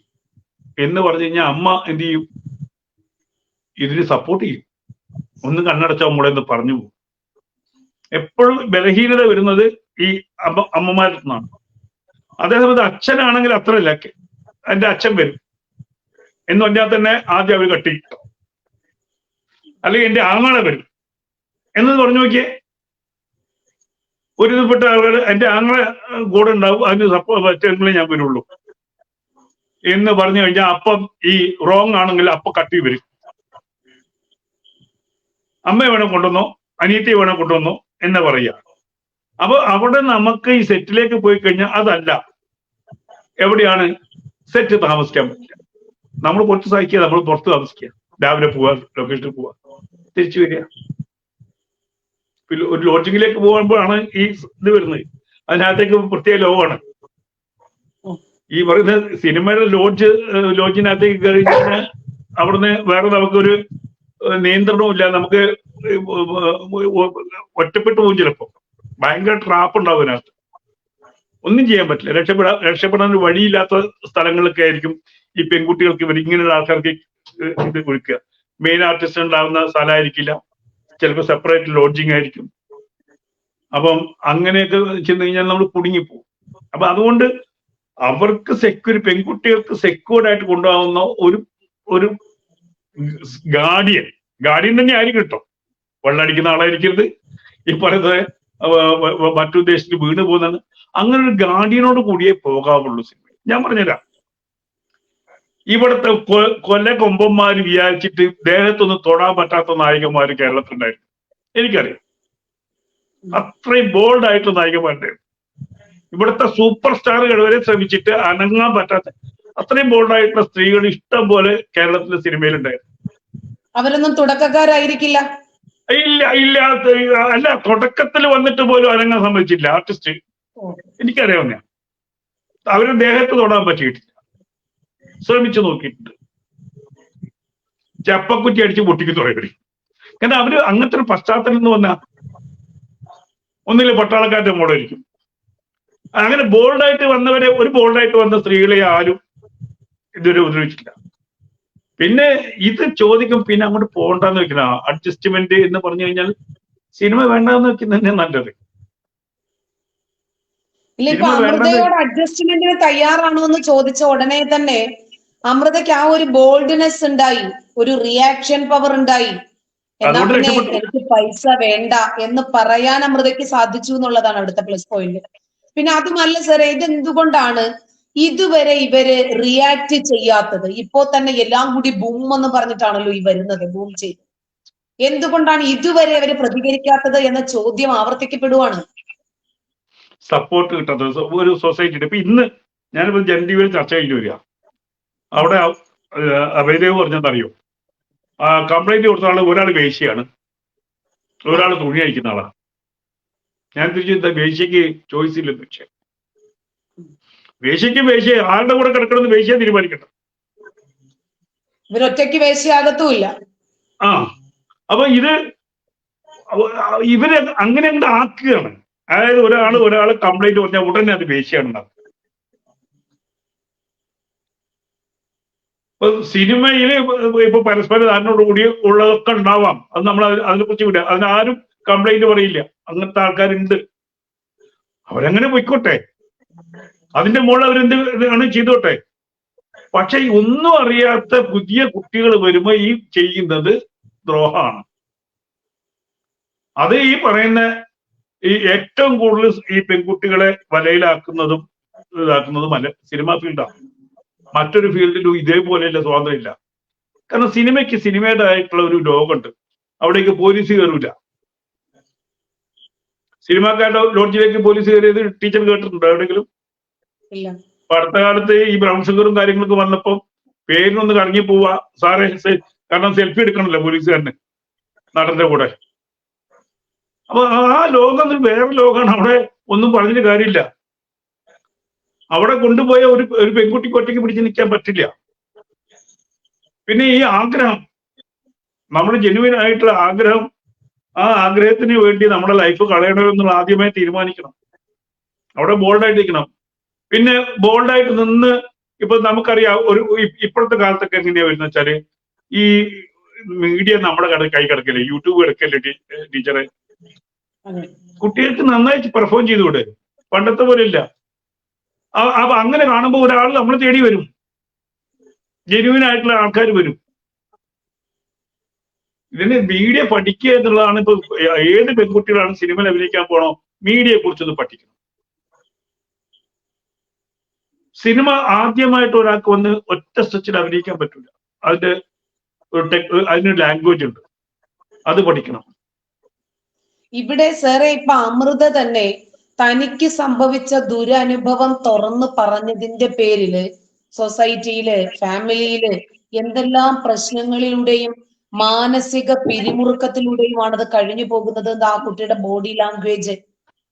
E: എന്ന് പറഞ്ഞു കഴിഞ്ഞാൽ അമ്മ എന്ത് ചെയ്യും, ഇതിന് സപ്പോർട്ട് ചെയ്യും. ഒന്നും കണ്ണടച്ച മോളെ എന്ന് പറഞ്ഞു പോകും. എപ്പോഴും ബലഹീനത വരുന്നത് ഈ അമ്മമാരിൽ നിന്നാണ്. അതേസമയത്ത് അച്ഛനാണെങ്കിൽ അത്രയല്ല, എന്റെ അച്ഛൻ വരും എന്ന് പറഞ്ഞാൽ തന്നെ ആദ്യം അവർ കട്ടി, അല്ലെങ്കിൽ എന്റെ ആങ്ങളെ വരും എന്നത് പറഞ്ഞു നോക്കിയേ. ഒരു വിധപ്പെട്ട ആളുകൾ എന്റെ ആങ്ങളെ കൂടെ ഉണ്ടാവും, അതിന് സപ്പോർട്ട് ഞാൻ വരുള്ളൂ എന്ന് പറഞ്ഞു കഴിഞ്ഞാൽ അപ്പം ഈ റോങ് ആണെങ്കിൽ അപ്പൊ കട്ടി വരും. അമ്മയെ വേണം കൊണ്ടുവന്നോ, അനിയത്തിയെ വേണം കൊണ്ടുവന്നോ എന്ന് പറയുക. അപ്പൊ അവിടെ നമുക്ക് ഈ സെറ്റിലേക്ക് പോയി കഴിഞ്ഞാൽ അതല്ല, എവിടെയാണ് സെറ്റ് താമസിക്കാൻ പറ്റില്ല. നമ്മൾ പുറത്ത് സഹിക്കുക, നമ്മൾ പുറത്ത് താമസിക്കുക, രാവിലെ പോവുക, ലൊക്കേഷനിൽ പോവുക, തിരിച്ചു വരിക. ഒരു ലോഡ്ജിങ്ങിലേക്ക് പോകുമ്പോഴാണ് ഈ ഇത് വരുന്നത്. അതിനകത്തേക്ക് പ്രത്യേക ലോകമാണ്. ഈ പറയുന്ന സിനിമയുടെ ലോഡ്ജിനകത്തേക്ക് കയറി കഴിഞ്ഞാൽ അവിടുന്ന് വേറെ നമുക്കൊരു നിയന്ത്രണവും ഇല്ല. നമുക്ക് ഒറ്റപ്പെട്ടു പോകും. ചിലപ്പോ ഭയങ്കര ട്രാപ്പ് ഉണ്ടാവും അതിനകത്ത്, ഒന്നും ചെയ്യാൻ പറ്റില്ല. രക്ഷപ്പെടാൻ ഒരു വഴിയില്ലാത്ത സ്ഥലങ്ങളിലൊക്കെ ആയിരിക്കും ഈ പെൺകുട്ടികൾക്ക് ഇവർ ഇങ്ങനെയുള്ള ആൾക്കാർക്ക് ഇത് കൊടുക്കുക. മെയിൻ ആർട്ടിസ്റ്റ് ഉണ്ടാവുന്ന സ്ഥലമായിരിക്കില്ല, ചിലപ്പോൾ സെപ്പറേറ്റ് ലോഡ്ജിങ് ആയിരിക്കും. അപ്പം അങ്ങനെയൊക്കെ ചെന്ന് കഴിഞ്ഞാൽ നമ്മൾ കുടുങ്ങിപ്പോകും. അപ്പൊ അതുകൊണ്ട് അവർക്ക് പെൺകുട്ടികൾക്ക് സെക്യൂർഡ് ആയിട്ട് കൊണ്ടുപോകുന്ന ഒരു ഗാർഡിയൻ തന്നെ ആയിരിക്കും കേട്ടോ. വെള്ളടിക്കുന്ന ആളായിരിക്കരുത്, ഈ പറയുന്നത് മറ്റുദ്ദേശത്തിന് വീണ് പോകുന്നതാണ്. അങ്ങനെ ഒരു ഗാർഡിയനോട് കൂടിയേ പോകാവുള്ളൂ സിനിമ. ഞാൻ പറഞ്ഞുതരാം, ഇവിടുത്തെ കൊമ്പന്മാര് വിചാരിച്ചിട്ട് ദേഹത്തൊന്നും തൊടാൻ പറ്റാത്ത നായികന്മാര് കേരളത്തിലുണ്ടായിരുന്നു. എനിക്കറിയാം, അത്രയും ബോൾഡ് ആയിട്ടുള്ള നായികന്മാരുണ്ടായിരുന്നു. ഇവിടുത്തെ സൂപ്പർ സ്റ്റാറുകൾ വരെ ശ്രമിച്ചിട്ട് അനങ്ങാൻ പറ്റാത്ത അത്രയും ബോൾഡ് ആയിട്ടുള്ള സ്ത്രീകൾ ഇഷ്ടം പോലെ കേരളത്തിലെ സിനിമയിലുണ്ടായിരുന്നു.
B: അവരൊന്നും തുടക്കക്കാരായിരിക്കില്ല.
E: ഇല്ല അല്ല, തുടക്കത്തിൽ വന്നിട്ട് പോലും അനങ്ങാൻ സമ്മതിച്ചില്ല ആർട്ടിസ്റ്റ്. എനിക്കറിയാവുന്ന അവര് ദേഹത്ത് തൊടാൻ പറ്റിയിട്ടില്ല, ശ്രമിച്ചു നോക്കിയിട്ടുണ്ട്. ചപ്പക്കുറ്റി അടിച്ച് പൊട്ടിക്കുന്നു പറയടി. കാരണം അവര് അങ്ങനത്തെ ഒരു പശ്ചാത്തലം എന്ന് പറഞ്ഞാൽ ഒന്നില്ല പട്ടാളക്കാരുടെ മോഡായിരിക്കും. അങ്ങനെ ബോൾഡായിട്ട് വന്നവരെ, ഒരു ബോൾഡായിട്ട് വന്ന സ്ത്രീകളെ ആരും ഇതുവരെ ഉപദ്രവിച്ചില്ല. പിന്നെ ഇത് ചോദിക്കും, പിന്നെ അങ്ങോട്ട് പോകണ്ടെന്ന് വെക്കുന്ന അഡ്ജസ്റ്റ്മെന്റ് എന്ന് പറഞ്ഞു കഴിഞ്ഞാൽ സിനിമ വേണ്ടെന്ന് വെക്കുന്നത് നല്ലത്.
B: ഇല്ല, ഇപ്പൊ അമൃതയോട് അഡ്ജസ്റ്റ്മെന്റിന് തയ്യാറാണോ എന്ന് ചോദിച്ച ഉടനെ തന്നെ അമൃതയ്ക്ക് ആ ഒരു ബോൾഡ്നെസ് ഉണ്ടായി, ഒരു റിയാക്ഷൻ പവർ ഉണ്ടായി. എന്നാ പിന്നെ എനിക്ക് പൈസ വേണ്ട എന്ന് പറയാൻ അമൃതയ്ക്ക് സാധിച്ചു എന്നുള്ളതാണ് അവിടുത്തെ പ്ലസ് പോയിന്റ്. പിന്നെ അതുമല്ല സാറേ, ഇതെന്തുകൊണ്ടാണ് ഇതുവരെ ഇവര് റിയാക്ട് ചെയ്യാത്തത്? ഇപ്പോ തന്നെ എല്ലാം കൂടി ബൂം എന്ന് പറഞ്ഞിട്ടാണല്ലോ ഈ വരുന്നത്, ബൂം ചെയ്ത്. എന്തുകൊണ്ടാണ് ഇതുവരെ അവര് പ്രതികരിക്കാത്തത് എന്ന ചോദ്യം ആവർത്തിക്കപ്പെടുവാണ്.
E: സപ്പോർട്ട് കിട്ടാത്തത് ഒരു സൊസൈറ്റിയുടെ. ഇപ്പൊ ഇന്ന് ഞാനിപ്പോ ജനജീവൻ ചർച്ച കഴിഞ്ഞു വരിക, അവിടെ അഭയദേവ് പറഞ്ഞെന്നറിയോ, കംപ്ലൈന്റ് കൊടുത്ത ആള് ഒരാൾ വേശ്യയാണ്, ഒരാൾ തുണി അടിക്കുന്ന ആളാണ്. ഞാൻ തിരിച്ചു വേശ്യക്ക് ചോയ്സ് ഇല്ലെന്ന് വെച്ചാൽ, വേശ്യ ആരുടെ കൂടെ കിടക്കണമെന്ന് വേശ്യ തീരുമാനിക്കട്ടെ.
B: ഇവരൊറ്റയ്ക്ക് വേശ്യയാകത്തുമില്ല.
E: അപ്പൊ ഇവര് അങ്ങനെ അങ്ങോട്ട് ആക്കുകയാണ്. അതായത് ഒരാള് കംപ്ലൈന്റ് പറഞ്ഞാൽ ഉടനെ അത് വേശ്യയാണ് ഉണ്ടാക്കുക. ഇപ്പൊ സിനിമയില് ഇപ്പൊ പരസ്പര ധാരണയോടുകൂടി ഉള്ളതൊക്കെ ഉണ്ടാവാം. അത് നമ്മൾ അതിനെ കുറിച്ച് വിടുക. അതിനാരും കംപ്ലൈന്റ് പറയില്ല. അങ്ങനത്തെ ആൾക്കാരുണ്ട്. അവരങ്ങനെ പൊയ്ക്കോട്ടെ, അതിന്റെ മുകളിൽ അവരെന്ത് ആണ് ചെയ്തോട്ടെ. പക്ഷെ ഒന്നും അറിയാത്ത പുതിയ കുട്ടികൾ വരുമ്പോ ഈ ചെയ്യുന്നത് ദ്രോഹമാണ്. അത് ഈ പറയുന്ന ഈ ഏറ്റവും കൂടുതൽ ഈ പെൺകുട്ടികളെ വലയിലാക്കുന്നതും ഇതാക്കുന്നതും അല്ല സിനിമാ ഫീൽഡാണ്. മറ്റൊരു ഫീൽഡിലും ഇതേപോലെയല്ല സ്വാതന്ത്ര്യമില്ല. കാരണം സിനിമയ്ക്ക് സിനിമയുടേതായിട്ടുള്ള ഒരു ലോകമുണ്ട്. അവിടേക്ക് പോലീസ് കയറൂല. സിനിമാക്കാരുടെ ലോഡ്ജിലേക്ക് പോലീസ് കയറിയത് ടീച്ചർ കേട്ടിട്ടുണ്ടോ എവിടെയെങ്കിലും? ഇപ്പൊ അടുത്ത കാലത്ത് ഈ ബ്രൗൺ ഷുഗറും കാര്യങ്ങളൊക്കെ വന്നപ്പോ പേരിനൊന്ന് കറങ്ങി പോവാ സാറേ, കാരണം സെൽഫി എടുക്കണല്ലോ പോലീസുകാരന് നടന്റെ കൂടെ. അപ്പൊ ആ ലോകം വേറെ ലോകമാണ്. അവിടെ ഒന്നും പറഞ്ഞിട്ട് കാര്യമില്ല. അവിടെ കൊണ്ടുപോയ ഒരു പെൺകുട്ടിക്ക് ഒറ്റയ്ക്ക് പിടിച്ച് നിൽക്കാൻ പറ്റില്ല. പിന്നെ ഈ ആഗ്രഹം, നമ്മൾ ജെന്യുവൻ ആയിട്ടുള്ള ആഗ്രഹം, ആ ആഗ്രഹത്തിന് വേണ്ടി നമ്മുടെ ലൈഫ് കളയണമെന്നുള്ള ആദ്യമേ തീരുമാനിക്കണം. അവിടെ ബോൾഡായിട്ട് നിൽക്കണം. പിന്നെ ബോൾഡായിട്ട് നിന്ന് ഇപ്പൊ നമുക്കറിയാം ഇപ്പോഴത്തെ കാലത്തൊക്കെ എങ്ങനെയാ വരുന്ന വെച്ചാല് ഈ മീഡിയ നമ്മുടെ കൈ കിടക്കല്ലേ, യൂട്യൂബ് കിടക്കല്ലേ ടീച്ചറെ. കുട്ടികൾക്ക് നന്നായിട്ട് പെർഫോം ചെയ്തുകൂടെ? പണ്ടത്തെ പോലെ ഇല്ല. അപ്പൊ അങ്ങനെ കാണുമ്പോൾ ഒരാൾ നമ്മൾ തേടി വരും, ജെന്യുവൻ ആയിട്ടുള്ള ആൾക്കാർ വരും. ഇതിന് മീഡിയ പഠിക്കുക എന്നുള്ളതാണ്. ഇപ്പൊ ഏത് പെൺകുട്ടികളാണ് സിനിമയിൽ അഭിനയിക്കാൻ പോണോ, മീഡിയയെ കുറിച്ചൊന്ന് പഠിക്കണം. സിനിമ ആദ്യമായിട്ട് ഒരാൾക്ക് വന്ന് ഒറ്റ സ്ട്രെച്ചിൽ അഭിനയിക്കാൻ പറ്റില്ല. അതിന് ലാംഗ്വേജ് ഉണ്ട്, അത് പഠിക്കണം.
B: ഇവിടെ സാറേ ഇപ്പൊ അമൃത തന്നെ തനിക്ക് സംഭവിച്ച ദുരനുഭവം തുറന്നു പറഞ്ഞതിന്റെ പേരില് സൊസൈറ്റിയില്, ഫാമിലിയില് എന്തെല്ലാം പ്രശ്നങ്ങളിലൂടെയും മാനസിക പിരിമുറുക്കത്തിലൂടെയുമാണ് അത് കഴിഞ്ഞു പോകുന്നത്. ആ കുട്ടിയുടെ ബോഡി ലാംഗ്വേജ്,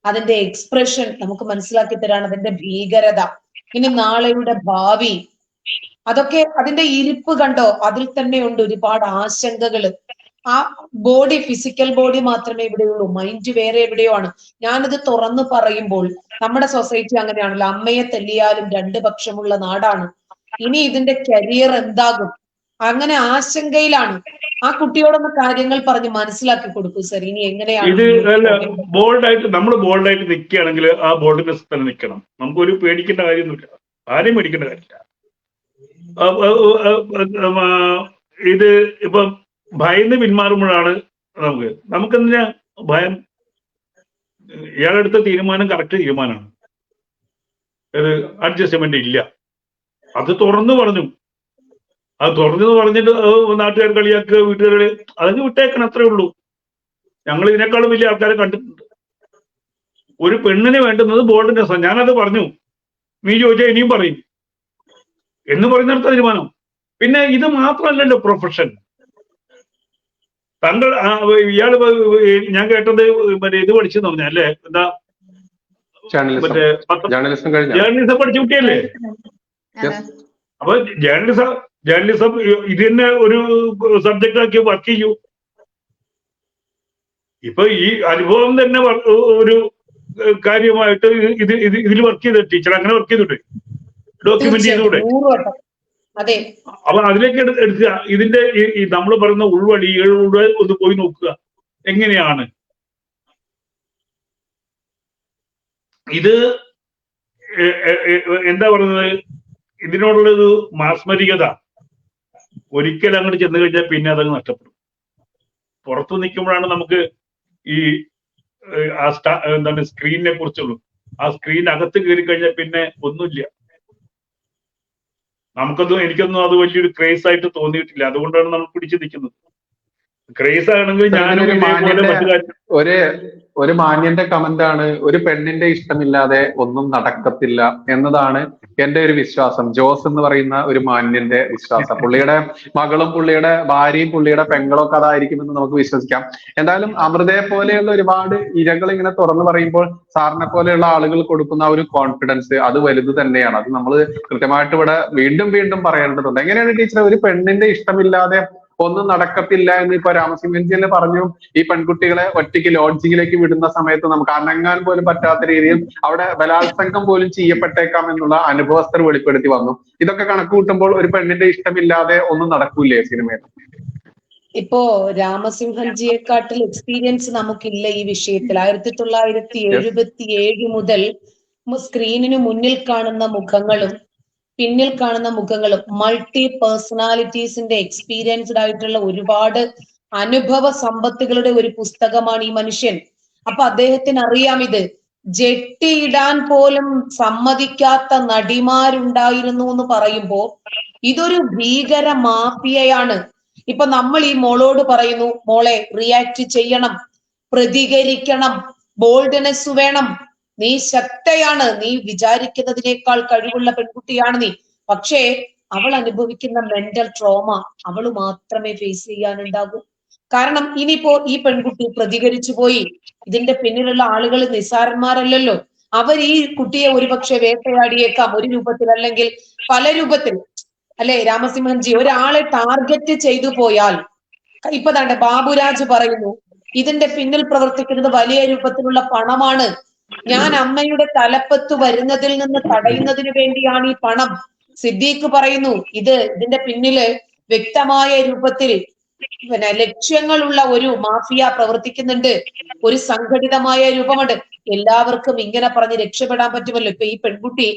B: അതിന്റെ എക്സ്പ്രഷൻ നമുക്ക് മനസ്സിലാക്കി തരാണ്, അതിന്റെ ഭീകരത, ഇനി നാളെയുടെ ഭാവി, അതൊക്കെ അതിന്റെ ഇരിപ്പ് കണ്ടോ, അതിൽ തന്നെ ഉണ്ട് ഒരുപാട് ആശങ്കകള്. ആ ബോഡി, ഫിസിക്കൽ ബോഡി മാത്രമേ ഇവിടെയുള്ളൂ, മൈൻഡ് വേറെ എവിടെയോ ആണ്. ഞാനത് തുറന്നു പറയുമ്പോൾ നമ്മുടെ സൊസൈറ്റി അങ്ങനെയാണല്ലോ, അമ്മയെ തല്ലിയാലും രണ്ടു പക്ഷമുള്ള നാടാണ്. ഇനി ഇതിന്റെ കരിയർ എന്താകും, അങ്ങനെ ആശങ്കയിലാണ്. ആ കുട്ടിയോടൊന്ന് കാര്യങ്ങൾ പറഞ്ഞ് മനസ്സിലാക്കി കൊടുക്കൂ സർ. ഇനി എങ്ങനെയാണ്
E: ഇത് ബോൾഡായിട്ട് നമ്മൾ ബോൾഡായിട്ട് നിൽക്കുകയാണെങ്കിൽ ആ ബോൾഡിനെസ് തന്നെ നിൽക്കണം. നമുക്കൊരു പേടിക്കേണ്ട കാര്യമൊന്നുമില്ല, ആരെയും പേടിക്കേണ്ട കാര്യമില്ല. ഇത് ഇപ്പൊ ഭയന്ന് പിന്മാറുമ്പോഴാണ് നമുക്കെന്തിനാ ഭയം? ഇയാളെടുത്ത തീരുമാനം കറക്റ്റ് തീരുമാനമാണ്, അത് അഡ്ജസ്റ്റ്മെന്റ് ഇല്ല. അത് തുറന്നു പറഞ്ഞു. അത് തുറന്നു പറഞ്ഞിട്ട് നാട്ടുകാർ കളിയാക്കുക, വീട്ടുകാരെ അതിന് വിട്ടേക്കണം, അത്രേ ഉള്ളൂ. ഞങ്ങൾ ഇതിനേക്കാളും വലിയ ആൾക്കാരെ കണ്ടിട്ടുണ്ട്. ഒരു പെണ്ണിന് വേണ്ടുന്നത് ബോൾഡ്നെസ്. ഞാനത് പറഞ്ഞു, നീ ചോദിച്ചാൽ ഇനിയും പറയും എന്ന് പറയുന്നിടത്ത തീരുമാനം. പിന്നെ ഇത് മാത്രമല്ലല്ലോ പ്രൊഫഷൻ. താങ്കൾ ഇയാള് ഞാൻ കേട്ടത് മറ്റേ ഇത് പഠിച്ചെന്ന് പറഞ്ഞ അല്ലേ, എന്താ മറ്റേ ജേർണലിസം പഠിച്ച കുട്ടിയല്ലേ? അപ്പൊ ജേർണലിസം ഇത് തന്നെ ഒരു സബ്ജക്റ്റ് ആക്കി വർക്ക് ചെയ്യൂ. ഇപ്പൊ ഈ അനുഭവം തന്നെ ഒരു കാര്യമായിട്ട് ഇതിൽ വർക്ക് ചെയ്ത ടീച്ചർ അങ്ങനെ വർക്ക് ചെയ്തിട്ട് ഡോക്യുമെന്റ് ചെയ്തുകൂടെ? അപ്പൊ അതിലേക്ക് എടുക്കുക. ഇതിന്റെ നമ്മൾ പറയുന്ന ഉൾവഴികളിലൂടെ ഒന്ന് പോയി നോക്കുക എങ്ങനെയാണ് ഇത്. എന്താ പറയുന്നത്, ഇതിനോടുള്ളൊരു മാസ്മരികത ഒരിക്കലും അങ്ങോട്ട് ചെന്ന് കഴിഞ്ഞാൽ പിന്നെ അതങ്ങ് നഷ്ടപ്പെടും. പുറത്തു നിൽക്കുമ്പോഴാണ് നമുക്ക് ഈ എന്താണ് സ്ക്രീനിനെ കുറിച്ചുള്ളൂ. ആ സ്ക്രീനകത്ത് കയറി കഴിഞ്ഞാൽ പിന്നെ ഒന്നുമില്ല. എനിക്കൊന്നും അത് വലിയൊരു ക്രേസ് ആയിട്ട് തോന്നിയിട്ടില്ല. അതുകൊണ്ടാണ് നമ്മൾ പിടിച്ചു നിൽക്കുന്നത്. ക്രേസ് ആണെങ്കിൽ
A: ഒരു മാന്യന്റെ കമന്റ് ആണ്, ഒരു പെണ്ണിന്റെ ഇഷ്ടമില്ലാതെ ഒന്നും നടക്കത്തില്ല എന്നതാണ് എന്റെ ഒരു വിശ്വാസം. ജോസ് എന്ന് പറയുന്ന ഒരു മാന്യന്റെ വിശ്വാസം. പുള്ളിയുടെ മകളും പുള്ളിയുടെ ഭാര്യയും പുള്ളിയുടെ പെങ്ങളും ഒക്കെ അതായിരിക്കുമെന്ന് നമുക്ക് വിശ്വസിക്കാം. എന്തായാലും അമൃതയെ പോലെയുള്ള ഒരുപാട് ഇരകൾ ഇങ്ങനെ തുറന്നു പറയുമ്പോൾ സാറിനെ പോലെയുള്ള ആളുകൾ കൊടുക്കുന്ന ഒരു കോൺഫിഡൻസ് അത് വലുത് തന്നെയാണ്. അത് നമ്മൾ കൃത്യമായിട്ട് ഇവിടെ വീണ്ടും വീണ്ടും പറയേണ്ടതുണ്ട്. എങ്ങനെയാണ് ടീച്ചറെ ഒരു പെണ്ണിന്റെ ഇഷ്ടമില്ലാതെ ഒന്നും നടക്കത്തില്ല എന്ന് ഇപ്പൊ രാമസിംഹൻജിയെ പറഞ്ഞു. ഈ പെൺകുട്ടികളെ ഒറ്റയ്ക്ക് ലോഡ്ജിങ്ങിലേക്ക് വിടുന്ന സമയത്ത് നമുക്ക് അനങ്ങാൻ പോലും പറ്റാത്ത രീതിയിൽ അവിടെ ബലാത്സംഗം പോലും ചെയ്യപ്പെട്ടേക്കാം എന്നുള്ള അനുഭവസ്ഥർ വെളിപ്പെടുത്തി വന്നു. ഇതൊക്കെ കണക്ക് കൂട്ടുമ്പോൾ ഒരു പെണ്ണിന്റെ ഇഷ്ടമില്ലാതെ ഒന്നും നടക്കൂലേ സിനിമയിൽ?
B: ഇപ്പോ രാമസിംഹൻജിയെക്കാട്ടിൽ എക്സ്പീരിയൻസ് നമുക്കില്ല ഈ വിഷയത്തിൽ. 1977 മുതൽ സ്ക്രീനിന് മുന്നിൽ കാണുന്ന മുഖങ്ങളും പിന്നിൽ കാണുന്ന മുഖങ്ങളും മൾട്ടി പേഴ്സണാലിറ്റീസിന്റെ എക്സ്പീരിയൻസ്ഡ് ആയിട്ടുള്ള ഒരുപാട് അനുഭവ സമ്പത്തുകളുടെ ഒരു പുസ്തകമാണ് ഈ മനുഷ്യൻ. അപ്പൊ അദ്ദേഹത്തിന് അറിയാം ഇത്. ജെട്ടിയിടാൻ പോലും സമ്മതിക്കാത്ത നടിമാരുണ്ടായിരുന്നു എന്ന് പറയുമ്പോ ഇതൊരു ഭീകര മാഫിയയാണ്. ഇപ്പൊ നമ്മൾ ഈ മോളോട് പറയുന്നു, മോളെ റിയാക്ട് ചെയ്യണം, പ്രതികരിക്കണം, ബോൾഡ്നെസ് വേണം, നീ ശക്തയാണ്, നീ വിചാരിക്കുന്നതിനേക്കാൾ കഴിവുള്ള പെൺകുട്ടിയാണ് നീ. പക്ഷേ അവൾ അനുഭവിക്കുന്ന മെന്റൽ ട്രോമ അവള് മാത്രമേ ഫേസ് ചെയ്യാനുണ്ടാകൂ. കാരണം ഇനിയിപ്പോ ഈ പെൺകുട്ടി പ്രതികരിച്ചു പോയി, ഇതിന്റെ പിന്നിലുള്ള ആളുകൾ നിസ്സാരന്മാരല്ലല്ലോ. അവർ ഈ കുട്ടിയെ ഒരുപക്ഷെ വേട്ടയാടിയേക്കാം, ഒരു രൂപത്തിൽ അല്ലെങ്കിൽ പല രൂപത്തിൽ. അല്ലെ രാമസിംഹൻജി, ഒരാളെ ടാർഗറ്റ് ചെയ്തു പോയാൽ, ഇപ്പൊ താണ്ടെ ബാബുരാജ് പറയുന്നു ഇതിന്റെ പിന്നിൽ പ്രവർത്തിക്കുന്നത് വലിയ രൂപത്തിലുള്ള പണമാണ്, ഞാൻ അമ്മയുടെ തലപ്പത്ത് വരുന്നതിൽ നിന്ന് തടയുന്നതിന് വേണ്ടിയാണ് ഈ പണം. സിദ്ദീഖ് പറയുന്നു ഇതിന്റെ പിന്നില് വ്യക്തമായ രൂപത്തിൽ ലക്ഷ്യങ്ങളുള്ള ഒരു മാഫിയ പ്രവർത്തിക്കുന്നുണ്ട്, ഒരു സംഘടിതമായ രൂപമുണ്ട്. എല്ലാവർക്കും ഇങ്ങനെ പറഞ്ഞ് രക്ഷപ്പെടാൻ പറ്റുമല്ലോ. ഇപ്പൊ ഈ പെൺകുട്ടി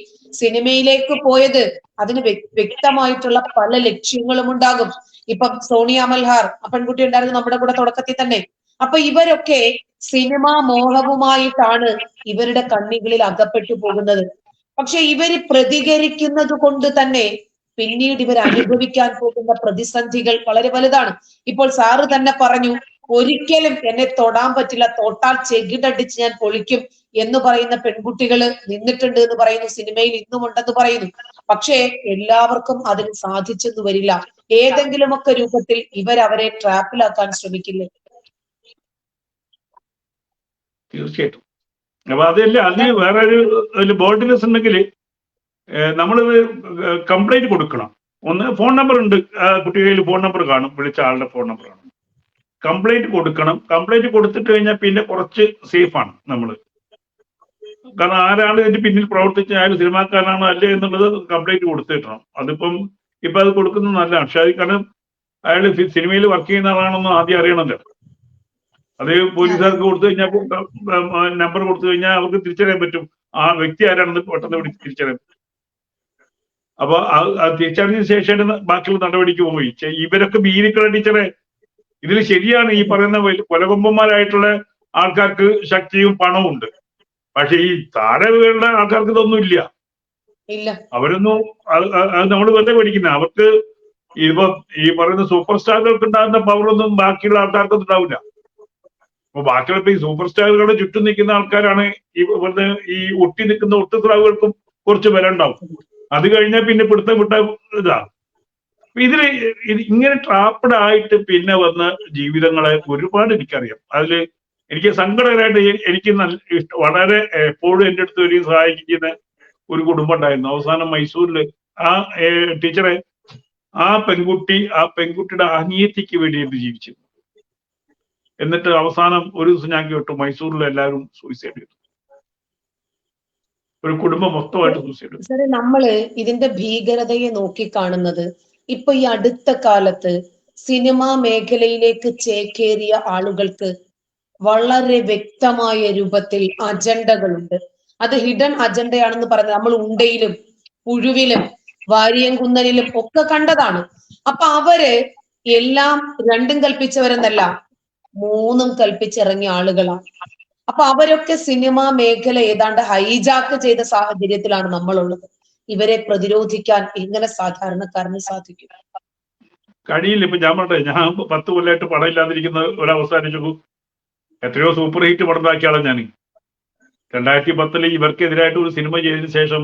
B: സിനിമയിലേക്ക് പോയത് അതിന് വ്യക്തമായിട്ടുള്ള പല ലക്ഷ്യങ്ങളും ഉണ്ടാകും. ഇപ്പം സോണിയ മൽഹാർ ആ പെൺകുട്ടി ഉണ്ടായിരുന്നു നമ്മുടെ കൂടെ തുടക്കത്തിൽ തന്നെ. അപ്പൊ ഇവരൊക്കെ സിനിമാ മോഹവുമായിട്ടാണ് ഇവരുടെ കണ്ണികളിൽ അകപ്പെട്ടു പോകുന്നത്. പക്ഷെ ഇവര് പ്രതികരിക്കുന്നത് കൊണ്ട് തന്നെ പിന്നീട് ഇവർ അനുഭവിക്കാൻ പോകുന്ന പ്രതിസന്ധികൾ വളരെ വലുതാണ്. ഇപ്പോൾ സാറ് തന്നെ പറഞ്ഞു, ഒരിക്കലും എന്നെ തൊടാൻ പറ്റില്ല, തൊട്ടാൽ ചെകിടടിച്ച് ഞാൻ പൊളിക്കും എന്ന് പറയുന്ന പെൺകുട്ടികൾ നിന്നിട്ടുണ്ട് എന്ന് പറയുന്നു, സിനിമയിൽ ഇന്നും ഉണ്ടെന്ന് പറയുന്നു. പക്ഷേ എല്ലാവർക്കും അതിന് സാധിച്ചെന്ന് വരില്ല. ഏതെങ്കിലുമൊക്കെ രൂപത്തിൽ ഇവരവരെ ട്രാപ്പിലാക്കാൻ ശ്രമിക്കില്ലേ?
E: തീർച്ചയായിട്ടും. അപ്പൊ അതല്ല, അതിന് വേറെ ഒരു ബോൾഡ്നെസ് ഉണ്ടെങ്കിൽ നമ്മളിത് കംപ്ലൈന്റ് കൊടുക്കണം. ഒന്ന്, ഫോൺ നമ്പർ ഉണ്ട്, കുട്ടികളിൽ ഫോൺ നമ്പർ കാണും, വിളിച്ച ആളുടെ ഫോൺ നമ്പർ കാണും. കംപ്ലൈന്റ് കൊടുക്കണം. കംപ്ലൈന്റ് കൊടുത്തിട്ട് കഴിഞ്ഞാൽ പിന്നെ കുറച്ച് സേഫാണ് നമ്മൾ. കാരണം ആരാണ് ഇതിന്റെ പിന്നിൽ പ്രവർത്തിച്ച, അയാൾ സിനിമാക്കാരനാണോ അല്ലേ എന്നുള്ളത് കംപ്ലൈന്റ് കൊടുത്തിട്ടണം. അതിപ്പം ഇപ്പൊ അത് കൊടുക്കുന്നത് നല്ലതാണ്. പക്ഷെ അത് കാരണം അയാൾ സിനിമയിൽ വർക്ക് ചെയ്യുന്ന ആളാണെന്ന് ആദ്യം അറിയണമല്ലോ. അത് പോലീസുകാർക്ക് കൊടുത്തു കഴിഞ്ഞാൽ, നമ്പർ കൊടുത്തു കഴിഞ്ഞാൽ അവർക്ക് തിരിച്ചറിയാൻ പറ്റും ആ വ്യക്തി ആരാണെന്ന് പെട്ടെന്ന് തിരിച്ചറിയാൻ പറ്റും. അപ്പൊ അത് തിരിച്ചറിഞ്ഞതിന് ശേഷമാണ് ബാക്കിയുള്ള നടപടിക്ക് പോയി. ഇവരൊക്കെ ബീരിക്കള ടീച്ചറെ, ഇതിൽ ശരിയാണ് ഈ പറയുന്ന കൊലകൊമ്പന്മാരായിട്ടുള്ള ആൾക്കാർക്ക് ശക്തിയും പണവും ഉണ്ട്. പക്ഷെ ഈ താരകളുടെ ആൾക്കാർക്ക് ഇതൊന്നും ഇല്ല. അവരൊന്നും അത് നമ്മൾ വെറുതെ പഠിക്കുന്ന, അവർക്ക് ഇപ്പൊ ഈ പറയുന്ന സൂപ്പർ സ്റ്റാറുകൾക്ക് ഉണ്ടാകുന്ന പവറൊന്നും ബാക്കിയുള്ള ആൾക്കാർക്കൊന്നും ഉണ്ടാവില്ല. അപ്പൊ ബാക്കിയുള്ള ഈ സൂപ്പർ സ്റ്റാറുകളുടെ ചുറ്റും നിൽക്കുന്ന ആൾക്കാരാണ് ഈ വെറുതെ ഈ ഒട്ടി നിൽക്കുന്ന ഒട്ടുസ്രാവുകൾക്കും കുറച്ച് വില ഉണ്ടാവും. അത് കഴിഞ്ഞാൽ പിന്നെ പിടുത്തം വിട്ട ഇതാണ്. ഇതില് ഇങ്ങനെ ട്രാപ്പഡ് ആയിട്ട് പിന്നെ വന്ന ജീവിതങ്ങളെ ഒരുപാട് എനിക്കറിയാം. അതില് എനിക്ക് സങ്കടകരമായിട്ട് എനിക്ക് വളരെ എപ്പോഴും എൻ്റെ അടുത്ത് വരികയും സഹായിക്കുന്ന ഒരു കുടുംബം ഉണ്ടായിരുന്നു. അവസാനം മൈസൂരില് ആ ടീച്ചറെ, ആ പെൺകുട്ടിയുടെ അനിയത്തിക്ക് വേണ്ടിയിട്ട് ജീവിച്ചു. എന്നിട്ട് അവസാനം ഒരു ദിവസം ഞാൻ കേട്ടു മൈസൂരിൽ എല്ലാവരും സൂയിസൈഡ് ചെയ്തു. ഒരു കുടുംബം മൊത്തമായിട്ട് സൂയിസൈഡ് ചെയ്തു.
B: സാറേ, നമ്മള് ഇതിന്റെ ഭീകരതയെ നോക്കിക്കാണുന്നത് ഇപ്പൊ ഈ അടുത്ത കാലത്ത് സിനിമാ മേഖലയിലേക്ക് ചേക്കേറിയ ആളുകൾക്ക് വളരെ വ്യക്തമായ രൂപത്തിൽ അജണ്ടകളുണ്ട്. അത് ഹിഡൻ അജണ്ടയാണെന്ന് പറയുന്നത് നമ്മൾ ഉണ്ടയിലും പുഴുവിലും വാരിയംകുന്നലിലും ഒക്കെ കണ്ടതാണ്. അപ്പൊ അവര് എല്ലാം രണ്ടും കൽപ്പിച്ചവരെന്നല്ല, മൂന്നും കൽപ്പിച്ചിറങ്ങിയ ആളുകളാണ്. അപ്പൊ അവരൊക്കെ സിനിമാ മേഖല ഏതാണ്ട് ഹൈജാക്ക് ചെയ്ത സാഹചര്യത്തിലാണ് നമ്മളുള്ളത്. ഇവരെ പ്രതിരോധിക്കാൻ എങ്ങനെ സാധാരണക്കാരന് സാധിക്കും?
E: കഴിയില്ല. ഇപ്പൊ ഞാൻ പറയട്ടെ, ഞാൻ 10 കൊല്ലമായിട്ട് പടം ഇല്ലാതിരിക്കുന്ന ഒരവസാനിച്ചു. എത്രയോ സൂപ്പർ ഹിറ്റ് പടം ഉണ്ടാക്കിയാളാണ് ഞാൻ. 2010 ഇവർക്കെതിരായിട്ട് ഒരു സിനിമ ചെയ്തതിനു ശേഷം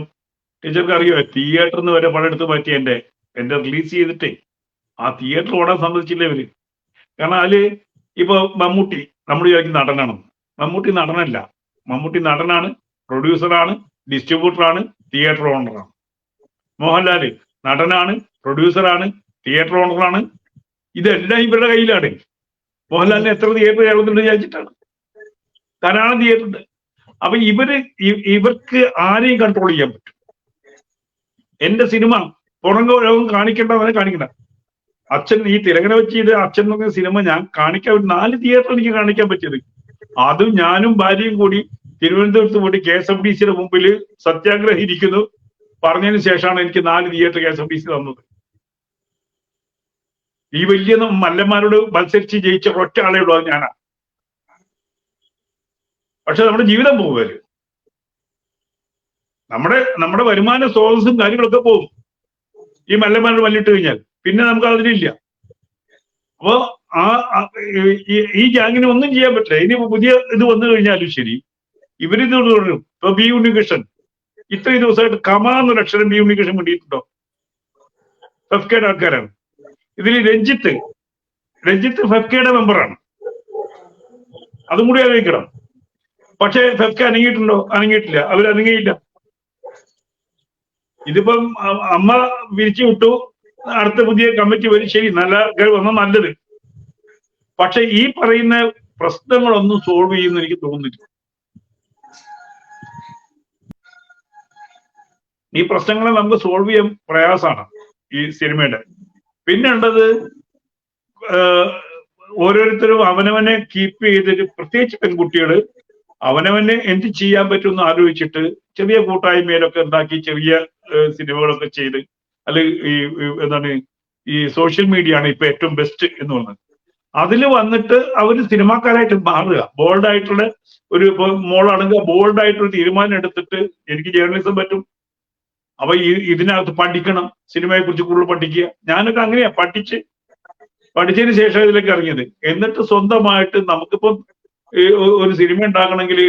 E: ടീച്ചർക്ക് അറിയോ, തിയേറ്ററിൽ നിന്ന് വരെ പടം എടുത്ത് മാറ്റി എന്റെ റിലീസ് ചെയ്തിട്ടേ ആ തിയേറ്റർ ഓടാൻ സമ്മതിച്ചില്ല ഇവര്. കാരണം അതില് ഇപ്പൊ മമ്മൂട്ടി നമ്മൾ വിചാരിക്കുന്ന നടനാണെന്ന്. മമ്മൂട്ടി നടനല്ല. മമ്മൂട്ടി നടനാണ്, പ്രൊഡ്യൂസറാണ്, ഡിസ്ട്രിബ്യൂട്ടറാണ്, തിയേറ്റർ ഓണറാണ്. മോഹൻലാല് നടനാണ്, പ്രൊഡ്യൂസറാണ്, തിയേറ്റർ ഓണറാണ്. ഇതെല്ലാം ഇവരുടെ കയ്യിലാണ്. മോഹൻലാലിന് എത്ര തിയേറ്റർ കേരളത്തിൽ വിചാരിച്ചിട്ടാണ്, ധാരാളം തിയേറ്റർ ഉണ്ട്. അപ്പൊ ഇവർക്ക് ആരെയും കൺട്രോൾ ചെയ്യാൻ പറ്റും. എന്റെ സിനിമ പുറം ലോകം കാണിക്കേണ്ടവരെ കാണിക്കണം. അച്ഛൻ ഈ തിലകനെ വെച്ച് ചെയ്ത് അച്ഛൻ എന്ന് പറഞ്ഞ സിനിമ ഞാൻ കാണിക്കാൻ 4 തിയേറ്റർ എനിക്ക് കാണിക്കാൻ പറ്റിയത്. അതും ഞാനും ഭാര്യയും കൂടി തിരുവനന്തപുരത്ത് പോയി KSFDCയുടെ മുമ്പിൽ സത്യാഗ്രഹം ഇരിക്കുന്നു പറഞ്ഞതിന് ശേഷമാണ് എനിക്ക് 4 തിയേറ്റർ KSFDC തന്നത്. ഈ വലിയ മല്ലന്മാരോട് മത്സരിച്ച് ജയിച്ച ഒറ്റ ആളേ ഉള്ളൂ, അത് ഞാനാ. പക്ഷെ നമ്മുടെ ജീവിതം പോകുമല്ലോ, നമ്മുടെ വരുമാന സ്രോതസ്സും കാര്യങ്ങളൊക്കെ പോകും ഈ മല്ലന്മാരോട് മല്ലിട്ട് കഴിഞ്ഞാൽ. പിന്നെ നമുക്ക് അതിലില്ല. അപ്പോ ഈ ഗ്യാങ്ങിന് ഒന്നും ചെയ്യാൻ പറ്റില്ല. ഇനി പുതിയ ഇത് വന്നു കഴിഞ്ഞാലും ശരി, ഇവരിത് തുടരും. ഇപ്പൊ ബി ഉണ്ണികൃഷ്ണൻ ഇത്രയും ദിവസമായിട്ട് കമാന്നൊരു അക്ഷരം ബി ഉണ്ണികൃഷ്ണൻ വേണ്ടിയിട്ടുണ്ടോ? ഫെഫ്കയുടെ ആൾക്കാരാണ്. ഇതിൽ രഞ്ജിത്ത് ഫെഫ്കയുടെ മെമ്പറാണ്, അതും കൂടി ആലോചിക്കണം. പക്ഷെ ഫെഫ്ക അനങ്ങിയിട്ടുണ്ടോ? അനങ്ങിയിട്ടില്ല, അവരനങ്ങിയില്ല. ഇതിപ്പം അമ്മ വിരിച്ചു വിട്ടു, അടുത്ത പുതിയ കമ്മിറ്റി വരും, ശരി, നല്ല വന്ന നല്ലത്. പക്ഷെ ഈ പറയുന്ന പ്രശ്നങ്ങളൊന്നും സോൾവ് ചെയ്യുമെന്ന് എനിക്ക് തോന്നുന്നില്ല. ഈ പ്രശ്നങ്ങളെ നമുക്ക് സോൾവ് ചെയ്യാൻ പ്രയാസമാണ് ഈ സിനിമയുടെ. പിന്നെ ഉള്ളത് ഓരോരുത്തരും അവനവനെ കീപ്പ് ചെയ്തിട്ട്, പ്രത്യേകിച്ച് പെൺകുട്ടികള് അവനവനെ എന്ത് ചെയ്യാൻ പറ്റുമെന്ന് ആലോചിച്ചിട്ട് ചെറിയ കൂട്ടായ്മയിലൊക്കെ ഉണ്ടാക്കി ചെറിയ സിനിമകളൊക്കെ ചെയ്ത്, അല്ലെങ്കിൽ എന്താണ് ഈ സോഷ്യൽ മീഡിയ ആണ് ഇപ്പൊ ഏറ്റവും ബെസ്റ്റ് എന്ന് പറഞ്ഞത്. അതിൽ വന്നിട്ട് അവർ സിനിമാക്കാരായിട്ട് മാറുക. ബോൾഡായിട്ടുള്ള ഒരു മോളാണെങ്കിൽ ബോൾഡായിട്ടൊരു തീരുമാനം എടുത്തിട്ട് എനിക്ക് ജേർണലിസം പറ്റും, അപ്പൊ ഇതിനകത്ത് പഠിക്കണം, സിനിമയെ കുറിച്ച് കൂടുതൽ പഠിക്കുക. ഞാനൊക്കെ അങ്ങനെയാ പഠിച്ചതിന് ശേഷം ഇതിലേക്ക് ഇറങ്ങിയത്. എന്നിട്ട് സ്വന്തമായിട്ട് നമുക്കിപ്പം ഒരു സിനിമ ഉണ്ടാക്കണമെങ്കിൽ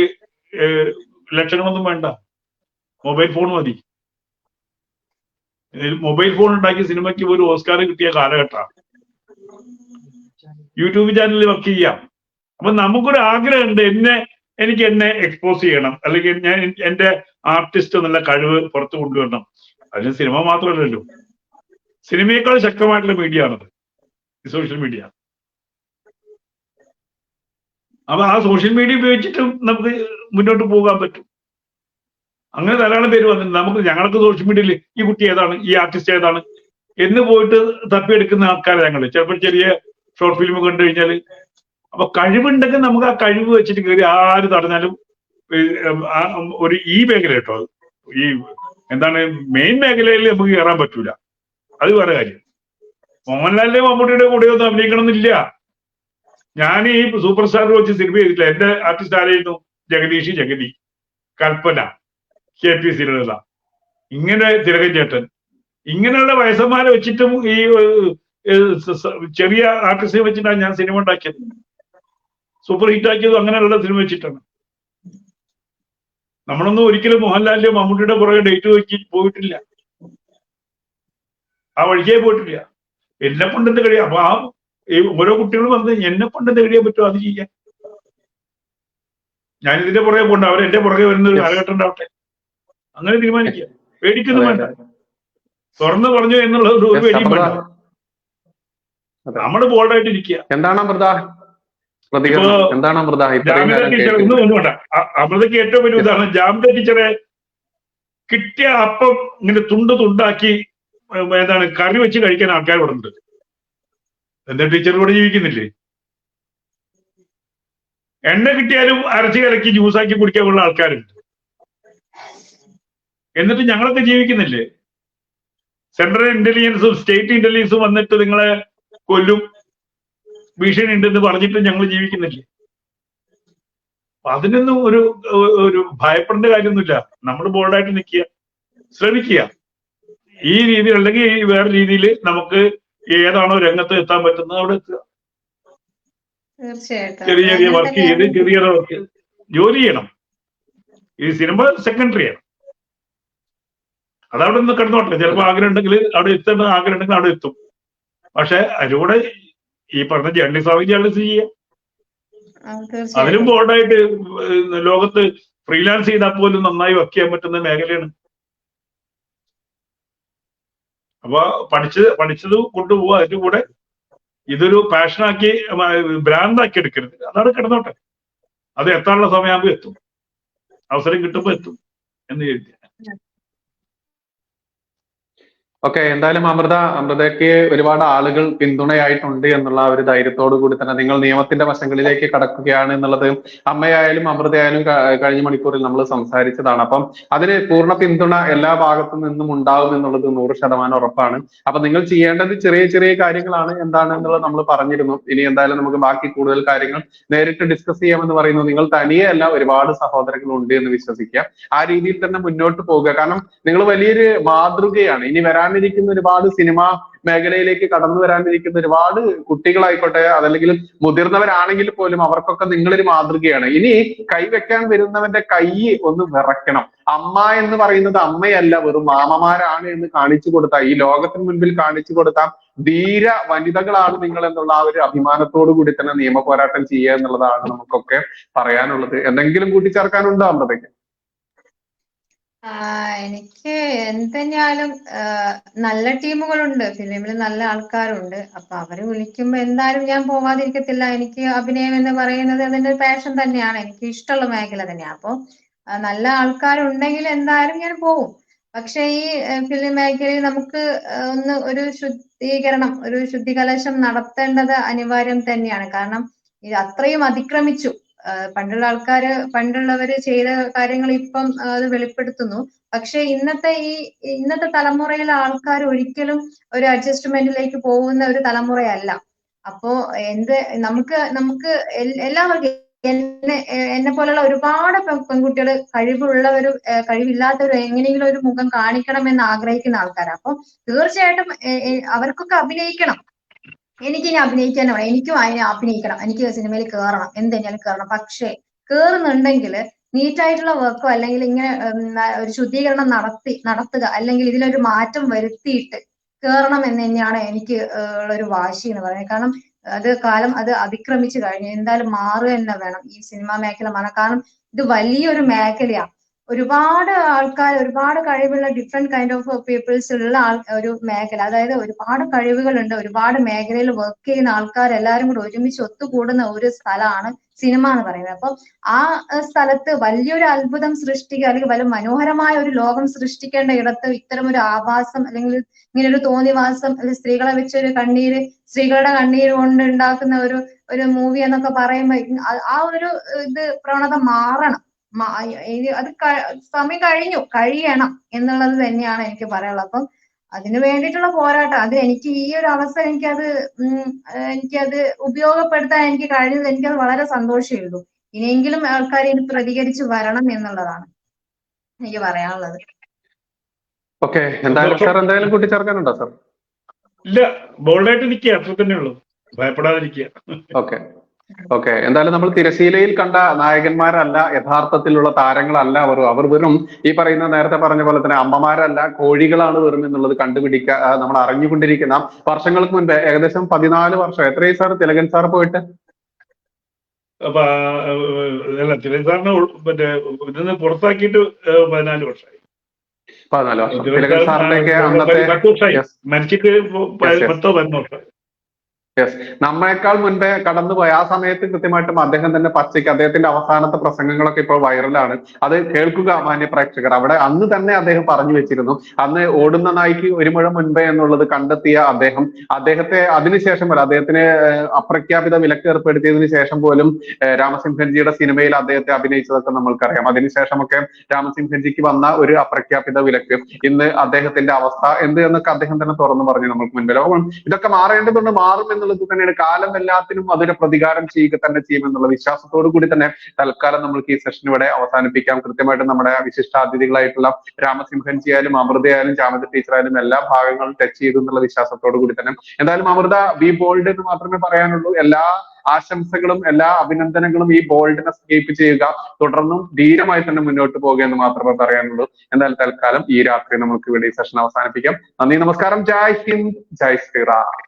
E: ലക്ഷങ്ങളൊന്നും വേണ്ട, മൊബൈൽ ഫോൺ മതി. മൊബൈൽ ഫോൺ ഉണ്ടാക്കിയ സിനിമയ്ക്ക് ഒരു ഓസ്കാർ കിട്ടിയ കാലഘട്ടമാണ്. യൂട്യൂബ് ചാനലിൽ വർക്ക് ചെയ്യാം. അപ്പൊ നമുക്കൊരു ആഗ്രഹമുണ്ട്, എനിക്ക് എന്നെ എക്സ്പോസ് ചെയ്യണം, അല്ലെങ്കിൽ ഞാൻ എന്റെ ആർട്ടിസ്റ്റ് എന്നുള്ള കഴിവ് പുറത്തു കൊണ്ടുവരണം. അതിന് സിനിമ മാത്രമല്ലല്ലോ, സിനിമയേക്കാൾ ശക്തമായിട്ടുള്ള മീഡിയ ആണത് സോഷ്യൽ മീഡിയ. അപ്പൊ ആ സോഷ്യൽ മീഡിയ ഉപയോഗിച്ചിട്ടും നമുക്ക് മുന്നോട്ട് പോകാൻ പറ്റും. അങ്ങനെ ധാരാളം പേര് വന്നിട്ടുണ്ട്. ഞങ്ങൾക്ക് സോഷ്യൽ മീഡിയയിൽ ഈ കുട്ടി ഏതാണ്, ഈ ആർട്ടിസ്റ്റ് ഏതാണ് എന്ന് പോയിട്ട് തപ്പിയെടുക്കുന്ന ആൾക്കാരെ ഞങ്ങള്. ചിലപ്പോൾ ചെറിയ ഷോർട്ട് ഫിലിം കണ്ടു കഴിഞ്ഞാൽ, അപ്പൊ കഴിവുണ്ടെങ്കിൽ നമുക്ക് ആ കഴിവ് വെച്ചിട്ട് കയറി ആര് തടഞ്ഞാലും ഒരു ഈ മേഖല കേട്ടോ, ഈ എന്താണ് മെയിൻ മേഖലയിൽ നമുക്ക് കയറാൻ പറ്റൂല. അത് വേറെ കാര്യം. മോഹൻലാലിന്റെ മമ്മൂട്ടിയുടെ കൂടെ ഒന്നും അഭിനയിക്കണം എന്നില്ല. ഞാൻ ഈ സൂപ്പർ സ്റ്റാർ വെച്ച് സിനിമ ചെയ്തിട്ടില്ല. എന്റെ ആർട്ടിസ്റ്റ് ആരായിരുന്നു? ജഗതി, കൽപ്പന, KPC ലളിത, ഇങ്ങനെ തിലകൻ ചേട്ടൻ, ഇങ്ങനെയുള്ള വയസ്സന്മാരെ വെച്ചിട്ടും ഈ ചെറിയ ആർട്ടിസ്റ്റ് വെച്ചിട്ടാണ് ഞാൻ സിനിമ ഉണ്ടാക്കിയത്. സൂപ്പർ ഹിറ്റ് ആക്കിയതും അങ്ങനെയുള്ള സിനിമ വെച്ചിട്ടാണ്. നമ്മളൊന്നും ഒരിക്കലും മോഹൻലാലിന്റെ മമ്മൂട്ടിയുടെ പുറകെ ഡേറ്റ് വെച്ച് പോയിട്ടില്ല, ആ വഴിക്കേ പോയിട്ടില്ല. എന്നെ കൊണ്ടെന്ത് കഴിയാം. അപ്പൊ ഓരോ കുട്ടികളും വന്ന് എന്നെ കൊണ്ടെന്ത് കഴിയാൻ പറ്റുമോ അത് ചെയ്യാൻ. ഞാനിതിന്റെ പുറകെ പോകണ്ട, അവരെന്റെ പുറകെ വരുന്ന ഒരു കാലഘട്ടം ഉണ്ടാവട്ടെ, അങ്ങനെ തീരുമാനിക്കുക. പേടിക്കൊന്നും വേണ്ട, തുറന്നു പറഞ്ഞു എന്നുള്ള ഒരു പേടിയും വേണ്ട. നമ്മള് ബോൾഡായിട്ട് ഇരിക്കുക.
A: എന്താണ്
E: ഒന്നും വേണ്ട. അമൃതയ്ക്ക് ഏറ്റവും വലിയ ഉദാഹരണം ജാമിത ടീച്ചറെ കിട്ടിയ അപ്പം ഇങ്ങനെ തുണ്ടാക്കി എന്താണ് കറി വെച്ച് കഴിക്കാൻ ആൾക്കാർ ഇവിടെ ഉണ്ട്. എന്താ ടീച്ചർ കൂടെ ജീവിക്കുന്നില്ലേ? എണ്ണ കിട്ടിയാലും അരച്ച് കലക്കി ജ്യൂസാക്കി കുടിക്കാനുള്ള ആൾക്കാരുണ്ട്. എന്നിട്ട് ഞങ്ങളൊക്കെ ജീവിക്കുന്നില്ലേ? സെൻട്രൽ ഇന്റലിജൻസും സ്റ്റേറ്റ് ഇന്റലിജൻസും വന്നിട്ട് നിങ്ങളെ കൊല്ലും, ഭീഷണി ഉണ്ടെന്ന് പറഞ്ഞിട്ട് ഞങ്ങൾ ജീവിക്കുന്നില്ലേ? അതിനൊന്നും ഒരു ഭയപ്പെടേണ്ട കാര്യമൊന്നുമില്ല. നമ്മൾ ബോൾഡായിട്ട് നിൽക്കുക, ശ്രമിക്കുക. ഈ രീതിയിൽ അല്ലെങ്കിൽ വേറെ രീതിയിൽ നമുക്ക് ഏതാണോ രംഗത്ത് എത്താൻ പറ്റുന്നത് അവിടെ എത്തുക. ചെറിയ ചെറിയ വർക്ക് ചെയ്ത് ചെറിയ വർക്ക് ജോലി ചെയ്യണം. ഈ സിനിമ സെക്കൻഡറിയാണ്, അതവിടെ നിന്ന് കിടന്നോട്ടെ. ചിലപ്പോൾ ആഗ്രഹം ഉണ്ടെങ്കിൽ അവിടെ എത്തേണ്ട ആഗ്രഹം ഉണ്ടെങ്കിൽ അവിടെ എത്തും. പക്ഷെ അതിലൂടെ ഈ പറഞ്ഞ ജേർണലിസ്റ്റ് ചെയ്യാം. അതിലും ബോർഡായിട്ട് ലോകത്ത് ഫ്രീലാൻസ് ചെയ്താൽ പോലും നന്നായി വർക്ക് ചെയ്യാൻ പറ്റുന്ന മേഖലയാണ്. അപ്പൊ പഠിച്ചത് കൊണ്ടുപോവുക, അതിന്റെ കൂടെ ഇതൊരു പാഷനാക്കി ഭ്രാന്താക്കി എടുക്കരുത്. അതവിടെ കിടന്നോട്ടെ. അത് എത്താനുള്ള സമയമാകുമ്പോൾ എത്തും, അവസരം കിട്ടുമ്പോൾ എത്തും എന്ന് കരുതി.
A: ഓക്കെ, എന്തായാലും അമൃതയ്ക്ക് ഒരുപാട് ആളുകൾ പിന്തുണയായിട്ടുണ്ട് എന്നുള്ള ഒരു ധൈര്യത്തോടു കൂടി തന്നെ നിങ്ങൾ നിയമത്തിന്റെ വശങ്ങളിലേക്ക് കടക്കുകയാണ് എന്നുള്ളത് അമ്മയായാലും അമൃതയായാലും കഴിഞ്ഞ മണിക്കൂറിൽ നമ്മൾ സംസാരിച്ചതാണ്. അപ്പം അതിന് പൂർണ്ണ പിന്തുണ എല്ലാ ഭാഗത്തു നിന്നും ഉണ്ടാവും എന്നുള്ളത് 100% ഉറപ്പാണ്. അപ്പൊ നിങ്ങൾ ചെയ്യേണ്ടത് ചെറിയ ചെറിയ കാര്യങ്ങളാണ്. എന്താണെന്നുള്ളത് നമ്മൾ പറഞ്ഞിരുന്നു. ഇനി എന്തായാലും നമുക്ക് ബാക്കി കൂടുതൽ കാര്യങ്ങൾ നേരിട്ട് ഡിസ്കസ് ചെയ്യാമെന്ന് പറയുന്നു. നിങ്ങൾ തനിയെയല്ല, ഒരുപാട് സഹോദരങ്ങൾ ഉണ്ട് എന്ന് വിശ്വസിക്കുക. ആ രീതിയിൽ തന്നെ മുന്നോട്ട് പോകുക. കാരണം നിങ്ങൾ വലിയൊരു മാതൃകയാണ്. ഇനി വരാനിരിക്കുന്ന ഒരുപാട് സിനിമ മേഖലയിലേക്ക് കടന്നു വരാനിരിക്കുന്ന ഒരുപാട് കുട്ടികളായിക്കോട്ടെ, അതല്ലെങ്കിൽ മുതിർന്നവരാണെങ്കിൽ പോലും അവർക്കൊക്കെ നിങ്ങളൊരു മാതൃകയാണ്. ഇനി കൈവെക്കാൻ വരുന്നവന്റെ കൈ ഒന്ന് വിറയ്ക്കണം. അമ്മ എന്ന് പറയുന്നത് അമ്മയല്ല, വെറും മാമമാരാണ് എന്ന് കാണിച്ചു കൊടുത്ത, ഈ ലോകത്തിന് മുൻപിൽ കാണിച്ചു കൊടുത്ത ധീര വനിതകളാണ് നിങ്ങൾ എന്നുള്ള ആ ഒരു അഭിമാനത്തോടു കൂടി തന്നെ നിയമ പോരാട്ടം ചെയ്യുക എന്നുള്ളതാണ് നമുക്കൊക്കെ പറയാനുള്ളത്. എന്തെങ്കിലും കൂട്ടിച്ചേർക്കാനുണ്ടോ അമൃതയ്ക്ക്?
C: എനിക്ക് എന്തെന്നാലും നല്ല ടീമുകളുണ്ട്, ഫിലിമിൽ നല്ല ആൾക്കാരുണ്ട്. അപ്പൊ അവര് വിളിക്കുമ്പോ എന്തായാലും ഞാൻ പോവാതിരിക്കത്തില്ല. എനിക്ക് അഭിനയം എന്ന് പറയുന്നത് അതിന്റെ ഒരു പാഷൻ തന്നെയാണ്, എനിക്ക് ഇഷ്ടമുള്ള മേഖല തന്നെയാണ്. അപ്പൊ നല്ല ആൾക്കാരുണ്ടെങ്കിൽ എന്തായാലും ഞാൻ പോവും. പക്ഷെ ഈ ഫിലിം മേഖലയിൽ നമുക്ക് ഒരു ശുദ്ധികലശം നടത്തേണ്ടത് അനിവാര്യം തന്നെയാണ്. കാരണം ഇത് അത്രയും അതിക്രമിച്ചു. പണ്ടുള്ളവര് ചെയ്ത കാര്യങ്ങൾ ഇപ്പം അത് വെളിപ്പെടുത്തുന്നു. പക്ഷെ ഇന്നത്തെ തലമുറയിലെ ആൾക്കാർ ഒരിക്കലും ഒരു അഡ്ജസ്റ്റ്മെന്റിലേക്ക് പോകുന്ന ഒരു തലമുറയല്ല. അപ്പോ നമുക്ക് എല്ലാവർക്കും എന്നെ പോലുള്ള ഒരുപാട് പെൺകുട്ടികൾ കഴിവില്ലാത്തവർ എങ്ങനെയെങ്കിലും ഒരു മുഖം കാണിക്കണമെന്ന് ആഗ്രഹിക്കുന്ന ആൾക്കാരാണ്. അപ്പൊ തീർച്ചയായിട്ടും അവർക്കൊക്കെ അഭിനയിക്കണം. എനിക്കിനി അഭിനയിക്കാനാണ്, എനിക്കും അഭിനയിക്കണം, എനിക്ക് സിനിമയിൽ കയറണം, എന്തെങ്കിലും കയറണം. പക്ഷേ കേറുന്നുണ്ടെങ്കിൽ നീറ്റായിട്ടുള്ള വർക്കോ അല്ലെങ്കിൽ ഇങ്ങനെ ഒരു ശുദ്ധീകരണം നടത്തുക, അല്ലെങ്കിൽ ഇതിലൊരു മാറ്റം വരുത്തിയിട്ട് കയറണം എന്ന് തന്നെയാണ് എനിക്ക് ഉള്ളൊരു വാശി എന്ന് പറയുന്നത്. കാരണം കാലം അത് അതിക്രമിച്ചു കഴിഞ്ഞു. എന്തായാലും മാറുക തന്നെ വേണം ഈ സിനിമാ മേഖല മാറാൻ. കാരണം ഇത് വലിയൊരു മേഖലയാണ്. ഒരുപാട് ആൾക്കാർ, ഒരുപാട് കഴിവുള്ള ഡിഫറെന്റ് കൈൻഡ് ഓഫ് പീപ്പിൾസ് ഉള്ള ഒരു മേഖല. അതായത് ഒരുപാട് കഴിവുകളുണ്ട്, ഒരുപാട് മേഖലയിൽ വർക്ക് ചെയ്യുന്ന ആൾക്കാർ എല്ലാവരും കൂടി ഒരുമിച്ച് ഒത്തുകൂടുന്ന ഒരു സ്ഥലമാണ് സിനിമ എന്ന് പറയുന്നത്. അപ്പൊ ആ സ്ഥലത്ത് വലിയൊരു അത്ഭുതം സൃഷ്ടിക്കുക, അല്ലെങ്കിൽ വലിയ മനോഹരമായ ഒരു ലോകം സൃഷ്ടിക്കേണ്ട ഇടത്ത് ഇത്തരം ഒരു ആഭാസം അല്ലെങ്കിൽ ഇങ്ങനെ ഒരു തോന്നിവാസം, അല്ലെങ്കിൽ സ്ത്രീകളെ വെച്ചൊരു സ്ത്രീകളുടെ കണ്ണീര് കൊണ്ട് ഉണ്ടാക്കുന്ന ഒരു മൂവി എന്നൊക്കെ പറയുമ്പോൾ ആ ഒരു പ്രവണത മാറണം. അത് സമയം കഴിയണം എന്നുള്ളത് തന്നെയാണ് എനിക്ക് പറയാനുള്ളത്. അപ്പം അതിനു വേണ്ടിയിട്ടുള്ള പോരാട്ടം, അത് എനിക്ക് ഈ ഒരു അവസ്ഥ എനിക്കത് ഉപയോഗപ്പെടുത്താൻ എനിക്ക് കഴിഞ്ഞത് എനിക്കത് വളരെ സന്തോഷമേ ഉള്ളൂ. ഇനിയെങ്കിലും ആൾക്കാർ ഇനി പ്രതികരിച്ച് വരണം എന്നുള്ളതാണ് എനിക്ക് പറയാനുള്ളത്.
A: ഓക്കെ, എന്തായാലും കൂട്ടിച്ചേർക്കാനുണ്ടോ സാർ?
E: ഇല്ല, ബോൾഡായിട്ട് നിൽക്കുക, അത്ര തന്നെ ഉള്ളൂ, ഭയപ്പെടാതിരിക്കുക.
A: ഓക്കെ, എന്തായാലും നമ്മൾ തിരശീലയിൽ കണ്ട നായകന്മാരല്ല, യഥാർത്ഥത്തിലുള്ള താരങ്ങളല്ല അവർ വെറും ഈ പറയുന്ന നേരത്തെ പറഞ്ഞ പോലെ തന്നെ അമ്മമാരല്ല, കോഴികളാണ് വെറും എന്നുള്ളത് നമ്മൾ അറിഞ്ഞുകൊണ്ടിരിക്കുന്ന വർഷങ്ങൾക്ക് മുൻപ്, ഏകദേശം 14 വർഷം, എത്രയും സാർ തിലകൻ സാർ പോയിട്ട്?
E: അപ്പൊ തിലകൻ സാറിനെ ഇതിന്ന് പുറത്താക്കിയിട്ട് 14 വർഷമായി.
A: 14 വർഷം. തിലകൻ സാറിന്റെയൊക്കെ അന്നത്തെ
E: മരിച്ചിട്ട് 10-11 വർഷമായി.
A: നമ്മളെക്കാൾ മുൻപേ കടന്നുപോയ ആ സമയത്ത് കൃത്യമായിട്ടും അദ്ദേഹം തന്നെ പച്ചയ്ക്ക് അദ്ദേഹത്തിന്റെ അവസാനത്തെ പ്രസംഗങ്ങളൊക്കെ ഇപ്പോൾ വൈറലാണ്. അത് കേൾക്കുക മാന്യ പ്രേക്ഷകർ. അവിടെ അന്ന് തന്നെ അദ്ദേഹം പറഞ്ഞു വെച്ചിരുന്നു, അന്ന് ഓടുന്ന നായ്ക്ക് ഒരു മുഴം മുൻപേ എന്നുള്ളത് കണ്ടെത്തിയ അദ്ദേഹത്തെ അതിനുശേഷം വരെ അദ്ദേഹത്തിന് അപ്രഖ്യാപിത വിലക്ക് ഏർപ്പെടുത്തിയതിനു ശേഷം പോലും രാമസിംഹൻജിയുടെ സിനിമയിൽ അദ്ദേഹത്തെ അഭിനയിച്ചതൊക്കെ നമ്മൾക്കറിയാം. അതിനുശേഷമൊക്കെ രാമസിംഹൻജിക്ക് വന്ന ഒരു അപ്രഖ്യാപിത വിലക്ക്, ഇന്ന് അദ്ദേഹത്തിന്റെ അവസ്ഥ എന്ത് എന്നൊക്കെ അദ്ദേഹം തന്നെ തുറന്നു പറഞ്ഞു നമ്മൾക്ക് മുൻപ്. ലോകം ഇതൊക്കെ മാറേണ്ടതുണ്ട്, മാറും എന്നുള്ളത് തന്നെയാണ്. കാലം എല്ലാത്തിനും അതൊരു പ്രതികാരം ചെയ്യുക തന്നെ ചെയ്യുമെന്നുള്ള വിശ്വാസത്തോടു കൂടി തന്നെ തൽക്കാലം നമ്മൾക്ക് ഈ സെഷൻ ഇവിടെ അവസാനിപ്പിക്കാം. കൃത്യമായിട്ട് നമ്മുടെ വിശിഷ്ടാതിഥികളായിട്ടുള്ള രാമസിംഹൻജി ആയാലും അമൃതയായാലും ജാമത ടീച്ചറായാലും എല്ലാ ഭാഗങ്ങളും ടച്ച് ചെയ്തു എന്നുള്ള വിശ്വാസത്തോടു കൂടി തന്നെ എന്തായാലും അമൃത ബി ബോൾഡ് എന്ന് മാത്രമേ പറയാനുള്ളൂ. എല്ലാ ആശംസകളും എല്ലാ അഭിനന്ദനങ്ങളും ഈ ബോൾഡിനെസ് കീപ്പ് ചെയ്യുക, തുടർന്നും ധീരമായി തന്നെ മുന്നോട്ട് പോകുക എന്ന് മാത്രമേ പറയാനുള്ളൂ. എന്തായാലും തൽക്കാലം ഈ രാത്രി നമുക്ക് ഇവിടെ ഈ സെഷൻ അവസാനിപ്പിക്കാം. നന്ദി, നമസ്കാരം. ജയ് ഹിന്ദ്, ജയ് ശ്രീറാം.